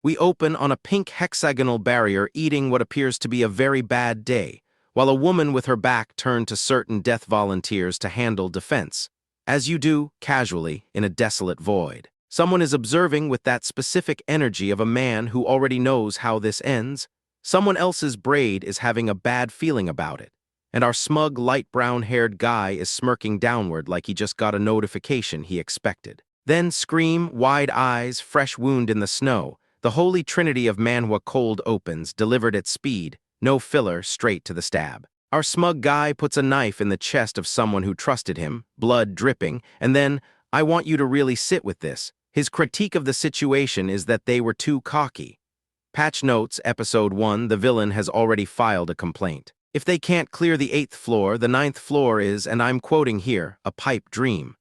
We open on a pink hexagonal barrier eating what appears to be a very bad day, while a woman with her back turned to certain death volunteers to handle defense. As you do, casually, in a desolate void. Someone is observing with that specific energy of a man who already knows how this ends. Someone else's braid is having a bad feeling about it, and our smug, light brown-haired guy is smirking downward like he just got a notification he expected. Then scream, wide eyes, fresh wound in the snow. The holy trinity of Manhwa cold opens, delivered at speed, no filler, straight to the stab. Our smug guy puts a knife in the chest of someone who trusted him, blood dripping, and then, I want you to really sit with this. His critique of the situation is that they were too cocky. Patch notes, Episode 1, the villain has already filed a complaint. If they can't clear the 8th floor, the 9th floor is, and I'm quoting here, a pipe dream.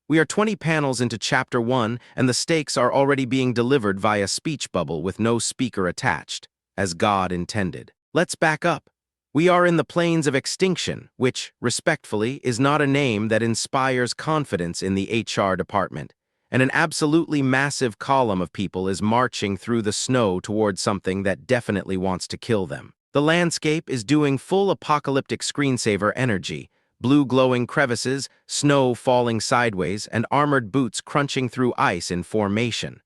We are 20 panels into Chapter 1, and the stakes are already being delivered via speech bubble with no speaker attached, as God intended. Let's back up. We are in the plains of extinction, which, respectfully, is not a name that inspires confidence in the HR department, and an absolutely massive column of people is marching through the snow towards something that definitely wants to kill them. The landscape is doing full apocalyptic screensaver energy, blue glowing crevices, snow falling sideways, and armored boots crunching through ice in formation.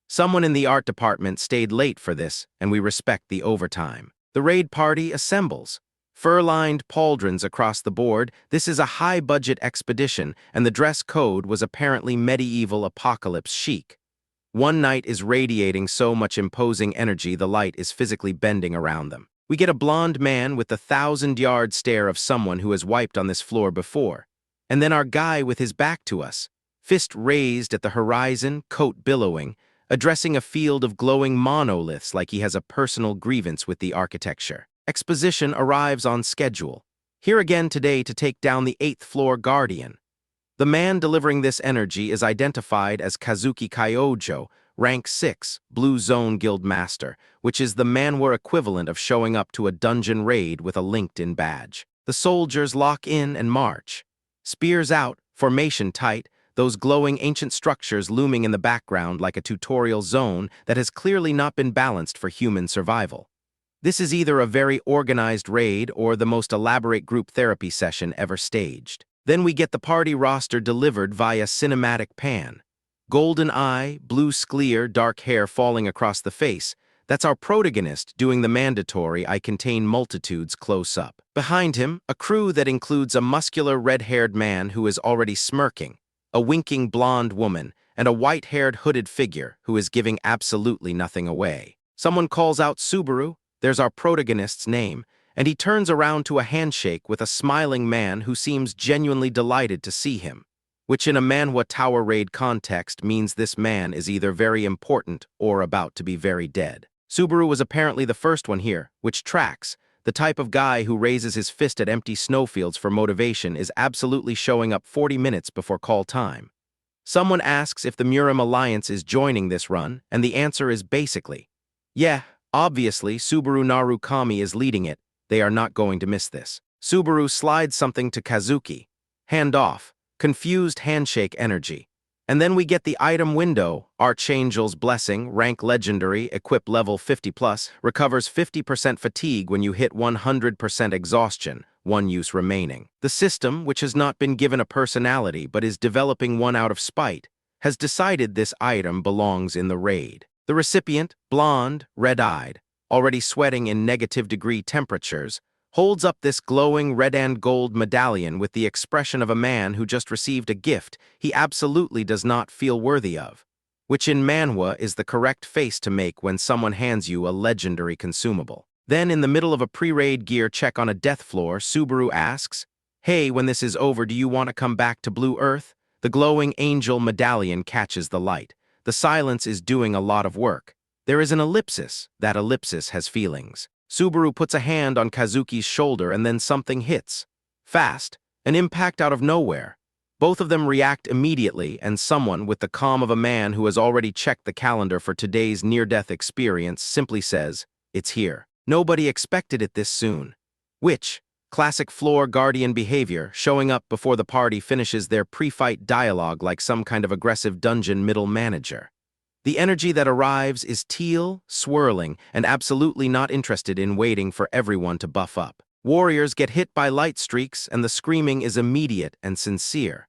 Someone in the art department stayed late for this, and we respect the overtime. The raid party assembles. Fur-lined pauldrons across the board. This is a high-budget expedition, and the dress code was apparently medieval apocalypse chic. One knight is radiating so much imposing energy the light is physically bending around them. We get a blonde man with the 1,000-yard stare of someone who has wiped on this floor before. And then our guy with his back to us, fist raised at the horizon, coat billowing, addressing a field of glowing monoliths like he has a personal grievance with the architecture. Exposition arrives on schedule. Here again today to take down the 8th floor guardian. The man delivering this energy is identified as Kazuki Kyojo, rank 6, Blue Zone Guild Master, which is the Manhwa equivalent of showing up to a dungeon raid with a LinkedIn badge. The soldiers lock in and march. Spears out, formation tight, those glowing ancient structures looming in the background like a tutorial zone that has clearly not been balanced for human survival. This is either a very organized raid or the most elaborate group therapy session ever staged. Then we get the party roster delivered via cinematic pan. Golden eye, blue sclere, dark hair falling across the face. That's our protagonist doing the mandatory I contain multitudes close up. Behind him, a crew that includes a muscular red-haired man who is already smirking, a winking blonde woman, and a white-haired hooded figure who is giving absolutely nothing away. Someone calls out Subaru, there's our protagonist's name, and he turns around to a handshake with a smiling man who seems genuinely delighted to see him, which in a Manhwa Tower raid context means this man is either very important or about to be very dead. Subaru was apparently the first one here, which tracks. The type of guy who raises his fist at empty snowfields for motivation is absolutely showing up 40 minutes before call time. Someone asks if the Murim Alliance is joining this run, and the answer is basically, yeah, obviously Subaru Narukami is leading it, they are not going to miss this. Subaru slides something to Kazuki. Hand off, confused handshake energy. And then we get the item window, Archangel's Blessing, rank legendary, equip level 50+, recovers 50% fatigue when you hit 100% exhaustion, 1 use remaining. The system, which has not been given a personality but is developing one out of spite, has decided this item belongs in the raid. The recipient, blonde, red-eyed, already sweating in negative-degree temperatures, holds up this glowing red and gold medallion with the expression of a man who just received a gift he absolutely does not feel worthy of, which in Manhwa is the correct face to make when someone hands you a legendary consumable. Then, in the middle of a pre-raid gear check on a death floor, Subaru asks, "Hey, when this is over, do you want to come back to Blue Earth?" The glowing angel medallion catches the light. The silence is doing a lot of work. There is an ellipsis. That ellipsis has feelings. Subaru puts a hand on Kazuki's shoulder and then something hits. Fast, an impact out of nowhere. Both of them react immediately, and someone, with the calm of a man who has already checked the calendar for today's near-death experience, simply says, "It's here." Nobody expected it this soon. Which, classic floor guardian behavior, showing up before the party finishes their pre-fight dialogue like some kind of aggressive dungeon middle manager. The energy that arrives is teal, swirling, and absolutely not interested in waiting for everyone to buff up. Warriors get hit by light streaks, and the screaming is immediate and sincere.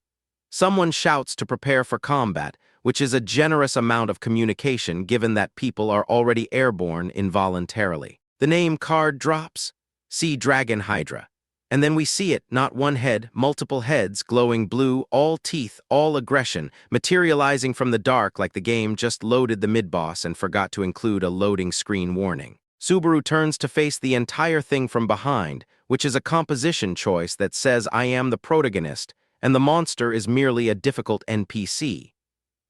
Someone shouts to prepare for combat, which is a generous amount of communication given that people are already airborne involuntarily. The name card drops. See Dragon Hydra. And then we see it, not one head, multiple heads, glowing blue, all teeth, all aggression, materializing from the dark like the game just loaded the mid-boss and forgot to include a loading screen warning. Subaru turns to face the entire thing from behind, which is a composition choice that says I am the protagonist, and the monster is merely a difficult NPC.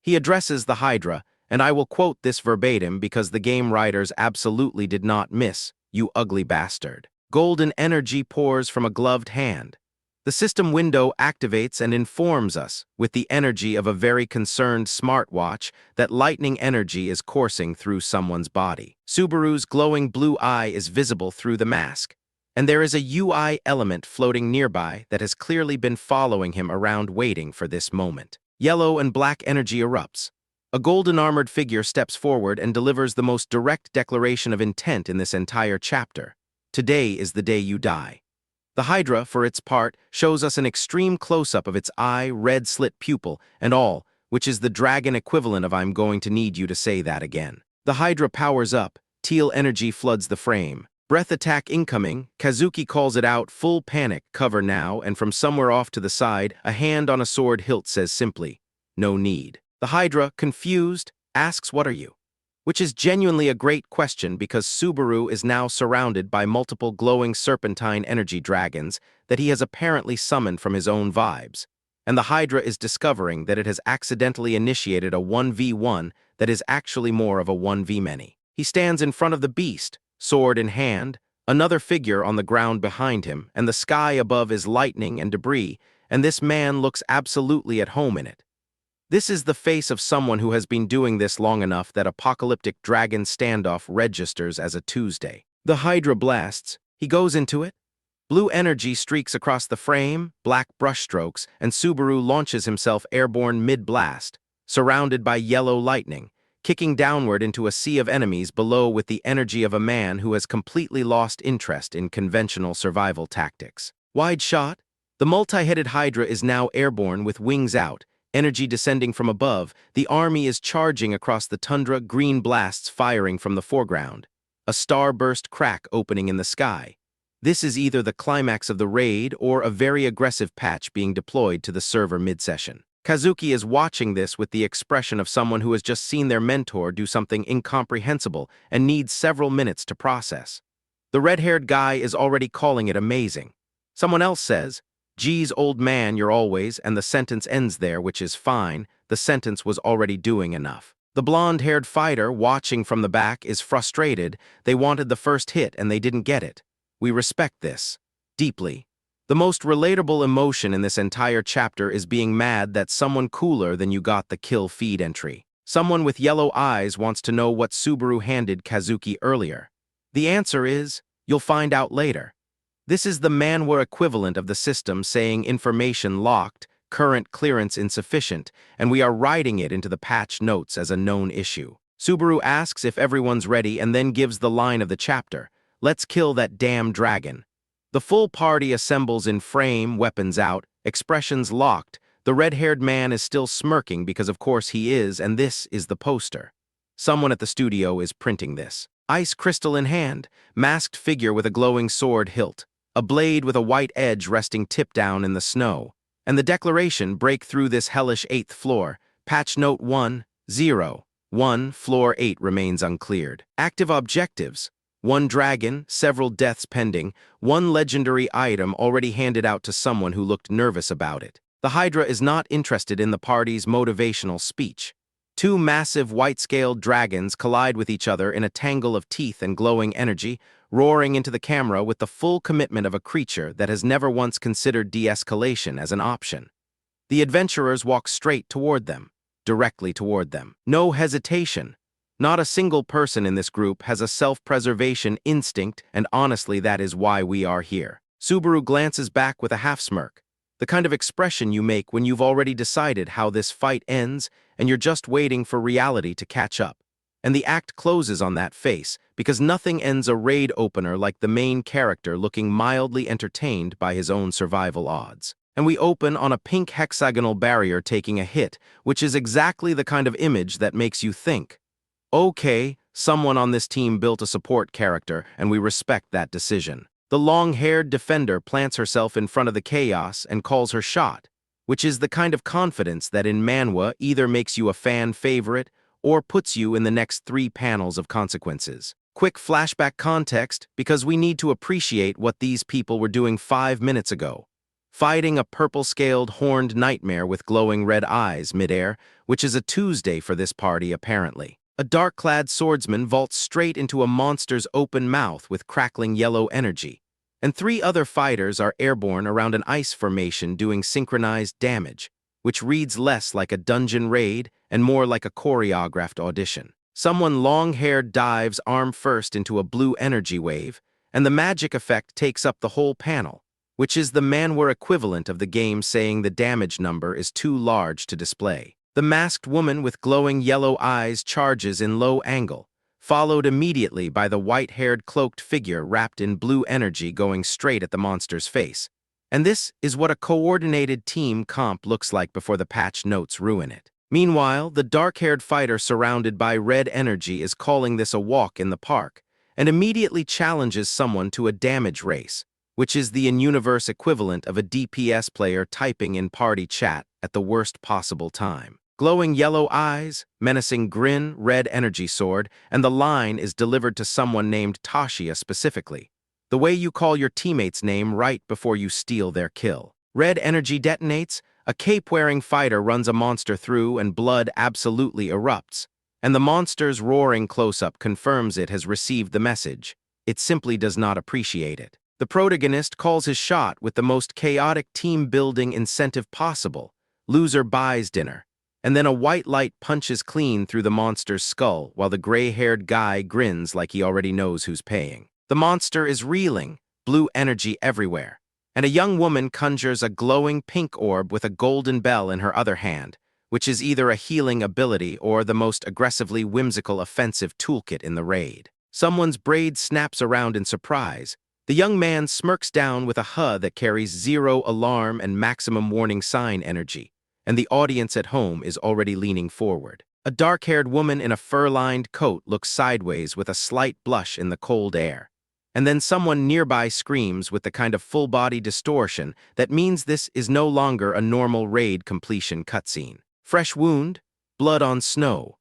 He addresses the Hydra, and I will quote this verbatim because the game writers absolutely did not miss, "You ugly bastard." Golden energy pours from a gloved hand. The system window activates and informs us, with the energy of a very concerned smartwatch, that lightning energy is coursing through someone's body. Subaru's glowing blue eye is visible through the mask, and there is a UI element floating nearby that has clearly been following him around waiting for this moment. Yellow and black energy erupts. A golden armored figure steps forward and delivers the most direct declaration of intent in this entire chapter. Today is the day you die. The Hydra, for its part, shows us an extreme close-up of its eye, red slit pupil, and all, which is the dragon equivalent of I'm going to need you to say that again. The Hydra powers up, teal energy floods the frame. Breath attack incoming, Kazuki calls it out, full panic, cover now, and from somewhere off to the side, a hand on a sword hilt says simply, no need. The Hydra, confused, asks what are you? Which is genuinely a great question because Subaru is now surrounded by multiple glowing serpentine energy dragons that he has apparently summoned from his own vibes, and the Hydra is discovering that it has accidentally initiated a 1v1 that is actually more of a 1v-many. He stands in front of the beast, sword in hand, another figure on the ground behind him, and the sky above is lightning and debris, and this man looks absolutely at home in it. This is the face of someone who has been doing this long enough that apocalyptic dragon standoff registers as a Tuesday. The Hydra blasts. He goes into it. Blue energy streaks across the frame, black brushstrokes, and Subaru launches himself airborne mid-blast, surrounded by yellow lightning, kicking downward into a sea of enemies below with the energy of a man who has completely lost interest in conventional survival tactics. Wide shot. The multi-headed Hydra is now airborne with wings out, energy descending from above. The army is charging across the tundra, green blasts firing from the foreground. A starburst crack opening in the sky. This is either the climax of the raid or a very aggressive patch being deployed to the server mid-session. Kazuki is watching this with the expression of someone who has just seen their mentor do something incomprehensible and needs several minutes to process. The red-haired guy is already calling it amazing. Someone else says, "Geez, old man, you're always," and the sentence ends there, which is fine. The sentence was already doing enough. The blonde-haired fighter, watching from the back, is frustrated. They wanted the first hit and they didn't get it. We respect this. Deeply. The most relatable emotion in this entire chapter is being mad that someone cooler than you got the kill feed entry. Someone with yellow eyes wants to know what Subaru handed Kazuki earlier. The answer is, you'll find out later. This is the Manhwa equivalent of the system saying information locked, current clearance insufficient, and we are writing it into the patch notes as a known issue. Subaru asks if everyone's ready and then gives the line of the chapter, "Let's kill that damn dragon." The full party assembles in frame, weapons out, expressions locked. The red-haired man is still smirking because of course he is, and this is the poster. Someone at the studio is printing this. Ice crystal in hand, masked figure with a glowing sword hilt. A blade with a white edge resting tip down in the snow. And the declaration, break through this hellish 8th floor. Patch note 1-0-1, floor 8 remains uncleared. Active objectives. 1 dragon, several deaths pending, 1 legendary item already handed out to someone who looked nervous about it. The Hydra is not interested in the party's motivational speech. 2 massive white-scaled dragons collide with each other in a tangle of teeth and glowing energy, roaring into the camera with the full commitment of a creature that has never once considered de-escalation as an option. The adventurers walk straight toward them, directly toward them. No hesitation. Not a single person in this group has a self-preservation instinct, and honestly that is why we are here. Subaru glances back with a half-smirk. The kind of expression you make when you've already decided how this fight ends and you're just waiting for reality to catch up. And the act closes on that face, because nothing ends a raid opener like the main character looking mildly entertained by his own survival odds. And we open on a pink hexagonal barrier taking a hit, which is exactly the kind of image that makes you think, okay, someone on this team built a support character, and we respect that decision. The long-haired defender plants herself in front of the chaos and calls her shot, which is the kind of confidence that in Manhwa either makes you a fan favorite or puts you in the next 3 panels of consequences. Quick flashback context, because we need to appreciate what these people were doing 5 minutes ago. Fighting a purple-scaled horned nightmare with glowing red eyes midair, which is a Tuesday for this party apparently. A dark-clad swordsman vaults straight into a monster's open mouth with crackling yellow energy, and 3 other fighters are airborne around an ice formation doing synchronized damage, which reads less like a dungeon raid and more like a choreographed audition. Someone long-haired dives arm first into a blue energy wave, and the magic effect takes up the whole panel, which is the Manhwa equivalent of the game saying the damage number is too large to display. The masked woman with glowing yellow eyes charges in low angle, followed immediately by the white-haired cloaked figure wrapped in blue energy going straight at the monster's face. And this is what a coordinated team comp looks like before the patch notes ruin it. Meanwhile, the dark-haired fighter surrounded by red energy is calling this a walk in the park, and immediately challenges someone to a damage race, which is the in-universe equivalent of a DPS player typing in party chat at the worst possible time. Glowing yellow eyes, menacing grin, red energy sword, and the line is delivered to someone named Tashia specifically. The way you call your teammate's name right before you steal their kill. Red energy detonates, a cape-wearing fighter runs a monster through and blood absolutely erupts, and the monster's roaring close-up confirms it has received the message. It simply does not appreciate it. The protagonist calls his shot with the most chaotic team-building incentive possible. Loser buys dinner. And then a white light punches clean through the monster's skull while the gray-haired guy grins like he already knows who's paying. The monster is reeling, blue energy everywhere, and a young woman conjures a glowing pink orb with a golden bell in her other hand, which is either a healing ability or the most aggressively whimsical offensive toolkit in the raid. Someone's braid snaps around in surprise. The young man smirks down with a huh that carries 0 alarm and maximum warning sign energy, and the audience at home is already leaning forward. A dark-haired woman in a fur-lined coat looks sideways with a slight blush in the cold air. And then someone nearby screams with the kind of full-body distortion that means this is no longer a normal raid completion cutscene. Fresh wound, blood on snow.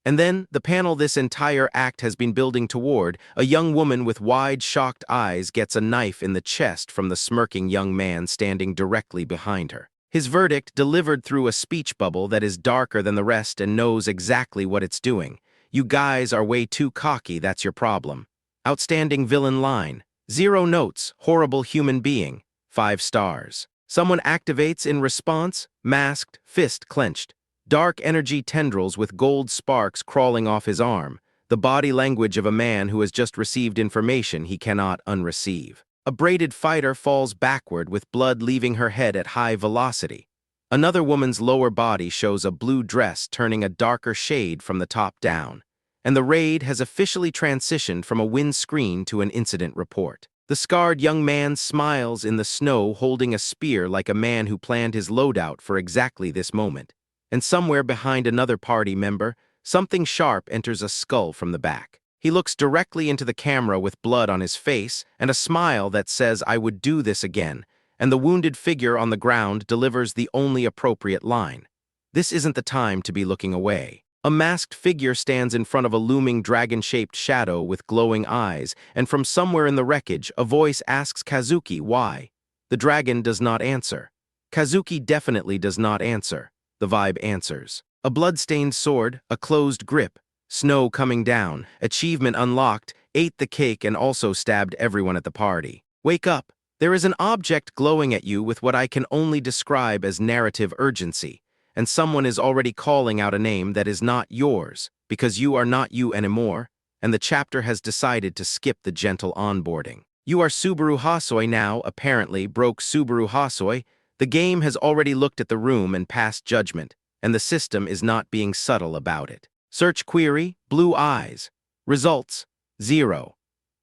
And then, the panel this entire act has been building toward, a young woman with wide, shocked eyes gets a knife in the chest from the smirking young man standing directly behind her. His verdict delivered through a speech bubble that is darker than the rest and knows exactly what it's doing. You guys are way too cocky, that's your problem. Outstanding villain line. 0 notes, horrible human being. 5 stars. Someone activates in response, masked, fist clenched. Dark energy tendrils with gold sparks crawling off his arm. The body language of a man who has just received information he cannot unreceive. A braided fighter falls backward with blood leaving her head at high velocity. Another woman's lower body shows a blue dress turning a darker shade from the top down. And the raid has officially transitioned from a win screen to an incident report. The scarred young man smiles in the snow holding a spear like a man who planned his loadout for exactly this moment. And somewhere behind another party member, something sharp enters a skull from the back. He looks directly into the camera with blood on his face and a smile that says, "I would do this again," and the wounded figure on the ground delivers the only appropriate line. This isn't the time to be looking away. A masked figure stands in front of a looming dragon-shaped shadow with glowing eyes, and from somewhere in the wreckage, a voice asks Kazuki why. The dragon does not answer. Kazuki definitely does not answer. The vibe answers. A blood-stained sword, a closed grip, snow coming down, achievement unlocked, ate the cake and also stabbed everyone at the party. Wake up. There is an object glowing at you with what I can only describe as narrative urgency. And someone is already calling out a name that is not yours, because you are not you anymore, and the chapter has decided to skip the gentle onboarding. You are Subaru Hasoi now, apparently broke Subaru Hasoi. The game has already looked at the room and passed judgment, and the system is not being subtle about it. Search query, blue eyes. Results, 0.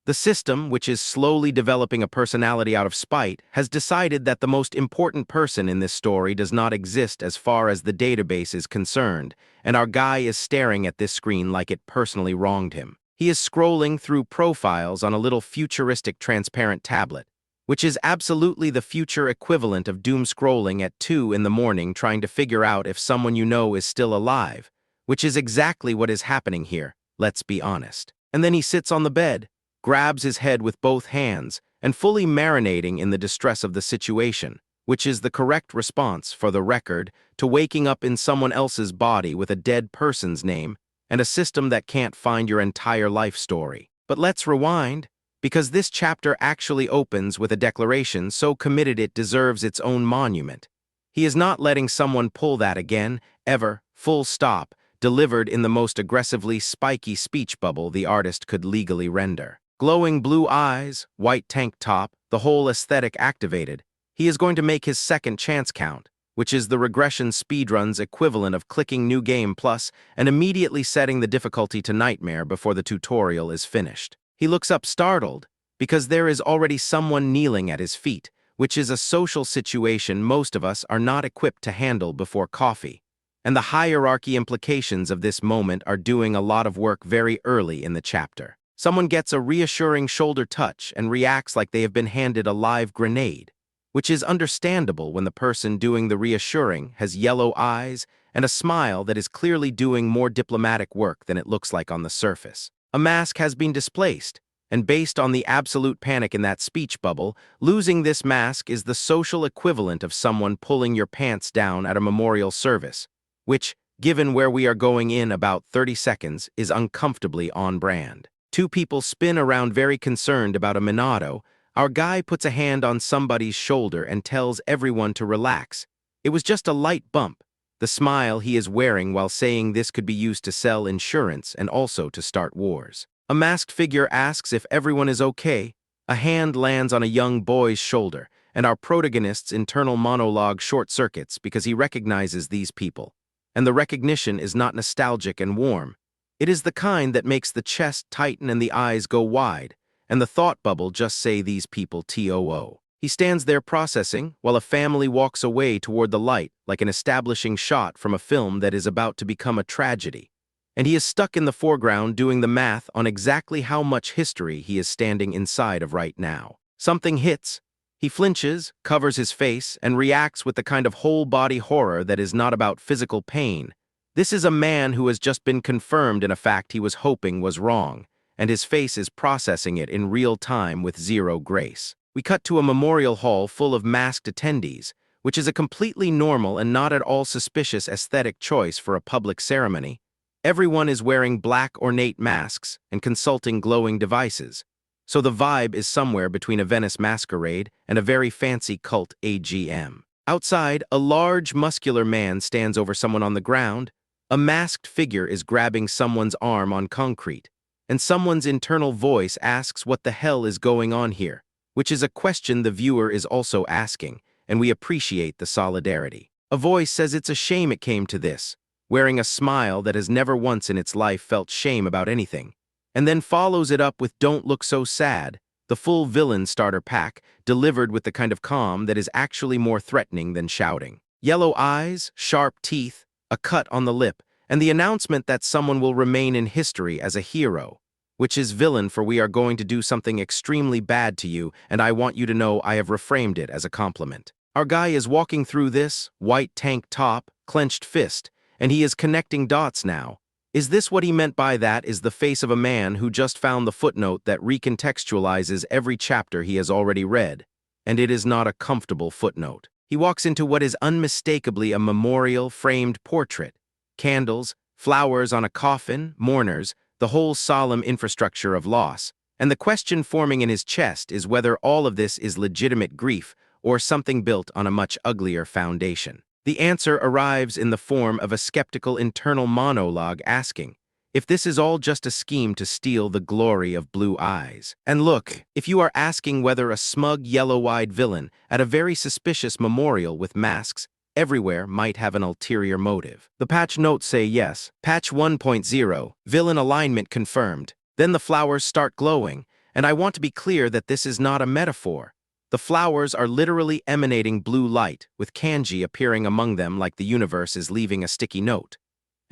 The system, which is slowly developing a personality out of spite, has decided that the most important person in this story does not exist as far as the database is concerned, and our guy is staring at this screen like it personally wronged him. He is scrolling through profiles on a little futuristic transparent tablet, which is absolutely the future equivalent of doom scrolling at 2 in the morning trying to figure out if someone you know is still alive, which is exactly what is happening here, let's be honest. And then he sits on the bed, grabs his head with both hands, and fully marinating in the distress of the situation, which is the correct response, for the record, to waking up in someone else's body with a dead person's name and a system that can't find your entire life story. But let's rewind, because this chapter actually opens with a declaration so committed it deserves its own monument. He is not letting someone pull that again, ever, full stop, delivered in the most aggressively spiky speech bubble the artist could legally render. Glowing blue eyes, white tank top, the whole aesthetic activated, he is going to make his second chance count, which is the regression speedrun's equivalent of clicking New Game Plus and immediately setting the difficulty to Nightmare before the tutorial is finished. He looks up startled, because there is already someone kneeling at his feet, which is a social situation most of us are not equipped to handle before coffee. And the hierarchy implications of this moment are doing a lot of work very early in the chapter. Someone gets a reassuring shoulder touch and reacts like they have been handed a live grenade, which is understandable when the person doing the reassuring has yellow eyes and a smile that is clearly doing more diplomatic work than it looks like on the surface. A mask has been displaced, and based on the absolute panic in that speech bubble, losing this mask is the social equivalent of someone pulling your pants down at a memorial service, which, given where we are going in about 30 seconds, is uncomfortably on brand. Two people spin around very concerned about a Minato. Our guy puts a hand on somebody's shoulder and tells everyone to relax. It was just a light bump. The smile he is wearing while saying this could be used to sell insurance and also to start wars. A masked figure asks if everyone is okay. A hand lands on a young boy's shoulder, and our protagonist's internal monologue short-circuits because he recognizes these people. And the recognition is not nostalgic and warm. It is the kind that makes the chest tighten and the eyes go wide, and the thought bubble just say these people TOO. He stands there processing, while a family walks away toward the light like an establishing shot from a film that is about to become a tragedy. And he is stuck in the foreground doing the math on exactly how much history he is standing inside of right now. Something hits. He flinches, covers his face, and reacts with the kind of whole-body horror that is not about physical pain. This is a man who has just been confirmed in a fact he was hoping was wrong, and his face is processing it in real time with zero grace. We cut to a memorial hall full of masked attendees, which is a completely normal and not at all suspicious aesthetic choice for a public ceremony. Everyone is wearing black ornate masks and consulting glowing devices, so the vibe is somewhere between a Venice masquerade and a very fancy cult AGM. Outside, a large, muscular man stands over someone on the ground. A masked figure is grabbing someone's arm on concrete, and someone's internal voice asks what the hell is going on here, which is a question the viewer is also asking, and we appreciate the solidarity. A voice says it's a shame it came to this, wearing a smile that has never once in its life felt shame about anything, and then follows it up with "Don't look so sad," the full villain starter pack, delivered with the kind of calm that is actually more threatening than shouting. Yellow eyes, sharp teeth, a cut on the lip, and the announcement that someone will remain in history as a hero, which is villain for we are going to do something extremely bad to you, and I want you to know I have reframed it as a compliment. Our guy is walking through this, white tank top, clenched fist, and he is connecting dots now. Is this what he meant by that? Is the face of a man who just found the footnote that recontextualizes every chapter he has already read, and it is not a comfortable footnote. He walks into what is unmistakably a memorial framed portrait. Candles, flowers on a coffin, mourners, the whole solemn infrastructure of loss. And the question forming in his chest is whether all of this is legitimate grief or something built on a much uglier foundation. The answer arrives in the form of a skeptical internal monologue asking, if this is all just a scheme to steal the glory of blue eyes. And look, if you are asking whether a smug yellow-eyed villain at a very suspicious memorial with masks everywhere might have an ulterior motive, the patch notes say yes. Patch 1.0, villain alignment confirmed. Then the flowers start glowing, and I want to be clear that this is not a metaphor. The flowers are literally emanating blue light, with kanji appearing among them like the universe is leaving a sticky note.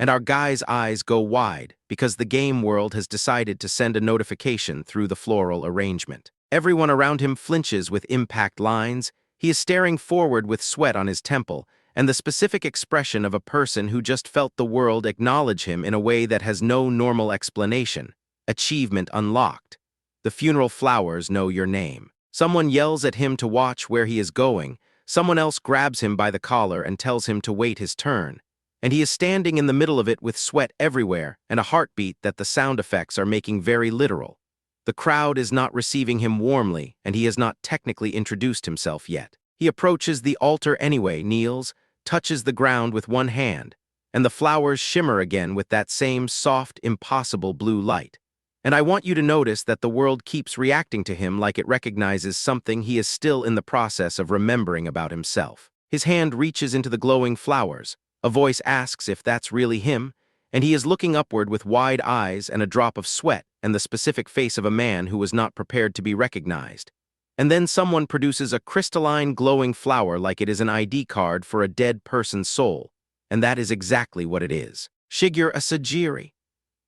And our guy's eyes go wide because the game world has decided to send a notification through the floral arrangement. Everyone around him flinches with impact lines. He is staring forward with sweat on his temple, and the specific expression of a person who just felt the world acknowledge him in a way that has no normal explanation. Achievement unlocked. The funeral flowers know your name. Someone yells at him to watch where he is going. Someone else grabs him by the collar and tells him to wait his turn. And he is standing in the middle of it with sweat everywhere and a heartbeat that the sound effects are making very literal. The crowd is not receiving him warmly, and he has not technically introduced himself yet. He approaches the altar anyway, kneels, touches the ground with one hand, and the flowers shimmer again with that same soft, impossible blue light. And I want you to notice that the world keeps reacting to him like it recognizes something he is still in the process of remembering about himself. His hand reaches into the glowing flowers. A voice asks if that's really him, and he is looking upward with wide eyes and a drop of sweat and the specific face of a man who was not prepared to be recognized. And then someone produces a crystalline glowing flower like it is an ID card for a dead person's soul, and that is exactly what it is. Shigeru Asajiri.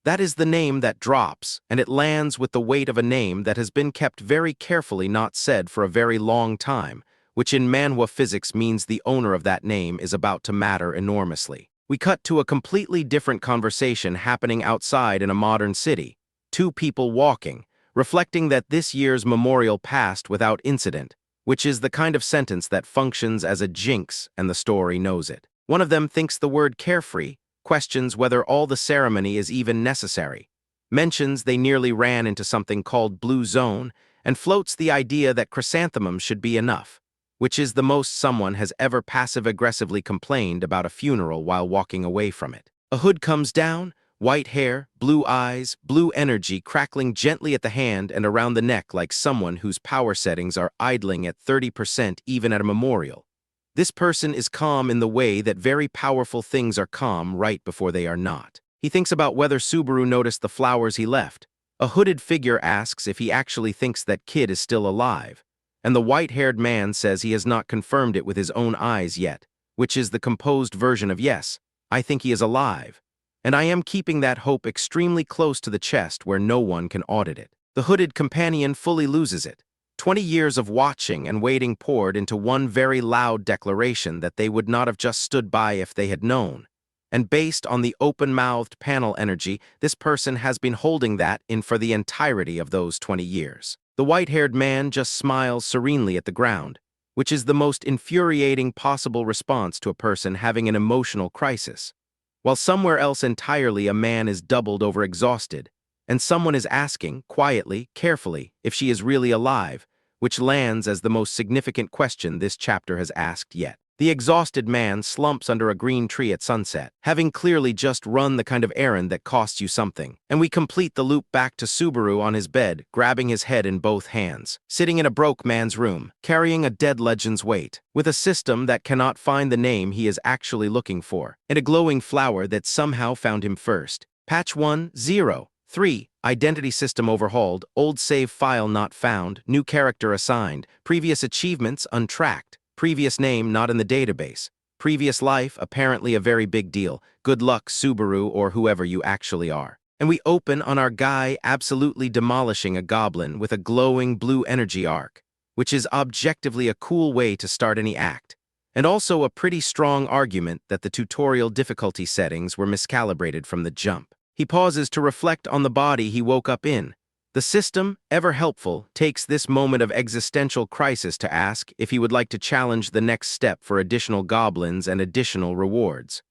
That is the name that drops, and it lands with the weight of a name that has been kept very carefully not said for a very long time, which in Manhwa physics means the owner of that name is about to matter enormously. We cut to a completely different conversation happening outside in a modern city. Two people walking, reflecting that this year's memorial passed without incident, which is the kind of sentence that functions as a jinx and the story knows it. One of them thinks the word carefree, questions whether all the ceremony is even necessary, mentions they nearly ran into something called blue zone, and floats the idea that chrysanthemums should be enough, which is the most someone has ever passive-aggressively complained about a funeral while walking away from it. A hood comes down, white hair, blue eyes, blue energy crackling gently at the hand and around the neck like someone whose power settings are idling at 30% even at a memorial. This person is calm in the way that very powerful things are calm right before they are not. He thinks about whether Subaru noticed the flowers he left. A hooded figure asks if he actually thinks that kid is still alive, and the white-haired man says he has not confirmed it with his own eyes yet, which is the composed version of yes, I think he is alive, and I am keeping that hope extremely close to the chest where no one can audit it. The hooded companion fully loses it. 20 years of watching and waiting poured into one very loud declaration that they would not have just stood by if they had known. And based on the open-mouthed panel energy, this person has been holding that in for the entirety of those 20 years. The white-haired man just smiles serenely at the ground, which is the most infuriating possible response to a person having an emotional crisis. While somewhere else entirely a man is doubled over exhausted, and someone is asking, quietly, carefully, if she is really alive, which lands as the most significant question this chapter has asked yet. The exhausted man slumps under a green tree at sunset, having clearly just run the kind of errand that costs you something. And we complete the loop back to Subaru on his bed, grabbing his head in both hands, sitting in a broke man's room, carrying a dead legend's weight, with a system that cannot find the name he is actually looking for, and a glowing flower that somehow found him first. Patch 1.0.3, identity system overhauled, old save file not found, new character assigned, previous achievements untracked. Previous name not in the database. Previous life apparently a very big deal. Good luck, Subaru, or whoever you actually are. And we open on our guy absolutely demolishing a goblin with a glowing blue energy arc, which is objectively a cool way to start any act, and also a pretty strong argument that the tutorial difficulty settings were miscalibrated from the jump. He pauses to reflect on the body he woke up in. The system, ever helpful, takes this moment of existential crisis to ask if he would like to challenge the next step for additional goblins and additional rewards.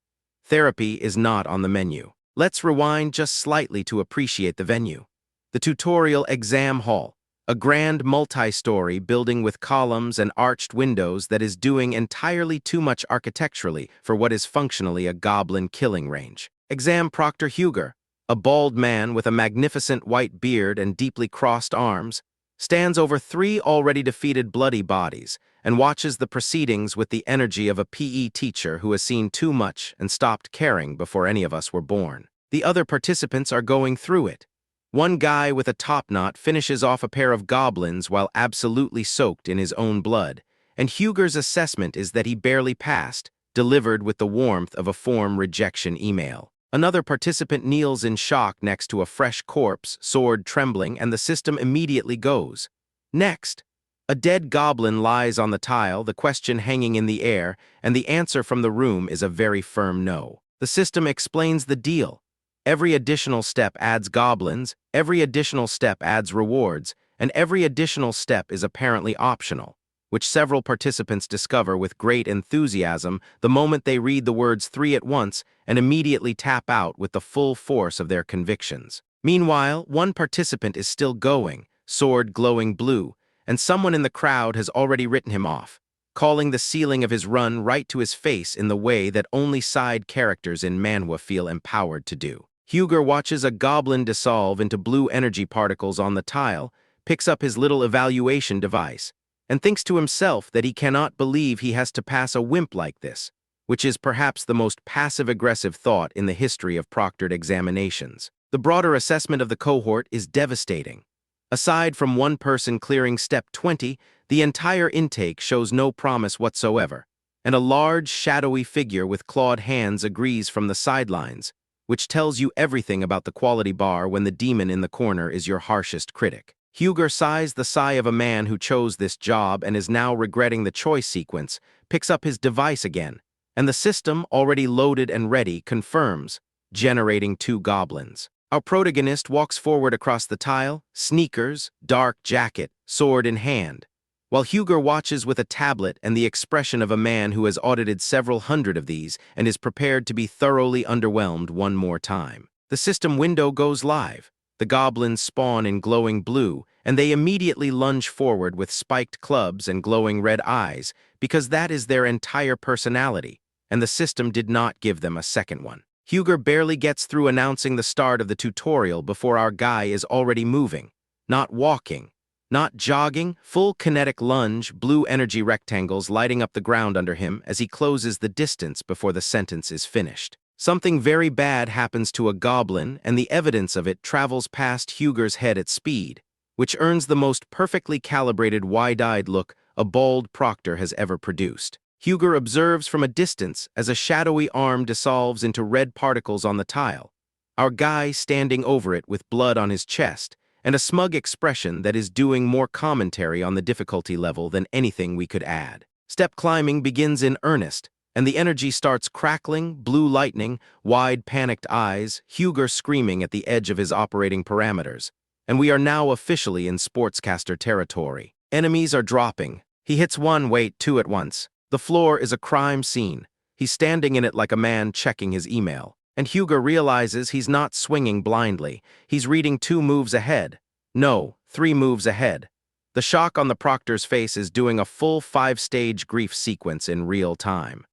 Therapy is not on the menu. Let's rewind just slightly to appreciate the venue. The tutorial exam hall, a grand multi-story building with columns and arched windows that is doing entirely too much architecturally for what is functionally a goblin killing range. Exam Proctor Huger, A bald man with a magnificent white beard and deeply crossed arms stands over 3 already defeated bloody bodies and watches the proceedings with the energy of a PE teacher who has seen too much and stopped caring before any of us were born. The other participants are going through it. One guy with a top knot finishes off a pair of goblins while absolutely soaked in his own blood, and Huger's assessment is that he barely passed, delivered with the warmth of a form rejection email. Another participant kneels in shock next to a fresh corpse, sword trembling, and the system immediately goes. Next, a dead goblin lies on the tile, the question hanging in the air, and the answer from the room is a very firm no. The system explains the deal. Every additional step adds goblins, every additional step adds rewards, and every additional step is apparently optional, which several participants discover with great enthusiasm the moment they read the words 3 at once and immediately tap out with the full force of their convictions. Meanwhile, one participant is still going, sword glowing blue, and someone in the crowd has already written him off, calling the ceiling of his run right to his face in the way that only side characters in Manhwa feel empowered to do. Huger watches a goblin dissolve into blue energy particles on the tile, picks up his little evaluation device, and thinks to himself that he cannot believe he has to pass a wimp like this, which is perhaps the most passive-aggressive thought in the history of proctored examinations. The broader assessment of the cohort is devastating. Aside from one person clearing step 20, the entire intake shows no promise whatsoever, and a large, shadowy figure with clawed hands agrees from the sidelines, which tells you everything about the quality bar when the demon in the corner is your harshest critic. Huger sighs the sigh of a man who chose this job and is now regretting the choice sequence, picks up his device again, and the system, already loaded and ready, confirms, generating 2 goblins. Our protagonist walks forward across the tile, sneakers, dark jacket, sword in hand, while Huger watches with a tablet and the expression of a man who has audited several hundred of these and is prepared to be thoroughly underwhelmed one more time. The system window goes live. The goblins spawn in glowing blue, and they immediately lunge forward with spiked clubs and glowing red eyes, because that is their entire personality, and the system did not give them a second one. Huger barely gets through announcing the start of the tutorial before our guy is already moving, not walking, not jogging, full kinetic lunge, blue energy rectangles lighting up the ground under him as he closes the distance before the sentence is finished. Something very bad happens to a goblin, and the evidence of it travels past Huger's head at speed, which earns the most perfectly calibrated wide-eyed look a bald proctor has ever produced. Huger observes from a distance as a shadowy arm dissolves into red particles on the tile, our guy standing over it with blood on his chest, and a smug expression that is doing more commentary on the difficulty level than anything we could add. Step climbing begins in earnest, and the energy starts crackling, blue lightning, wide panicked eyes, Huger screaming at the edge of his operating parameters. And we are now officially in sportscaster territory. Enemies are dropping. He hits one, wait, 2 at once. The floor is a crime scene. He's standing in it like a man checking his email. And Huger realizes he's not swinging blindly. He's reading 2 moves ahead. No, 3 moves ahead. The shock on the proctor's face is doing a full 5-stage grief sequence in real time.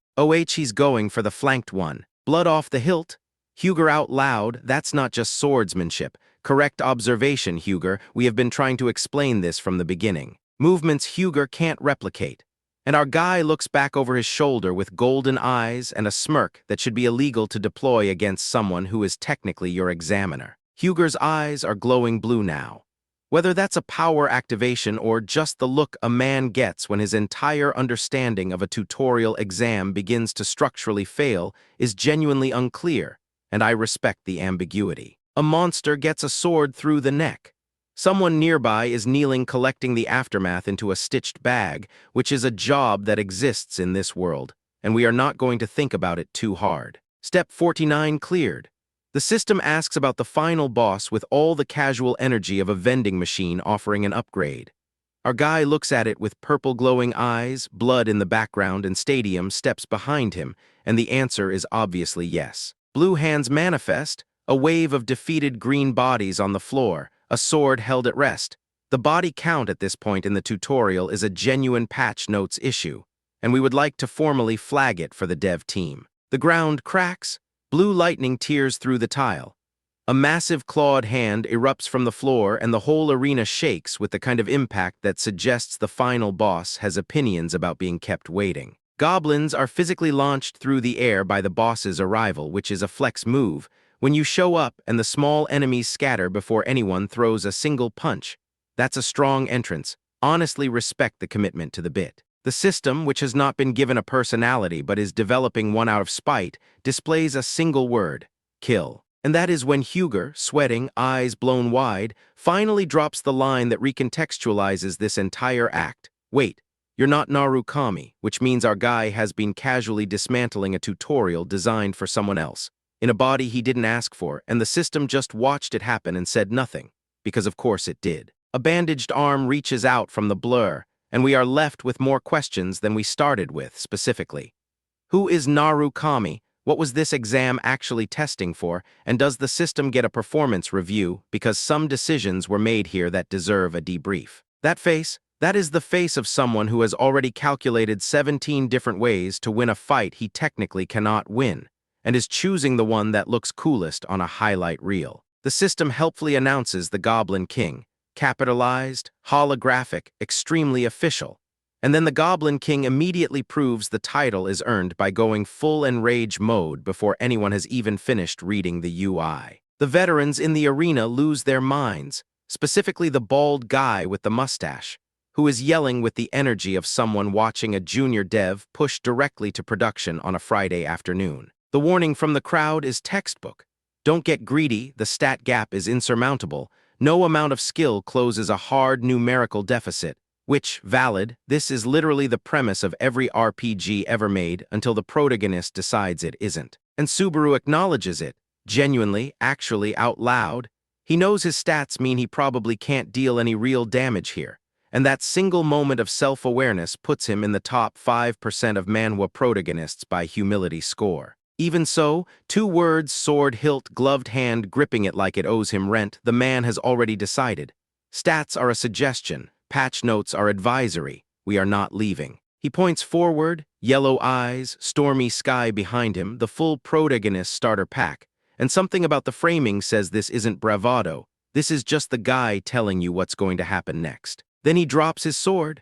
He's going for the flanked one. Blood off the hilt. Huger out loud, that's not just swordsmanship. Correct observation, Huger. We have been trying to explain this from the beginning. Movements Huger can't replicate. And our guy looks back over his shoulder with golden eyes and a smirk that should be illegal to deploy against someone who is technically your examiner. Huger's eyes are glowing blue now. Whether that's a power activation or just the look a man gets when his entire understanding of a tutorial exam begins to structurally fail is genuinely unclear, and I respect the ambiguity. A monster gets a sword through the neck. Someone nearby is kneeling collecting the aftermath into a stitched bag, which is a job that exists in this world, and we are not going to think about it too hard. Step 49 cleared. The system asks about the final boss with all the casual energy of a vending machine offering an upgrade. Our guy looks at it with purple glowing eyes, blood in the background, and stadium steps behind him, and the answer is obviously yes. Blue hands manifest, a wave of defeated green bodies on the floor, a sword held at rest. The body count at this point in the tutorial is a genuine patch notes issue, and we would like to formally flag it for the dev team. The ground cracks, blue lightning tears through the tile. A massive clawed hand erupts from the floor and the whole arena shakes with the kind of impact that suggests the final boss has opinions about being kept waiting. Goblins are physically launched through the air by the boss's arrival, which is a flex move, when you show up and the small enemies scatter before anyone throws a single punch. That's a strong entrance. Honestly respect the commitment to the bit. The system, which has not been given a personality but is developing one out of spite, displays a single word: kill. And that is when Huger, sweating, eyes blown wide, finally drops the line that recontextualizes this entire act. Wait, you're not Narukami, which means our guy has been casually dismantling a tutorial designed for someone else, in a body he didn't ask for, and the system just watched it happen and said nothing, because of course it did. A bandaged arm reaches out from the blur, and we are left with more questions than we started with, specifically. Who is Narukami? What was this exam actually testing for? And does the system get a performance review because some decisions were made here that deserve a debrief? That face, that is the face of someone who has already calculated 17 different ways to win a fight he technically cannot win, and is choosing the one that looks coolest on a highlight reel. The system helpfully announces the Goblin King, capitalized, holographic, extremely official. And then the Goblin King immediately proves the title is earned by going full enrage mode before anyone has even finished reading the UI. The veterans in the arena lose their minds, specifically the bald guy with the mustache, who is yelling with the energy of someone watching a junior dev push directly to production on a Friday afternoon. The warning from the crowd is textbook. Don't get greedy, the stat gap is insurmountable. No amount of skill closes a hard numerical deficit. Which, valid, this is literally the premise of every RPG ever made until the protagonist decides it isn't. And Subaru acknowledges it, genuinely, actually, out loud. He knows his stats mean he probably can't deal any real damage here, and that single moment of self-awareness puts him in the top 5% of Manhwa protagonists by humility score. Even so, 2 words, sword hilt, gloved hand gripping it like it owes him rent, the man has already decided. Stats are a suggestion. Patch notes are advisory. We are not leaving. He points forward, yellow eyes, stormy sky behind him, the full protagonist starter pack. And something about the framing says this isn't bravado. This is just the guy telling you what's going to happen next. Then he drops his sword.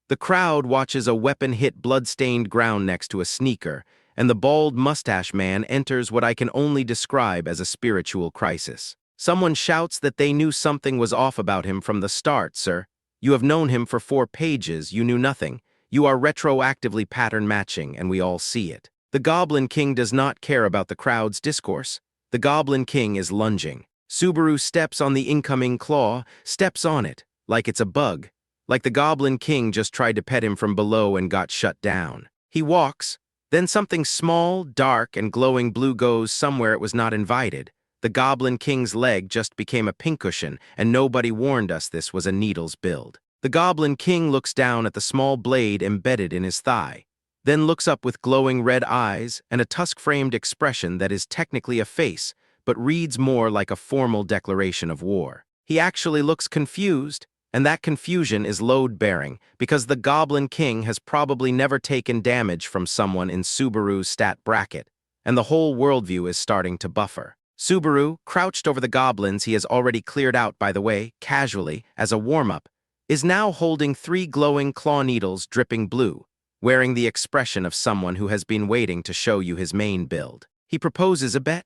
The crowd watches a weapon hit blood-stained ground next to a sneaker, and the bald mustache man enters what I can only describe as a spiritual crisis. Someone shouts that they knew something was off about him from the start, sir. You have known him for 4 pages, you knew nothing. You are retroactively pattern matching, and we all see it. The Goblin King does not care about the crowd's discourse. The Goblin King is lunging. Subaru steps on the incoming claw, steps on it, like it's a bug. Like the Goblin King just tried to pet him from below and got shut down. He walks, then something small, dark, and glowing blue goes somewhere it was not invited. The Goblin King's leg just became a pincushion, and nobody warned us this was a needle's build. The Goblin King looks down at the small blade embedded in his thigh, then looks up with glowing red eyes and a tusk-framed expression that is technically a face, but reads more like a formal declaration of war. He actually looks confused, and that confusion is load-bearing, because the Goblin King has probably never taken damage from someone in Subaru's stat bracket, and the whole worldview is starting to buffer. Subaru, crouched over the goblins he has already cleared out, by the way, casually, as a warm-up, is now holding 3 glowing claw needles dripping blue, wearing the expression of someone who has been waiting to show you his main build. He proposes a bet.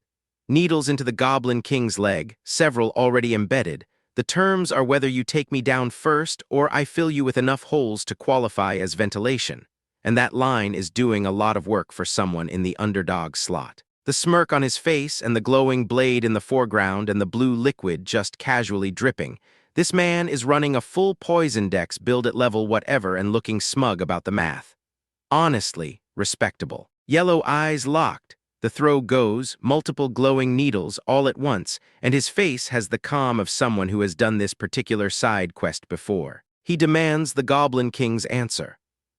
Needles into the Goblin King's leg, several already embedded. The terms are whether you take me down first or I fill you with enough holes to qualify as ventilation. And that line is doing a lot of work for someone in the underdog slot. The smirk on his face and the glowing blade in the foreground and the blue liquid just casually dripping. This man is running a full poison dex build at level whatever and looking smug about the math. Honestly, respectable. Yellow eyes locked. The throw goes, multiple glowing needles all at once, and his face has the calm of someone who has done this particular side quest before. He demands the Goblin King's answer.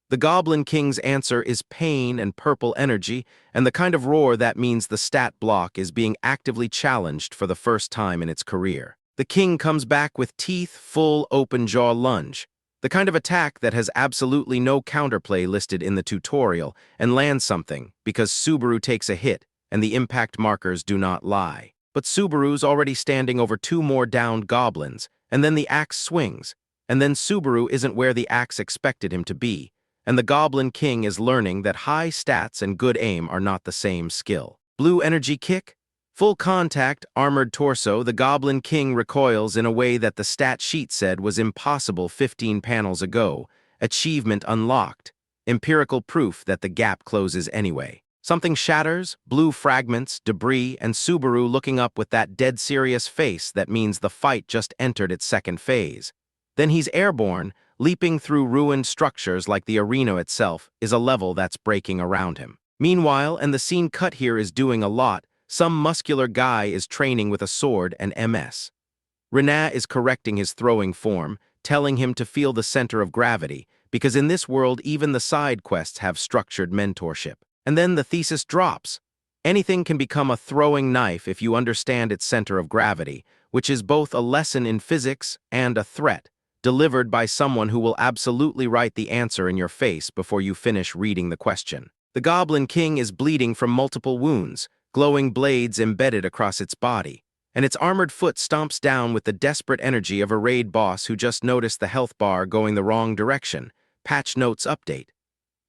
The Goblin King's answer is pain and purple energy, and the kind of roar that means the stat block is being actively challenged for the first time in its career. The king comes back with teeth, full open-jaw lunge, the kind of attack that has absolutely no counterplay listed in the tutorial, and lands something because Subaru takes a hit and the impact markers do not lie. but Subaru's already standing over two more downed goblins, and then the axe swings, and then Subaru isn't where the axe expected him to be, and the Goblin King is learning that high stats and good aim are not the same skill. Blue energy kick? Full contact, armored torso, the Goblin King recoils in a way that the stat sheet said was impossible 15 panels ago. Achievement unlocked. Empirical proof that the gap closes anyway. Something shatters, blue fragments, debris, and Subaru looking up with that dead serious face that means the fight just entered its second phase. Then he's airborne, leaping through ruined structures like the arena itself is a level that's breaking around him. Meanwhile, and the scene cut here is doing a lot, some muscular guy is training with a sword and MS. Renat is correcting his throwing form, telling him to feel the center of gravity, because in this world even the side quests have structured mentorship. And then the thesis drops. Anything can become a throwing knife if you understand its center of gravity, which is both a lesson in physics and a threat, delivered by someone who will absolutely write the answer in your face before you finish reading the question. The Goblin King is bleeding from multiple wounds, glowing blades embedded across its body, and its armored foot stomps down with the desperate energy of a raid boss who just noticed the health bar going the wrong direction. Patch notes update.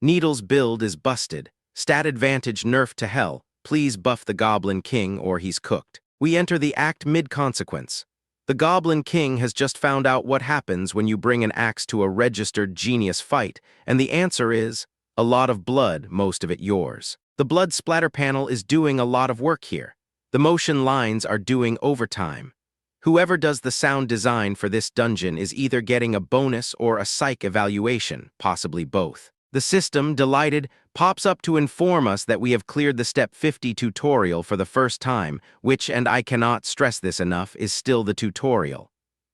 Needle's build is busted. Stat advantage nerfed to hell. Please buff the Goblin King or he's cooked. We enter the act mid-consequence. The Goblin King has just found out what happens when you bring an axe to a registered genius fight, and the answer is a lot of blood, most of it yours. The blood splatter panel is doing a lot of work here. The motion lines are doing overtime. Whoever does the sound design for this dungeon is either getting a bonus or a psych evaluation, possibly both. The system, delighted, pops up to inform us that we have cleared the Step 50 tutorial for the first time, which, and I cannot stress this enough, is still the tutorial.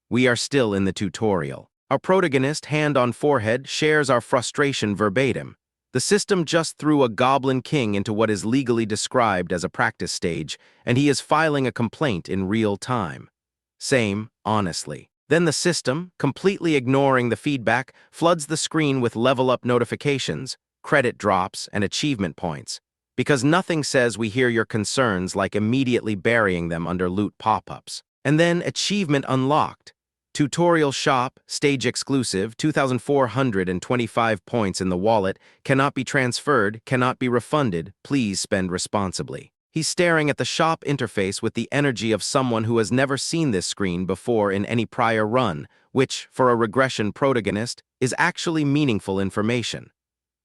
We are still in the tutorial. Our protagonist, hand on forehead, shares our frustration verbatim. The system just threw a Goblin King into what is legally described as a practice stage, and he is filing a complaint in real time. Same, honestly. Then the system, completely ignoring the feedback, floods the screen with level-up notifications, credit drops, and achievement points, because nothing says we hear your concerns like immediately burying them under loot pop-ups. And then achievement unlocked. Tutorial shop, stage exclusive, 2,425 points in the wallet, cannot be transferred, cannot be refunded, please spend responsibly. He's staring at the shop interface with the energy of someone who has never seen this screen before in any prior run, which, for a regression protagonist, is actually meaningful information.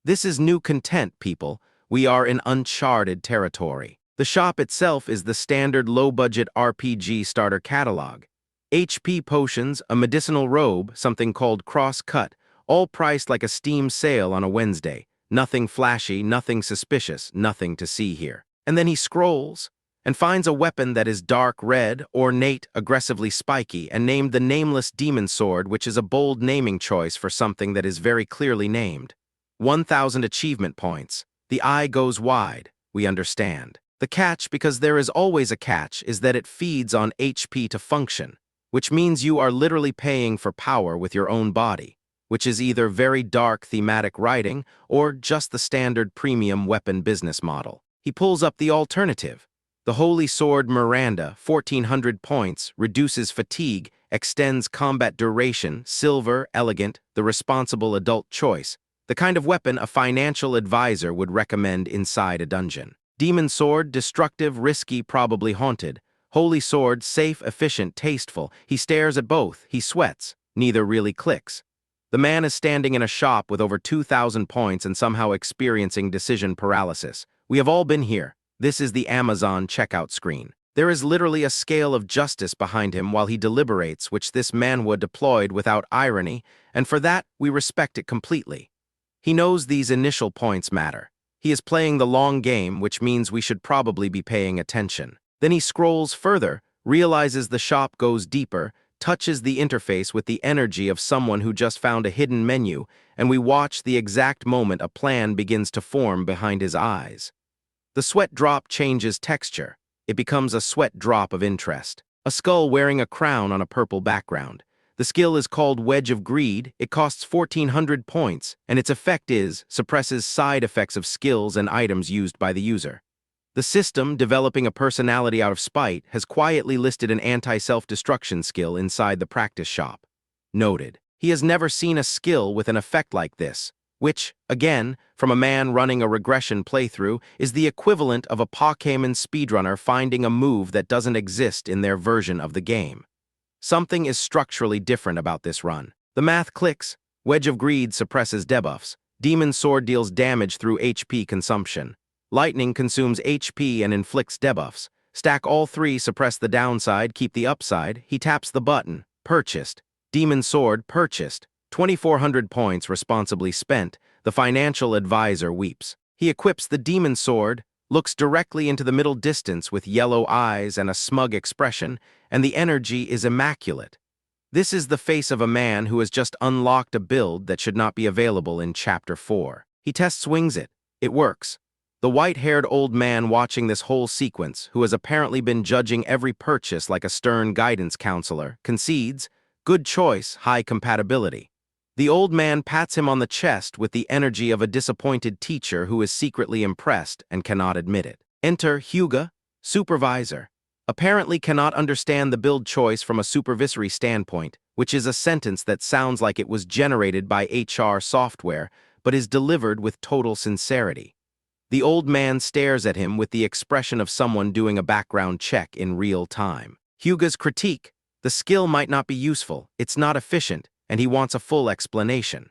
This is new content, people. We are in uncharted territory. The shop itself is the standard low-budget RPG starter catalog. HP potions, a medicinal robe, something called cross-cut, all priced like a Steam sale on a Wednesday. Nothing flashy, nothing suspicious, nothing to see here. And then he scrolls and finds a weapon that is dark red, ornate, aggressively spiky, and named the Nameless Demon Sword, which is a bold naming choice for something that is very clearly named. 1,000 achievement points. The eye goes wide. We understand. The catch, because there is always a catch, is that it feeds on HP to function, which means you are literally paying for power with your own body, which is either very dark thematic writing or just the standard premium weapon business model. He pulls up the alternative. The Holy Sword Miranda, 1,400 points, reduces fatigue, extends combat duration, silver, elegant, the responsible adult choice, the kind of weapon a financial advisor would recommend inside a dungeon. Demon Sword, destructive, risky, probably haunted. Holy Sword, safe, efficient, tasteful. He stares at both. He sweats. Neither really clicks. The man is standing in a shop with over 2,000 points and somehow experiencing decision paralysis. We have all been here. This is the Amazon checkout screen. There is literally a scale of justice behind him while he deliberates, which this Manhwa deployed without irony, and for that, we respect it completely. He knows these initial points matter. He is playing the long game, which means we should probably be paying attention. Then he scrolls further, realizes the shop goes deeper, touches the interface with the energy of someone who just found a hidden menu, and we watch the exact moment a plan begins to form behind his eyes. The sweat drop changes texture. It becomes a sweat drop of interest. A skull wearing a crown on a purple background. The skill is called Wedge of Greed. It costs 1,400 points, and its effect is suppresses side effects of skills and items used by the user. The system, developing a personality out of spite, has quietly listed an anti-self-destruction skill inside the practice shop. Noted. He has never seen a skill with an effect like this, which, again, from a man running a regression playthrough, is the equivalent of a Pokémon speedrunner finding a move that doesn't exist in their version of the game. Something is structurally different about this run. The math clicks. Wedge of Greed suppresses debuffs. Demon Sword deals damage through HP consumption. Lightning consumes HP and inflicts debuffs. Stack all three, suppress the downside, keep the upside. He taps the button. Purchased. Demon Sword purchased. 2,400 points responsibly spent. The financial advisor weeps. He equips the Demon Sword, looks directly into the middle distance with yellow eyes and a smug expression, and the energy is immaculate. This is the face of a man who has just unlocked a build that should not be available in Chapter 4. He test swings it. It works. The white-haired old man watching this whole sequence, who has apparently been judging every purchase like a stern guidance counselor, concedes, good choice, high compatibility. The old man pats him on the chest with the energy of a disappointed teacher who is secretly impressed and cannot admit it. Enter Hyuga, supervisor. Apparently cannot understand the build choice from a supervisory standpoint, which is a sentence that sounds like it was generated by HR software, but is delivered with total sincerity. The old man stares at him with the expression of someone doing a background check in real time. Hyuga's critique: the skill might not be useful, it's not efficient, and he wants a full explanation.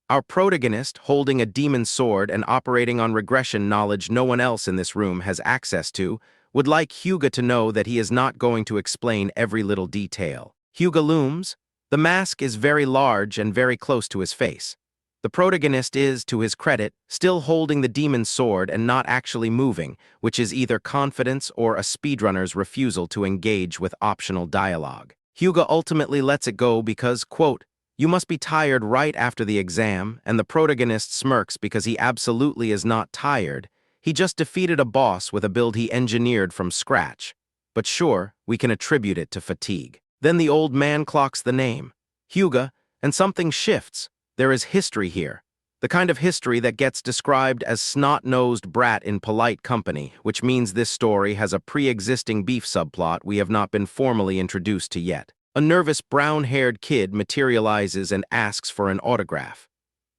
Our protagonist, holding a demon sword and operating on regression knowledge no one else in this room has access to, would like Hyuga to know that he is not going to explain every little detail. Hyuga looms. The mask is very large and very close to his face. The protagonist is, to his credit, still holding the demon sword and not actually moving, which is either confidence or a speedrunner's refusal to engage with optional dialogue. Hyuga ultimately lets it go because, quote, you must be tired right after the exam, and the protagonist smirks because he absolutely is not tired. He just defeated a boss with a build he engineered from scratch. But sure, we can attribute it to fatigue. Then the old man clocks the name, Hyuga, and something shifts. There is history here. The kind of history that gets described as snot-nosed brat in polite company, which means this story has a pre-existing beef subplot we have not been formally introduced to yet. A nervous brown-haired kid materializes and asks for an autograph.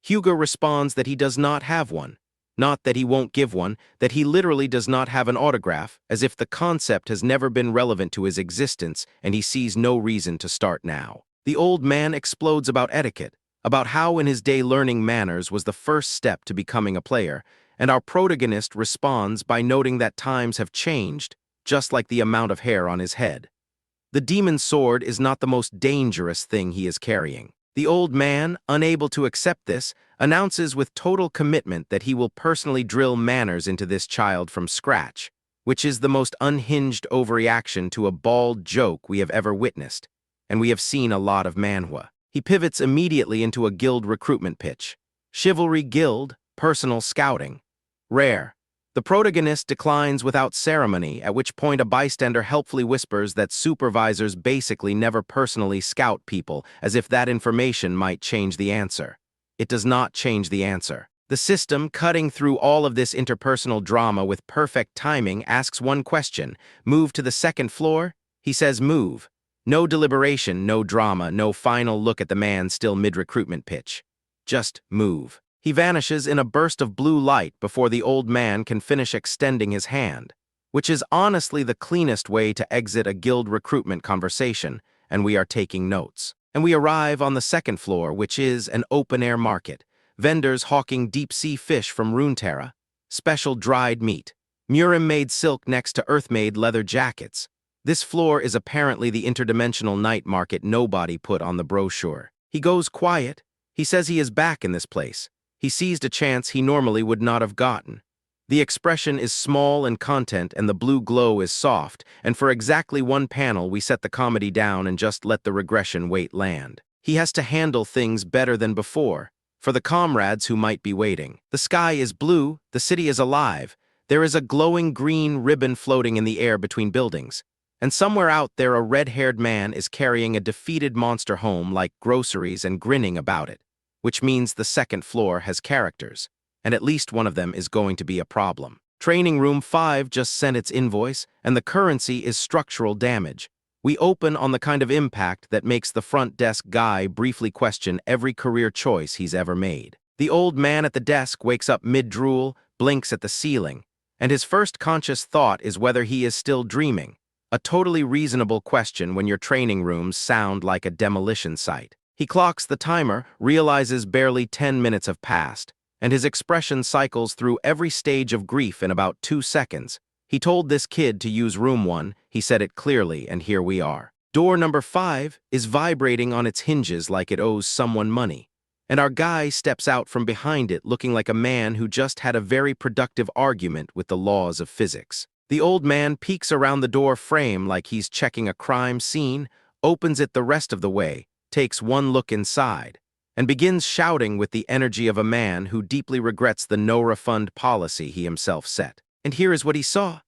Hyuga responds that he does not have one. Not that he won't give one, that he literally does not have an autograph, as if the concept has never been relevant to his existence and he sees no reason to start now. The old man explodes about etiquette, about how in his day learning manners was the first step to becoming a player, and our protagonist responds by noting that times have changed, just like the amount of hair on his head. The demon sword is not the most dangerous thing he is carrying. The old man, unable to accept this, announces with total commitment that he will personally drill manners into this child from scratch, which is the most unhinged overreaction to a bald joke we have ever witnessed, and we have seen a lot of Manhwa. He pivots immediately into a guild recruitment pitch. Chivalry Guild, personal scouting. Rare. The protagonist declines without ceremony, at which point a bystander helpfully whispers that supervisors basically never personally scout people, as if that information might change the answer. It does not change the answer. The system, cutting through all of this interpersonal drama with perfect timing, asks one question: move to the second floor? He says move. No deliberation, no drama, no final look at the man still mid-recruitment pitch. Just move. He vanishes in a burst of blue light before the old man can finish extending his hand, which is honestly the cleanest way to exit a guild recruitment conversation, and we are taking notes. And we arrive on the second floor, which is an open-air market. Vendors hawking deep-sea fish from Runeterra, special dried meat, Murim-made silk next to Earth-made leather jackets. This floor is apparently the interdimensional night market nobody put on the brochure. He goes quiet. He says he is back in this place. He seized a chance he normally would not have gotten. The expression is small in content and the blue glow is soft, and for exactly one panel we set the comedy down and just let the regression weight land. He has to handle things better than before, for the comrades who might be waiting. The sky is blue, the city is alive, there is a glowing green ribbon floating in the air between buildings, and somewhere out there a red-haired man is carrying a defeated monster home like groceries and grinning about it, which means the second floor has characters, and at least one of them is going to be a problem. Training Room 5 just sent its invoice, and the currency is structural damage. We open on the kind of impact that makes the front desk guy briefly question every career choice he's ever made. The old man at the desk wakes up mid-drool, blinks at the ceiling, and his first conscious thought is whether he is still dreaming. A totally reasonable question when your training rooms sound like a demolition site. He clocks the timer, realizes barely 10 minutes have passed, and his expression cycles through every stage of grief in about 2 seconds. He told this kid to use room 1, he said it clearly, and here we are. Door number 5 is vibrating on its hinges like it owes someone money, and our guy steps out from behind it looking like a man who just had a very productive argument with the laws of physics. The old man peeks around the door frame like he's checking a crime scene, opens it the rest of the way, takes one look inside, and begins shouting with the energy of a man who deeply regrets the no-refund policy he himself set. And here is what he saw.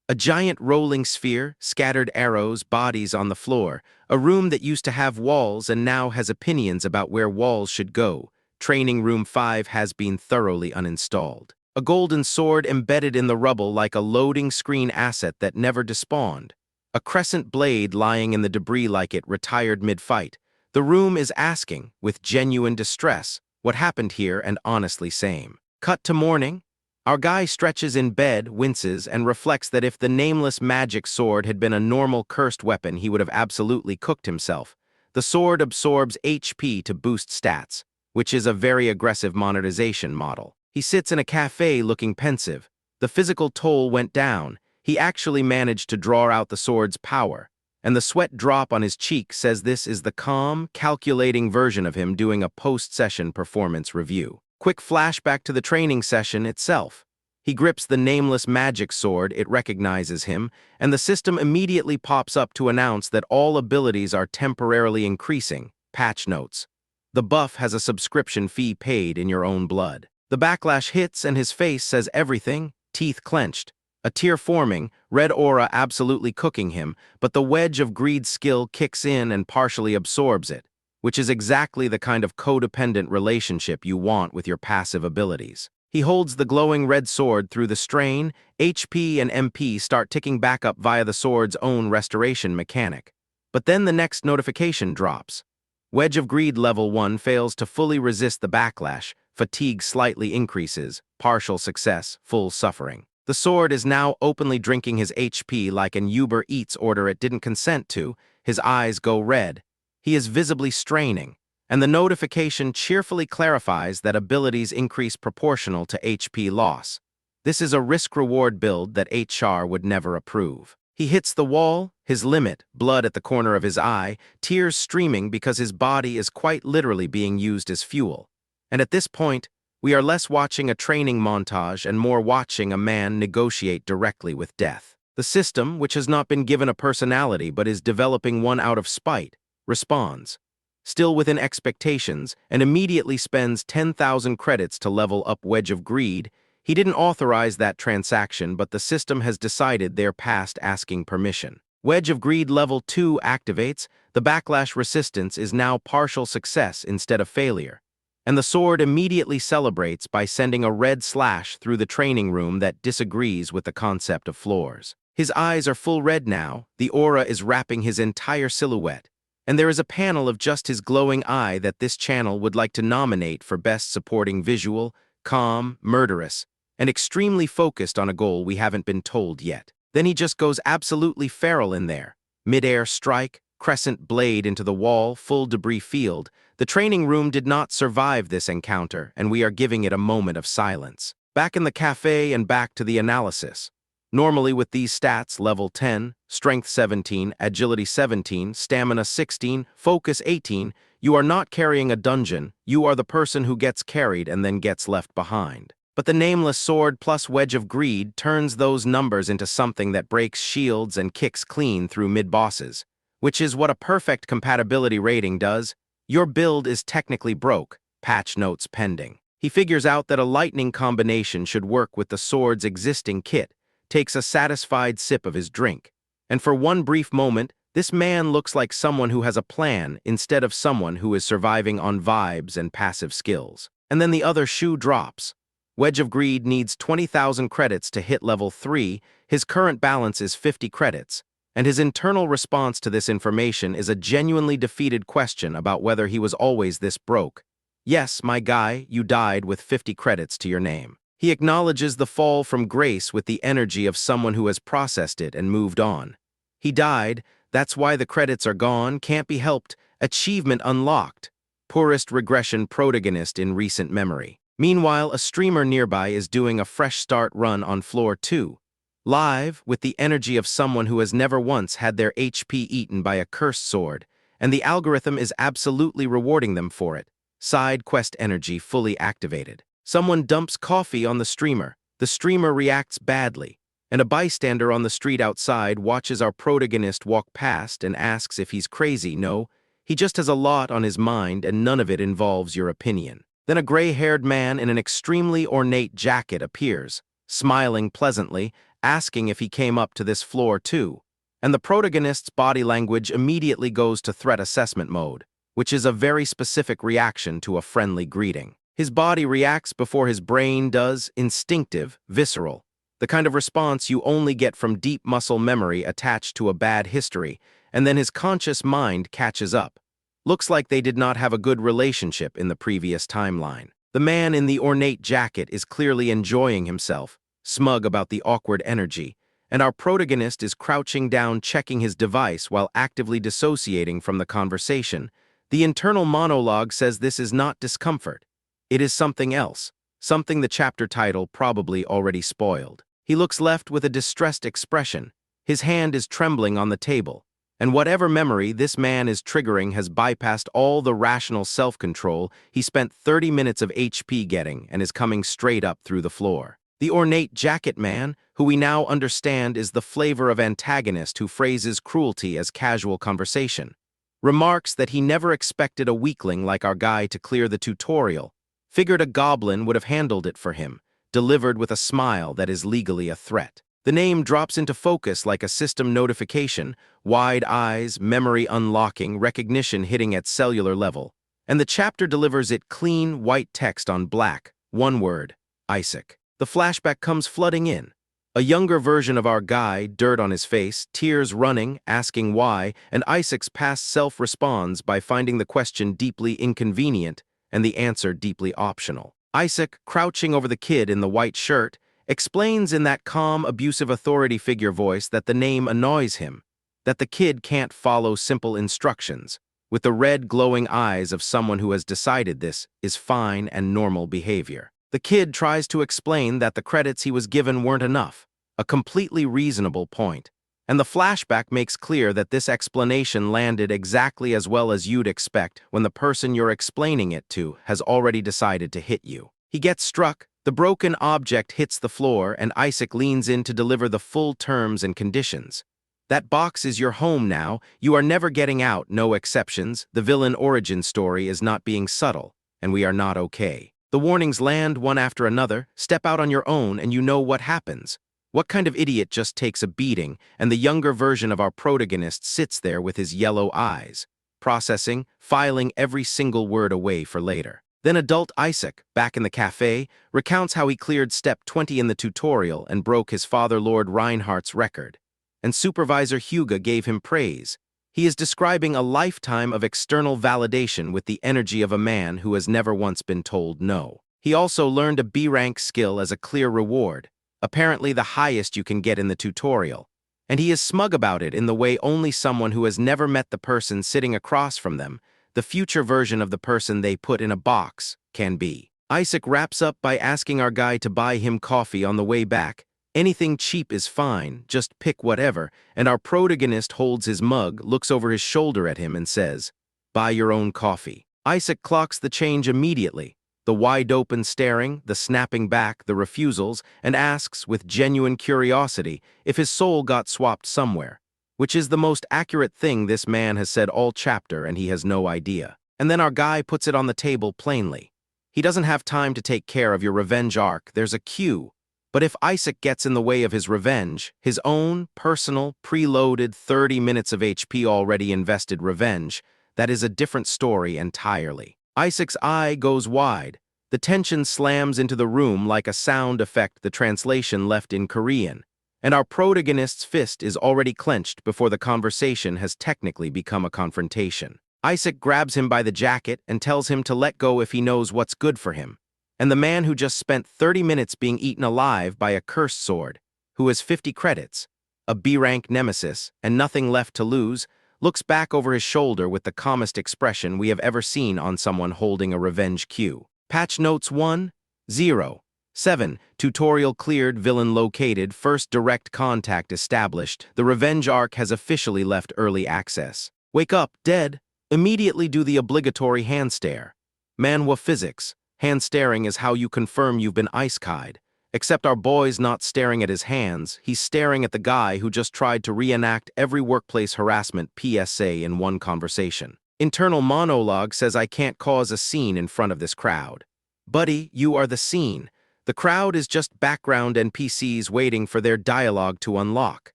A giant rolling sphere, scattered arrows, bodies on the floor, a room that used to have walls and now has opinions about where walls should go. Training Room 5 has been thoroughly uninstalled. A golden sword embedded in the rubble like a loading screen asset that never despawned. A crescent blade lying in the debris like it retired mid-fight. The room is asking, with genuine distress, what happened here and honestly same. Cut to morning. Our guy stretches in bed, winces, and reflects that if the nameless magic sword had been a normal cursed weapon, he would have absolutely cooked himself. The sword absorbs HP to boost stats, which is a very aggressive monetization model. He sits in a cafe looking pensive. The physical toll went down. He actually managed to draw out the sword's power, and the sweat drop on his cheek says this is the calm, calculating version of him doing a post-session performance review. Quick flashback to the training session itself. He grips the nameless magic sword, it recognizes him, and the system immediately pops up to announce that all abilities are temporarily increasing. Patch notes. The buff has a subscription fee paid in your own blood. The backlash hits and his face says everything, teeth clenched. A tear forming, red aura absolutely cooking him, but the wedge of greed skill kicks in and partially absorbs it, which is exactly the kind of codependent relationship you want with your passive abilities. He holds the glowing red sword through the strain, HP and MP start ticking back up via the sword's own restoration mechanic. But then the next notification drops. Wedge of Greed level 1 fails to fully resist the backlash, fatigue slightly increases, partial success, full suffering. The sword is now openly drinking his HP like an Uber Eats order it didn't consent to, his eyes go red. He is visibly straining, and the notification cheerfully clarifies that abilities increase proportional to HP loss. This is a risk-reward build that HR would never approve. He hits the wall, his limit, blood at the corner of his eye, tears streaming because his body is quite literally being used as fuel. And at this point, we are less watching a training montage and more watching a man negotiate directly with death. The system, which has not been given a personality but is developing one out of spite, responds, still within expectations, and immediately spends 10,000 credits to level up Wedge of Greed. He didn't authorize that transaction, but the system has decided they're past asking permission. Wedge of Greed level 2 activates. The backlash resistance is now partial success instead of failure, and the sword immediately celebrates by sending a red slash through the training room that disagrees with the concept of floors. His eyes are full red now, the aura is wrapping his entire silhouette, and there is a panel of just his glowing eye that this channel would like to nominate for Best Supporting Visual, calm, murderous, and extremely focused on a goal we haven't been told yet. Then he just goes absolutely feral in there. Mid-air strike, crescent blade into the wall, full debris field. The training room did not survive this encounter, and we are giving it a moment of silence. Back in the cafe and back to the analysis. Normally with these stats, level 10, strength 17, agility 17, stamina 16, focus 18, you are not carrying a dungeon, you are the person who gets carried and then gets left behind. But the nameless sword plus Wedge of Greed turns those numbers into something that breaks shields and kicks clean through mid-bosses, which is what a perfect compatibility rating does. Your build is technically broke, patch notes pending. He figures out that a lightning combination should work with the sword's existing kit, takes a satisfied sip of his drink, and for one brief moment, this man looks like someone who has a plan instead of someone who is surviving on vibes and passive skills. And then the other shoe drops. Wedge of Greed needs 20,000 credits to hit level 3, his current balance is 50 credits, and his internal response to this information is a genuinely defeated question about whether he was always this broke. Yes, my guy, you died with 50 credits to your name. He acknowledges the fall from grace with the energy of someone who has processed it and moved on. He died, that's why the credits are gone, can't be helped, achievement unlocked. Poorest regression protagonist in recent memory. Meanwhile, a streamer nearby is doing a fresh start run on floor 2. Live, with the energy of someone who has never once had their HP eaten by a cursed sword, and the algorithm is absolutely rewarding them for it. Side quest energy fully activated. Someone dumps coffee on the streamer reacts badly, and a bystander on the street outside watches our protagonist walk past and asks if he's crazy. No, he just has a lot on his mind and none of it involves your opinion. Then a gray-haired man in an extremely ornate jacket appears, smiling pleasantly, asking if he came up to this floor too, and the protagonist's body language immediately goes to threat assessment mode, which is a very specific reaction to a friendly greeting. His body reacts before his brain does, instinctive, visceral, the kind of response you only get from deep muscle memory attached to a bad history, and then his conscious mind catches up. Looks like they did not have a good relationship in the previous timeline. The man in the ornate jacket is clearly enjoying himself, smug about the awkward energy, and our protagonist is crouching down checking his device while actively dissociating from the conversation. The internal monologue says this is not discomfort. It is something else, something the chapter title probably already spoiled. He looks left with a distressed expression. His hand is trembling on the table, and whatever memory this man is triggering has bypassed all the rational self-control he spent 30 minutes of HP getting and is coming straight up through the floor. The ornate jacket man, who we now understand is the flavor of antagonist who phrases cruelty as casual conversation, remarks that he never expected a weakling like our guy to clear the tutorial, figured a goblin would have handled it for him, delivered with a smile that is legally a threat. The name drops into focus like a system notification, wide eyes, memory unlocking, recognition hitting at cellular level, and the chapter delivers it clean, white text on black, one word, Isaac. The flashback comes flooding in. A younger version of our guy, dirt on his face, tears running, asking why, and Isaac's past self responds by finding the question deeply inconvenient and the answer deeply optional. Isaac, crouching over the kid in the white shirt, explains in that calm, abusive authority figure voice that the name annoys him, that the kid can't follow simple instructions, with the red glowing eyes of someone who has decided this is fine and normal behavior. The kid tries to explain that the credits he was given weren't enough, a completely reasonable point, and the flashback makes clear that this explanation landed exactly as well as you'd expect when the person you're explaining it to has already decided to hit you. He gets struck, the broken object hits the floor, and Isaac leans in to deliver the full terms and conditions. That box is your home now, you are never getting out, no exceptions, the villain origin story is not being subtle, and we are not okay. The warnings land one after another, step out on your own and you know what happens. What kind of idiot just takes a beating, and the younger version of our protagonist sits there with his yellow eyes, processing, filing every single word away for later. Then adult Isaac, back in the cafe, recounts how he cleared step 20 in the tutorial and broke his father Lord Reinhardt's record. And Supervisor Hugo gave him praise. He is describing a lifetime of external validation with the energy of a man who has never once been told no. He also learned a B-rank skill as a clear reward, apparently the highest you can get in the tutorial, and he is smug about it in the way only someone who has never met the person sitting across from them, the future version of the person they put in a box, can be. Isaac wraps up by asking our guy to buy him coffee on the way back. Anything cheap is fine, just pick whatever, and our protagonist holds his mug, looks over his shoulder at him and says, "Buy your own coffee." Isaac clocks the change immediately, the wide-open staring, the snapping back, the refusals, and asks with genuine curiosity if his soul got swapped somewhere, which is the most accurate thing this man has said all chapter and he has no idea. And then our guy puts it on the table plainly. He doesn't have time to take care of your revenge arc, there's a queue. But if Isaac gets in the way of his revenge, his own, personal, preloaded 30 minutes of HP already invested revenge, that is a different story entirely. Isaac's eye goes wide, The tension slams into the room like a sound effect the translation left in Korean, and our protagonist's fist is already clenched before the conversation has technically become a confrontation. Isaac grabs him by the jacket and tells him to let go if he knows what's good for him. And the man who just spent 30 minutes being eaten alive by a cursed sword, who has 50 credits, a B-rank nemesis, and nothing left to lose, looks back over his shoulder with the calmest expression we have ever seen on someone holding a revenge cue. Patch notes 1.0.7. Tutorial cleared, villain located, first direct contact established. The revenge arc has officially left early access. Wake up, dead. Immediately do the obligatory hand stare. Manhwa physics. Hand staring is how you confirm you've been ice-kai'd. Except our boy's not staring at his hands, he's staring at the guy who just tried to reenact every workplace harassment PSA in one conversation. Internal monologue says I can't cause a scene in front of this crowd. Buddy, you are the scene. The crowd is just background NPCs waiting for their dialogue to unlock.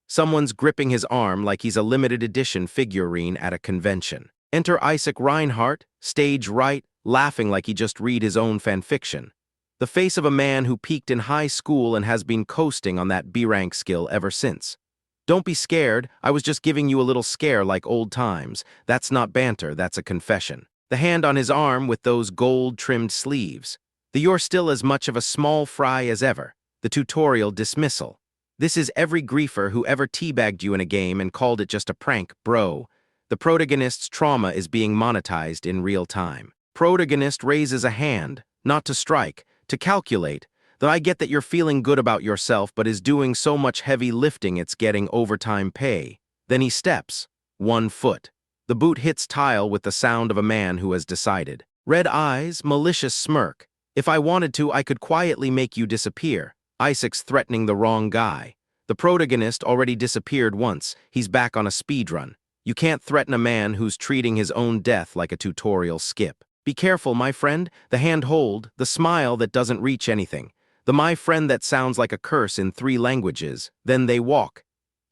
Someone's gripping his arm like he's a limited edition figurine at a convention. Enter Isaac Reinhardt, stage right, laughing like he just read his own fanfiction. The face of a man who peaked in high school and has been coasting on that B-rank skill ever since. Don't be scared, I was just giving you a little scare like old times. That's not banter, that's a confession. The hand on his arm with those gold-trimmed sleeves. You're still as much of a small fry as ever. The tutorial dismissal. This is every griefer who ever teabagged you in a game and called it just a prank, bro. The protagonist's trauma is being monetized in real time. Protagonist raises a hand, not to strike, to calculate, though I get that you're feeling good about yourself but is doing so much heavy lifting it's getting overtime pay. Then he steps. 1 foot. The boot hits tile with the sound of a man who has decided. Red eyes, malicious smirk. If I wanted to, I could quietly make you disappear. Isaac's threatening the wrong guy. The protagonist already disappeared once. He's back on a speedrun. You can't threaten a man who's treating his own death like a tutorial skip. Be careful, my friend. The hand hold, the smile that doesn't reach anything. The my friend that sounds like a curse in 3 languages. Then they walk.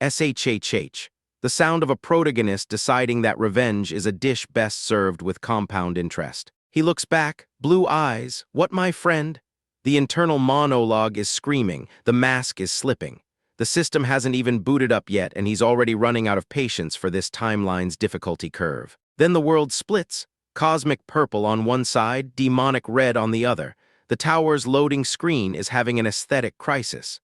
SHHH. The sound of a protagonist deciding that revenge is a dish best served with compound interest. He looks back, blue eyes. What, my friend? The internal monologue is screaming. The mask is slipping. The system hasn't even booted up yet, and he's already running out of patience for this timeline's difficulty curve. Then the world splits. Cosmic purple on one side, demonic red on the other. The tower's loading screen is having an aesthetic crisis.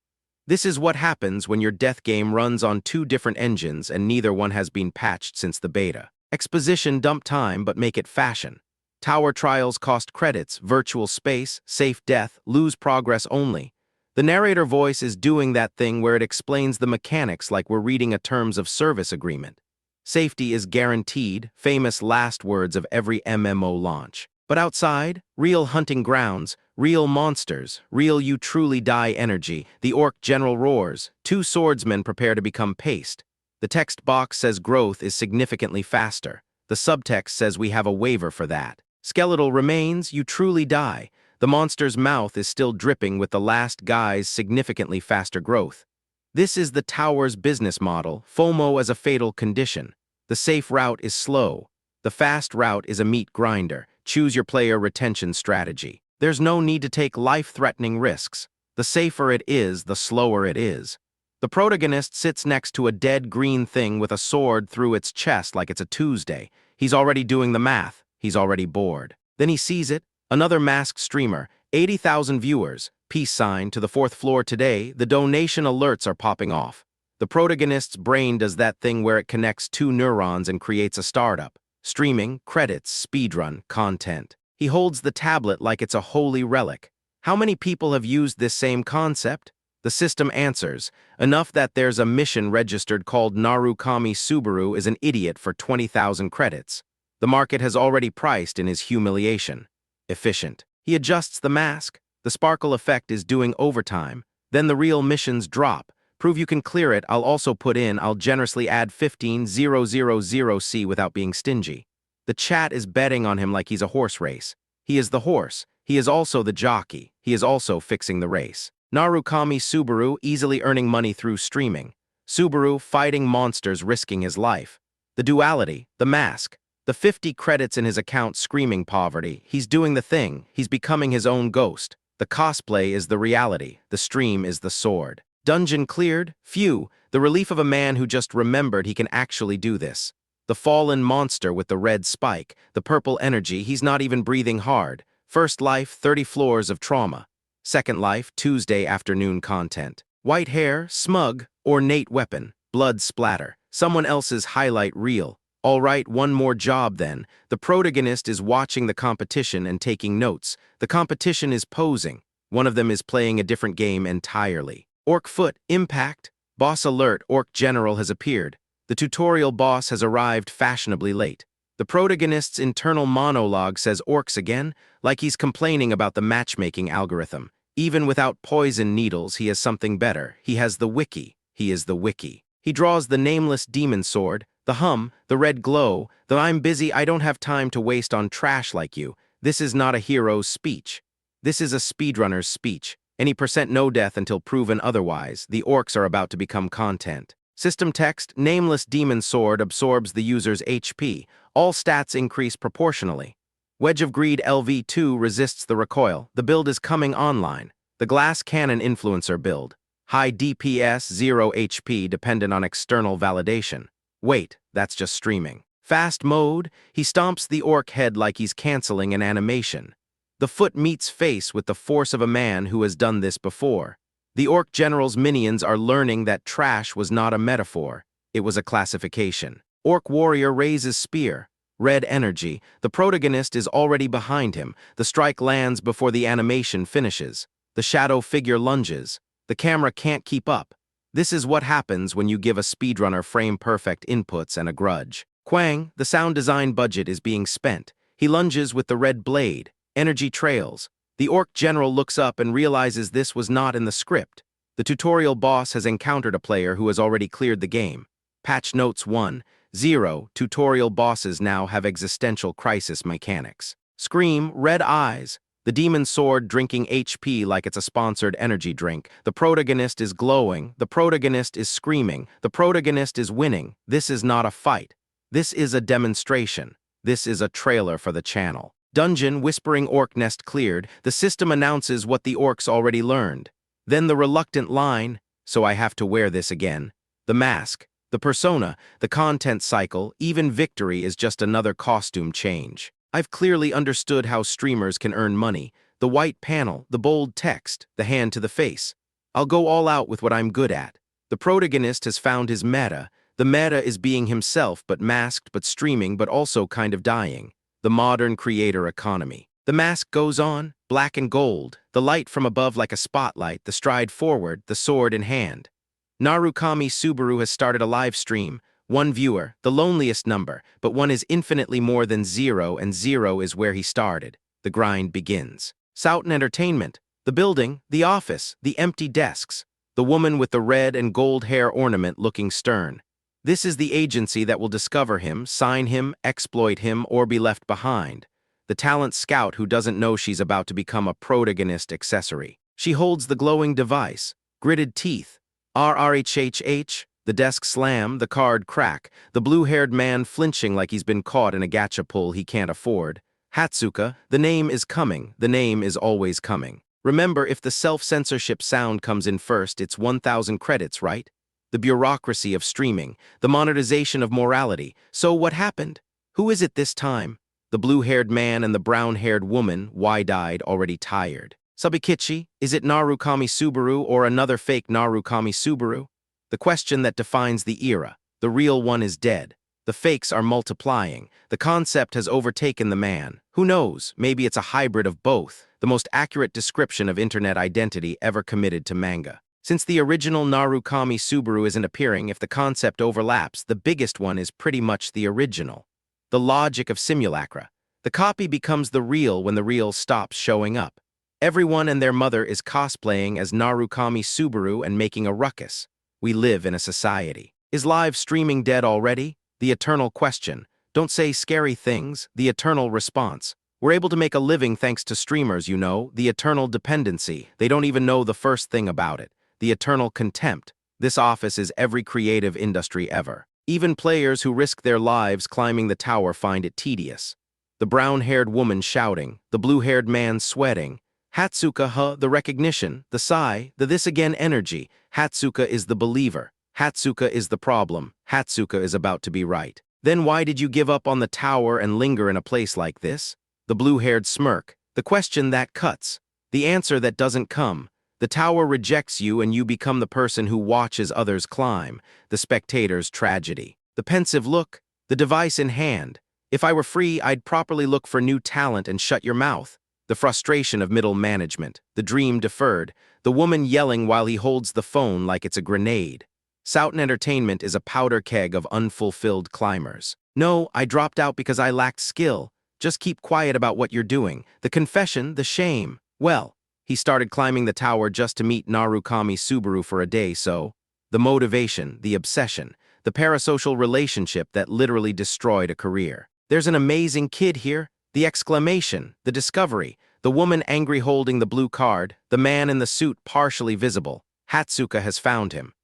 This is what happens when your death game runs on 2 different engines and neither one has been patched since the beta. Exposition dump time, but make it fashion. Tower trials cost credits, virtual space, safe death, lose progress only. The narrator voice is doing that thing where it explains the mechanics like we're reading a terms of service agreement. Safety is guaranteed, famous last words of every MMO launch. But outside, real hunting grounds, real monsters, real you truly die energy, the orc general roars, 2 swordsmen prepare to become paste. The text box says growth is significantly faster. The subtext says we have a waiver for that. Skeletal remains, you truly die. The monster's mouth is still dripping with the last guy's significantly faster growth. This is the tower's business model, FOMO as a fatal condition. The safe route is slow. The fast route is a meat grinder. Choose your player retention strategy. There's no need to take life-threatening risks. The safer it is, the slower it is. The protagonist sits next to a dead green thing with a sword through its chest like it's a Tuesday. He's already doing the math. He's already bored. Then he sees it. Another masked streamer. 80,000 viewers. Peace sign to the 4th floor today. The donation alerts are popping off. The protagonist's brain does that thing where it connects 2 neurons and creates a startup. Streaming, credits, speedrun, content. He holds the tablet like it's a holy relic. How many people have used this same concept? The system answers, enough that there's a mission registered called Narukami Subaru is an idiot for 20,000 credits. The market has already priced in his humiliation. Efficient. He adjusts the mask. The sparkle effect is doing overtime. Then the real missions drop. Prove you can clear it, I'll generously add 15,000C without being stingy. The chat is betting on him like he's a horse race. He is the horse. He is also the jockey. He is also fixing the race. Narukami Subaru easily earning money through streaming. Subaru fighting monsters risking his life. The duality, the mask. The 50 credits in his account screaming poverty. He's doing the thing. He's becoming his own ghost. The cosplay is the reality. The stream is the sword. Dungeon cleared? Phew, the relief of a man who just remembered he can actually do this. The fallen monster with the red spike, the purple energy, he's not even breathing hard. First life, 30 floors of trauma. Second life, Tuesday afternoon content. White hair, smug, ornate weapon, blood splatter, someone else's highlight reel. All right, one more job then. The protagonist is watching the competition and taking notes. The competition is posing. One of them is playing a different game entirely. Orc foot, impact. Boss alert, Orc General has appeared. The tutorial boss has arrived fashionably late. The protagonist's internal monologue says orcs again, like he's complaining about the matchmaking algorithm. Even without poison needles, he has something better. He has the wiki. He is the wiki. He draws the nameless demon sword, the hum, the red glow, the I'm busy, I don't have time to waste on trash like you. This is not a hero's speech. This is a speedrunner's speech. Any percent no death until proven otherwise. The orcs are about to become content. System text, nameless demon sword absorbs the user's HP. All stats increase proportionally. Wedge of Greed LV2 resists the recoil. The build is coming online. The glass cannon influencer build. High DPS, 0 HP dependent on external validation. Wait, that's just streaming. Fast mode, he stomps the orc head like he's canceling an animation. The foot meets face with the force of a man who has done this before. The Orc General's minions are learning that trash was not a metaphor. It was a classification. Orc Warrior raises spear. Red energy. The protagonist is already behind him. The strike lands before the animation finishes. The shadow figure lunges. The camera can't keep up. This is what happens when you give a speedrunner frame-perfect inputs and a grudge. Quang, the sound design budget is being spent. He lunges with the red blade. Energy trails. The Orc General looks up and realizes this was not in the script. The tutorial boss has encountered a player who has already cleared the game. Patch notes 1.0 Tutorial bosses now have existential crisis mechanics. Scream, red eyes. The demon sword drinking HP like it's a sponsored energy drink. The protagonist is glowing. The protagonist is screaming. The protagonist is winning. This is not a fight. This is a demonstration. This is a trailer for the channel. Dungeon, whispering orc nest cleared. The system announces what the orcs already learned. Then the reluctant line, so I have to wear this again. The mask, the persona, the content cycle, even victory is just another costume change. I've clearly understood how streamers can earn money. The white panel, the bold text, the hand to the face. I'll go all out with what I'm good at. The protagonist has found his meta. The meta is being himself, but masked, but streaming, but also kind of dying. The modern creator economy. The mask goes on, black and gold, the light from above like a spotlight, the stride forward, the sword in hand. Narukami Subaru has started a live stream. One viewer, the loneliest number, but one is infinitely more than 0 and 0 is where he started. The grind begins. Souten Entertainment. The building, the office, the empty desks. The woman with the red and gold hair ornament looking stern. This is the agency that will discover him, sign him, exploit him, or be left behind. The talent scout who doesn't know she's about to become a protagonist accessory. She holds the glowing device. Gritted teeth. RRHHH. The desk slam, the card crack. The blue-haired man flinching like he's been caught in a gacha pull he can't afford. Hatsuka. The name is coming. The name is always coming. Remember, if the self-censorship sound comes in first, it's 1,000 credits, right? The bureaucracy of streaming, the monetization of morality. So what happened? Who is it this time? The blue-haired man and the brown-haired woman, wide-eyed, already tired. Subikichi, is it Narukami Subaru or another fake Narukami Subaru? The question that defines the era. The real one is dead. The fakes are multiplying. The concept has overtaken the man. Who knows? Maybe it's a hybrid of both. The most accurate description of internet identity ever committed to manga. Since the original Narukami Subaru isn't appearing, if the concept overlaps, the biggest one is pretty much the original. The logic of simulacra. The copy becomes the real when the real stops showing up. Everyone and their mother is cosplaying as Narukami Subaru and making a ruckus. We live in a society. Is live streaming dead already? The eternal question. Don't say scary things. The eternal response. We're able to make a living thanks to streamers, you know. The eternal dependency. They don't even know the first thing about it. The eternal contempt. This office is every creative industry ever. Even players who risk their lives climbing the tower find it tedious. The brown-haired woman shouting, the blue-haired man sweating. Hatsuka, the recognition, the sigh, the this again energy. Hatsuka is the believer. Hatsuka is the problem. Hatsuka is about to be right. Then why did you give up on the tower and linger in a place like this? The blue-haired smirk. The question that cuts. The answer that doesn't come. The tower rejects you and you become the person who watches others climb. The spectator's tragedy. The pensive look. The device in hand. If I were free, I'd properly look for new talent and shut your mouth. The frustration of middle management. The dream deferred. The woman yelling while he holds the phone like it's a grenade. Souten Entertainment is a powder keg of unfulfilled climbers. No, I dropped out because I lacked skill. Just keep quiet about what you're doing. The confession, the shame. Well, he started climbing the tower just to meet Narukami Subaru for a day, so. The motivation, the obsession, the parasocial relationship that literally destroyed a career. There's an amazing kid here. The exclamation, the discovery, the woman angry holding the blue card, the man in the suit partially visible. Hatsuka has found him.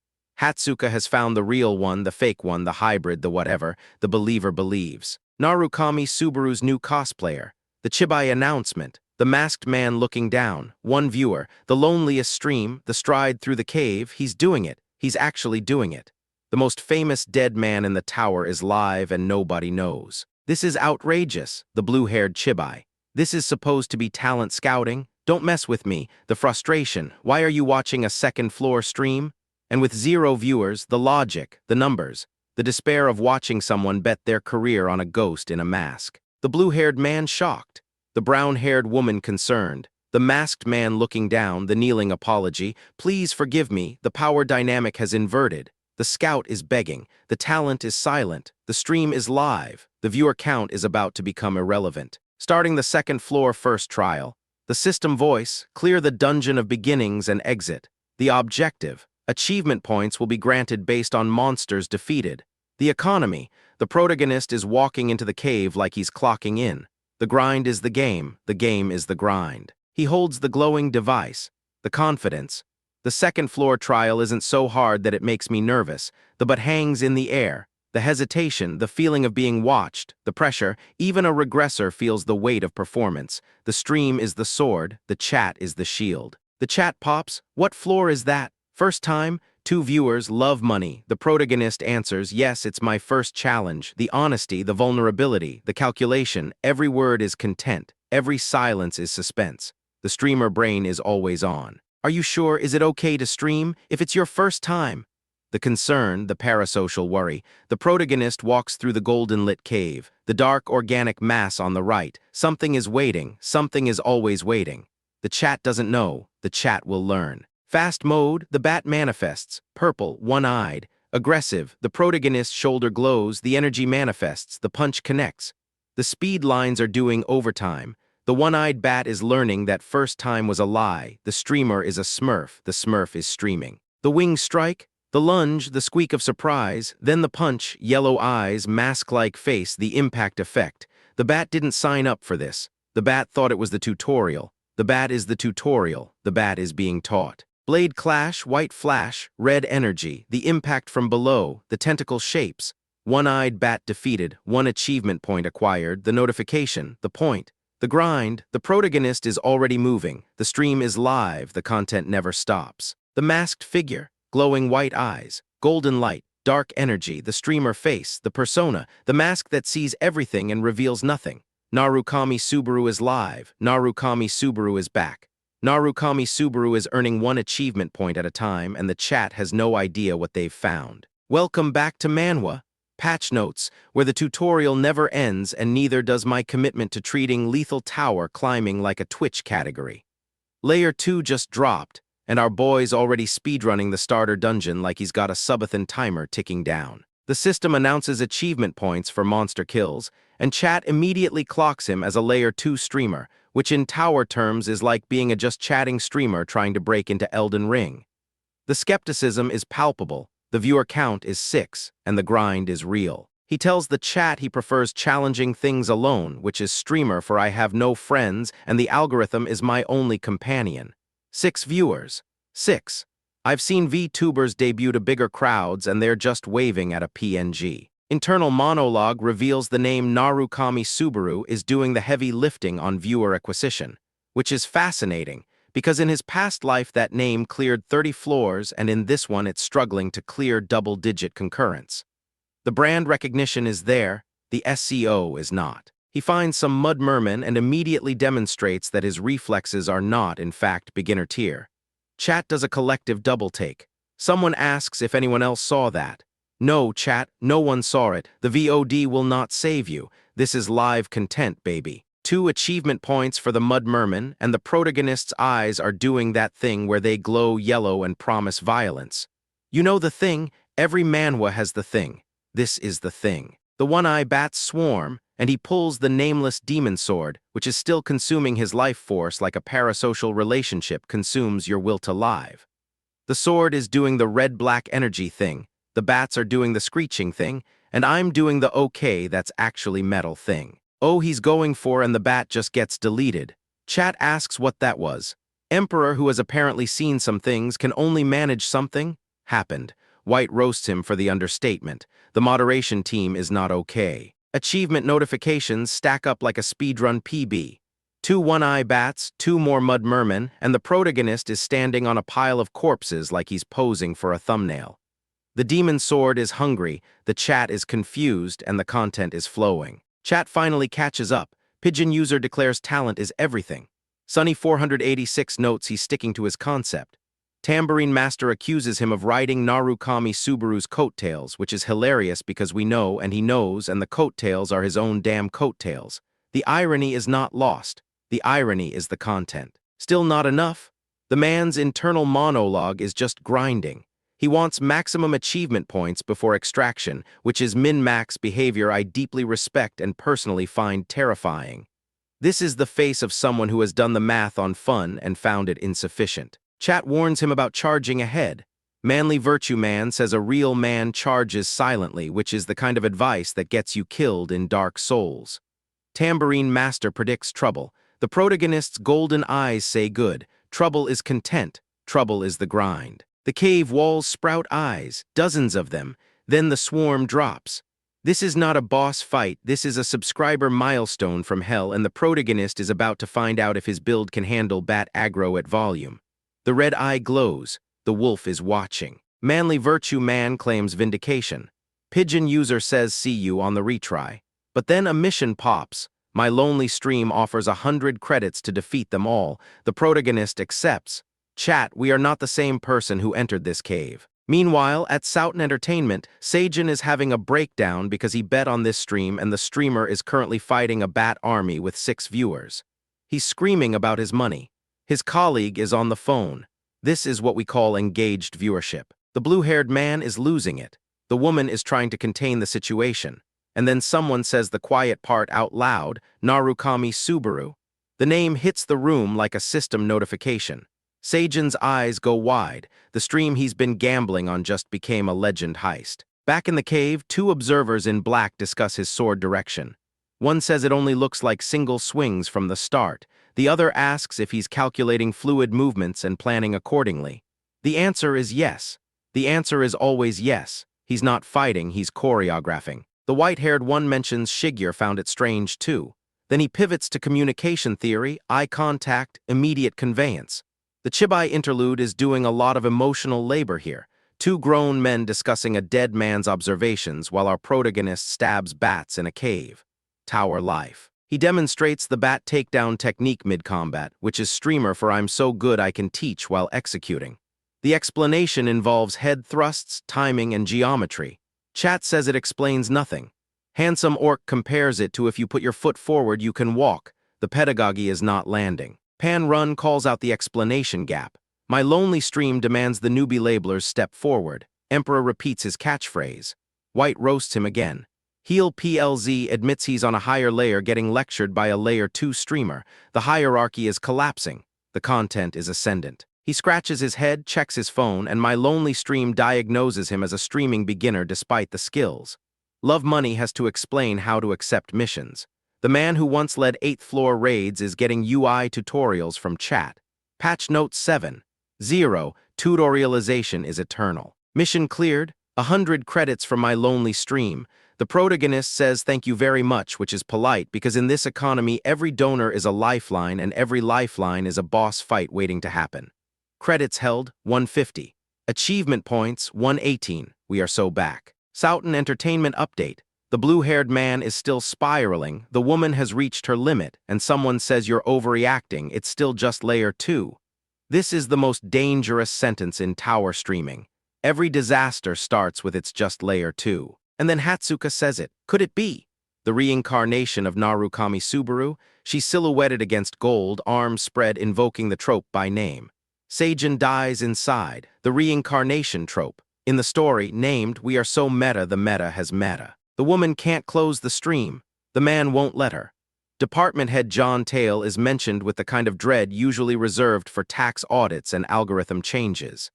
Hatsuka has found the real one, the fake one, the hybrid, the whatever, the believer believes. Narukami Subaru's new cosplayer. The Chibai announcement. The masked man looking down. One viewer. The loneliest stream. The stride through the cave. He's doing it. He's actually doing it. The most famous dead man in the tower is live and nobody knows. This is outrageous. The blue-haired Chibai. This is supposed to be talent scouting. Don't mess with me. The frustration. Why are you watching a second-floor stream? And with 0 viewers, the logic, the numbers, the despair of watching someone bet their career on a ghost in a mask. The blue-haired man shocked. The brown-haired woman concerned. The masked man looking down, the kneeling apology. Please forgive me, the power dynamic has inverted. The scout is begging. The talent is silent. The stream is live. The viewer count is about to become irrelevant. Starting the second floor first trial. The system voice, clear the dungeon of beginnings and exit. The objective. Achievement points will be granted based on monsters defeated. The economy. The protagonist is walking into the cave like he's clocking in. The grind is the game is the grind. He holds the glowing device. The confidence. The second floor trial isn't so hard that it makes me nervous. The but hangs in the air. The hesitation, the feeling of being watched, the pressure, even a regressor feels the weight of performance. The stream is the sword, the chat is the shield. The chat pops, what floor is that? First time? 2 viewers, love money. The protagonist answers, yes, it's my first challenge. The honesty, the vulnerability, the calculation, every word is content. Every silence is suspense. The streamer brain is always on. Are you sure? Is it okay to stream? If it's your first time? The concern, the parasocial worry. The protagonist walks through the golden-lit cave. The dark organic mass on the right. Something is waiting. Something is always waiting. The chat doesn't know. The chat will learn. Fast mode, the bat manifests. Purple, one-eyed. Aggressive, the protagonist's shoulder glows. The energy manifests. The punch connects. The speed lines are doing overtime. The one-eyed bat is learning that first time was a lie. The streamer is a smurf. The smurf is streaming. The wing strike. The lunge, the squeak of surprise, then the punch, yellow eyes, mask-like face, the impact effect. The bat didn't sign up for this. The bat thought it was the tutorial. The bat is the tutorial. The bat is being taught. Blade clash, white flash, red energy, the impact from below, the tentacle shapes. One-eyed bat defeated, 1 achievement point acquired, the notification, the point. The grind, the protagonist is already moving. The stream is live, the content never stops. The masked figure. Glowing white eyes, golden light, dark energy, the streamer face, the persona, the mask that sees everything and reveals nothing. Narukami Subaru is live. Narukami Subaru is back. Narukami Subaru is earning 1 achievement point at a time and the chat has no idea what they've found. Welcome back to Manhwa. Patch notes, where the tutorial never ends and neither does my commitment to treating lethal tower climbing like a Twitch category. Layer 2 just dropped. And our boy's already speedrunning the starter dungeon like he's got a subathon timer ticking down. The system announces achievement points for monster kills, and chat immediately clocks him as a Layer 2 streamer, which in tower terms is like being a just chatting streamer trying to break into Elden Ring. The skepticism is palpable, the viewer count is 6, and the grind is real. He tells the chat he prefers challenging things alone, which is streamer for I have no friends and the algorithm is my only companion. 6 viewers. 6. I've seen VTubers debut to bigger crowds and they're just waving at a PNG. Internal monologue reveals the name Narukami Subaru is doing the heavy lifting on viewer acquisition, which is fascinating because in his past life that name cleared 30 floors and in this one it's struggling to clear double-digit concurrence. The brand recognition is there, the SEO is not. He finds some mud merman and immediately demonstrates that his reflexes are not, in fact, beginner tier. Chat does a collective double-take. Someone asks if anyone else saw that. No, chat, no one saw it. The VOD will not save you. This is live content, baby. 2 achievement points for the mud merman, and the protagonist's eyes are doing that thing where they glow yellow and promise violence. You know the thing, every manhwa has the thing. This is the thing. The one-eye bats swarm, and he pulls the nameless demon sword, which is still consuming his life force like a parasocial relationship consumes your will to live. The sword is doing the red-black energy thing, the bats are doing the screeching thing, and I'm doing the okay that's actually metal thing. Oh, he's going for and the bat just gets deleted. Chat asks what that was. Emperor, who has apparently seen some things, can only manage something? Happened. White roasts him for the understatement. The moderation team is not okay. Achievement notifications stack up like a speedrun PB. 2 one-eye bats, 2 more mud mermen, and the protagonist is standing on a pile of corpses like he's posing for a thumbnail. The demon sword is hungry, the chat is confused, and the content is flowing. Chat finally catches up. Pigeon user declares talent is everything. Sunny 486 notes he's sticking to his concept. Tambourine Master accuses him of riding Narukami Subaru's coattails, which is hilarious because we know and he knows and the coattails are his own damn coattails. The irony is not lost. The irony is the content. Still not enough? The man's internal monologue is just grinding. He wants maximum achievement points before extraction, which is min-max behavior I deeply respect and personally find terrifying. This is the face of someone who has done the math on fun and found it insufficient. Chat warns him about charging ahead. Manly Virtue Man says a real man charges silently, which is the kind of advice that gets you killed in Dark Souls. Tambourine Master predicts trouble. The protagonist's golden eyes say good. Trouble is content. Trouble is the grind. The cave walls sprout eyes, dozens of them. Then the swarm drops. This is not a boss fight, this is a subscriber milestone from hell, and the protagonist is about to find out if his build can handle bat aggro at volume. The red eye glows. The wolf is watching. Manly Virtue Man claims vindication. Pigeon user says see you on the retry. But then a mission pops. My lonely stream offers 100 credits to defeat them all. The protagonist accepts. Chat, we are not the same person who entered this cave. Meanwhile, at Souten Entertainment, Seijin is having a breakdown because he bet on this stream and the streamer is currently fighting a bat army with 6 viewers. He's screaming about his money. His colleague is on the phone. This is what we call engaged viewership. The blue-haired man is losing it. The woman is trying to contain the situation. And then someone says the quiet part out loud, Narukami Subaru. The name hits the room like a system notification. Seijin's eyes go wide. The stream he's been gambling on just became a legend heist. Back in the cave, 2 observers in black discuss his sword direction. One says it only looks like single swings from the start. The other asks if he's calculating fluid movements and planning accordingly. The answer is yes. The answer is always yes. He's not fighting, he's choreographing. The white-haired one mentions Shigear found it strange too. Then he pivots to communication theory, eye contact, immediate conveyance. The Chibai interlude is doing a lot of emotional labor here. 2 grown men discussing a dead man's observations while our protagonist stabs bats in a cave. Tower life. He demonstrates the bat takedown technique mid-combat, which is streamer for I'm so good I can teach while executing. The explanation involves head thrusts, timing, and geometry. Chat says it explains nothing. Handsome Orc compares it to if you put your foot forward you can walk. The pedagogy is not landing. Pan Run calls out the explanation gap. My lonely stream demands the newbie labelers step forward. Emperor repeats his catchphrase. White roasts him again. Heel PLZ admits he's on a higher layer getting lectured by a layer 2 streamer. The hierarchy is collapsing. The content is ascendant. He scratches his head, checks his phone, and my lonely stream diagnoses him as a streaming beginner despite the skills. Love Money has to explain how to accept missions. The man who once led 8th floor raids is getting UI tutorials from chat. Patch note 7.0. Tutorialization is eternal. Mission cleared, 100 credits from my lonely stream. The protagonist says thank you very much, which is polite because in this economy every donor is a lifeline and every lifeline is a boss fight waiting to happen. Credits held, 150. Achievement points, 118. We are so back. Soughton Entertainment Update. The blue-haired man is still spiraling, the woman has reached her limit, and someone says you're overreacting, it's still just layer 2. This is the most dangerous sentence in tower streaming. Every disaster starts with it's just layer 2. And then Hatsuka says it. Could it be? The reincarnation of Narukami Subaru? She's silhouetted against gold, arms spread invoking the trope by name. Seijin dies inside, the reincarnation trope. In the story, named, we are so meta the meta has meta. The woman can't close the stream. The man won't let her. Department head John Tail is mentioned with the kind of dread usually reserved for tax audits and algorithm changes.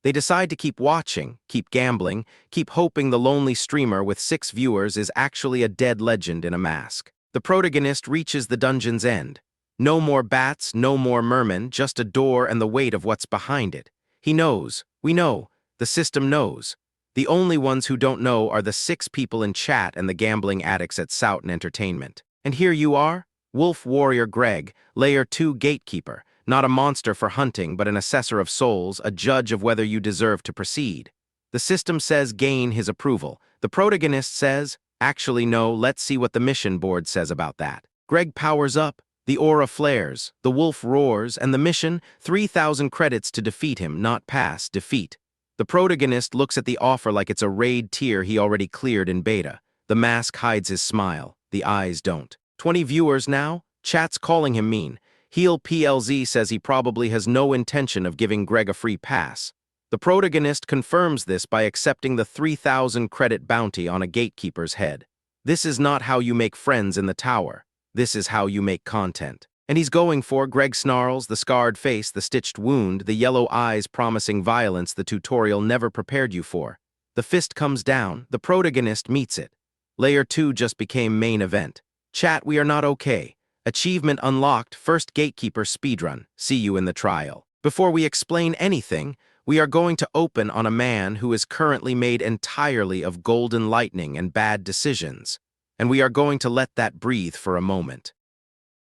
They decide to keep watching, keep gambling, keep hoping the lonely streamer with 6 viewers is actually a dead legend in a mask. The protagonist reaches the dungeon's end. No more bats, no more mermen, just a door and the weight of what's behind it. He knows, we know, the system knows. The only ones who don't know are the 6 people in chat and the gambling addicts at Soughton Entertainment. And here you are, Wolf Warrior Greg, Layer 2 Gatekeeper, not a monster for hunting but an assessor of souls, a judge of whether you deserve to proceed. The system says gain his approval. The protagonist says, actually no, let's see what the mission board says about that. Greg powers up, the aura flares, the wolf roars, and the mission, 3,000 credits to defeat him, not pass, defeat. The protagonist looks at the offer like it's a raid tier he already cleared in beta. The mask hides his smile, the eyes don't. 20 viewers now? Chat's calling him mean. Heel PLZ says he probably has no intention of giving Greg a free pass. The protagonist confirms this by accepting the 3,000 credit bounty on a gatekeeper's head. This is not how you make friends in the tower. This is how you make content. And he's going for, Greg snarls, the scarred face, the stitched wound, the yellow eyes promising violence the tutorial never prepared you for. The fist comes down, the protagonist meets it. Layer 2 just became main event. Chat, we are not okay. Achievement unlocked, first gatekeeper speedrun. See you in the trial. Before we explain anything, we are going to open on a man who is currently made entirely of golden lightning and bad decisions. And we are going to let that breathe for a moment.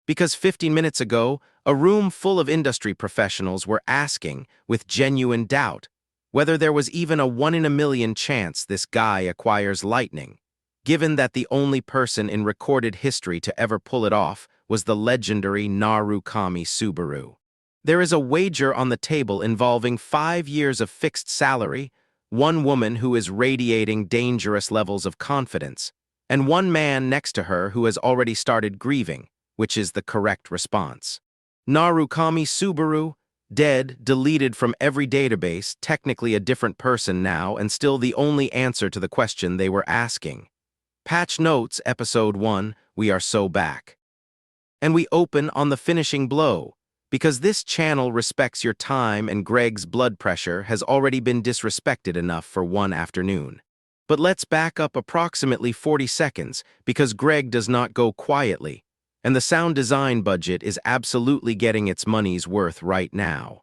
Because 15 minutes ago, a room full of industry professionals were asking, with genuine doubt, whether there was even a 1 in a million chance this guy acquires lightning, given that the only person in recorded history to ever pull it off was the legendary Narukami Subaru. There is a wager on the table involving 5 years of fixed salary, 1 woman who is radiating dangerous levels of confidence, and 1 man next to her who has already started grieving, which is the correct response. Narukami Subaru, dead, deleted from every database, technically a different person now, and still the only answer to the question they were asking. Patch notes, Episode 1, we are so back. And we open on the finishing blow, because this channel respects your time and Greg's blood pressure has already been disrespected enough for 1 afternoon. But let's back up approximately 40 seconds, because Greg does not go quietly. And the sound design budget is absolutely getting its money's worth right now.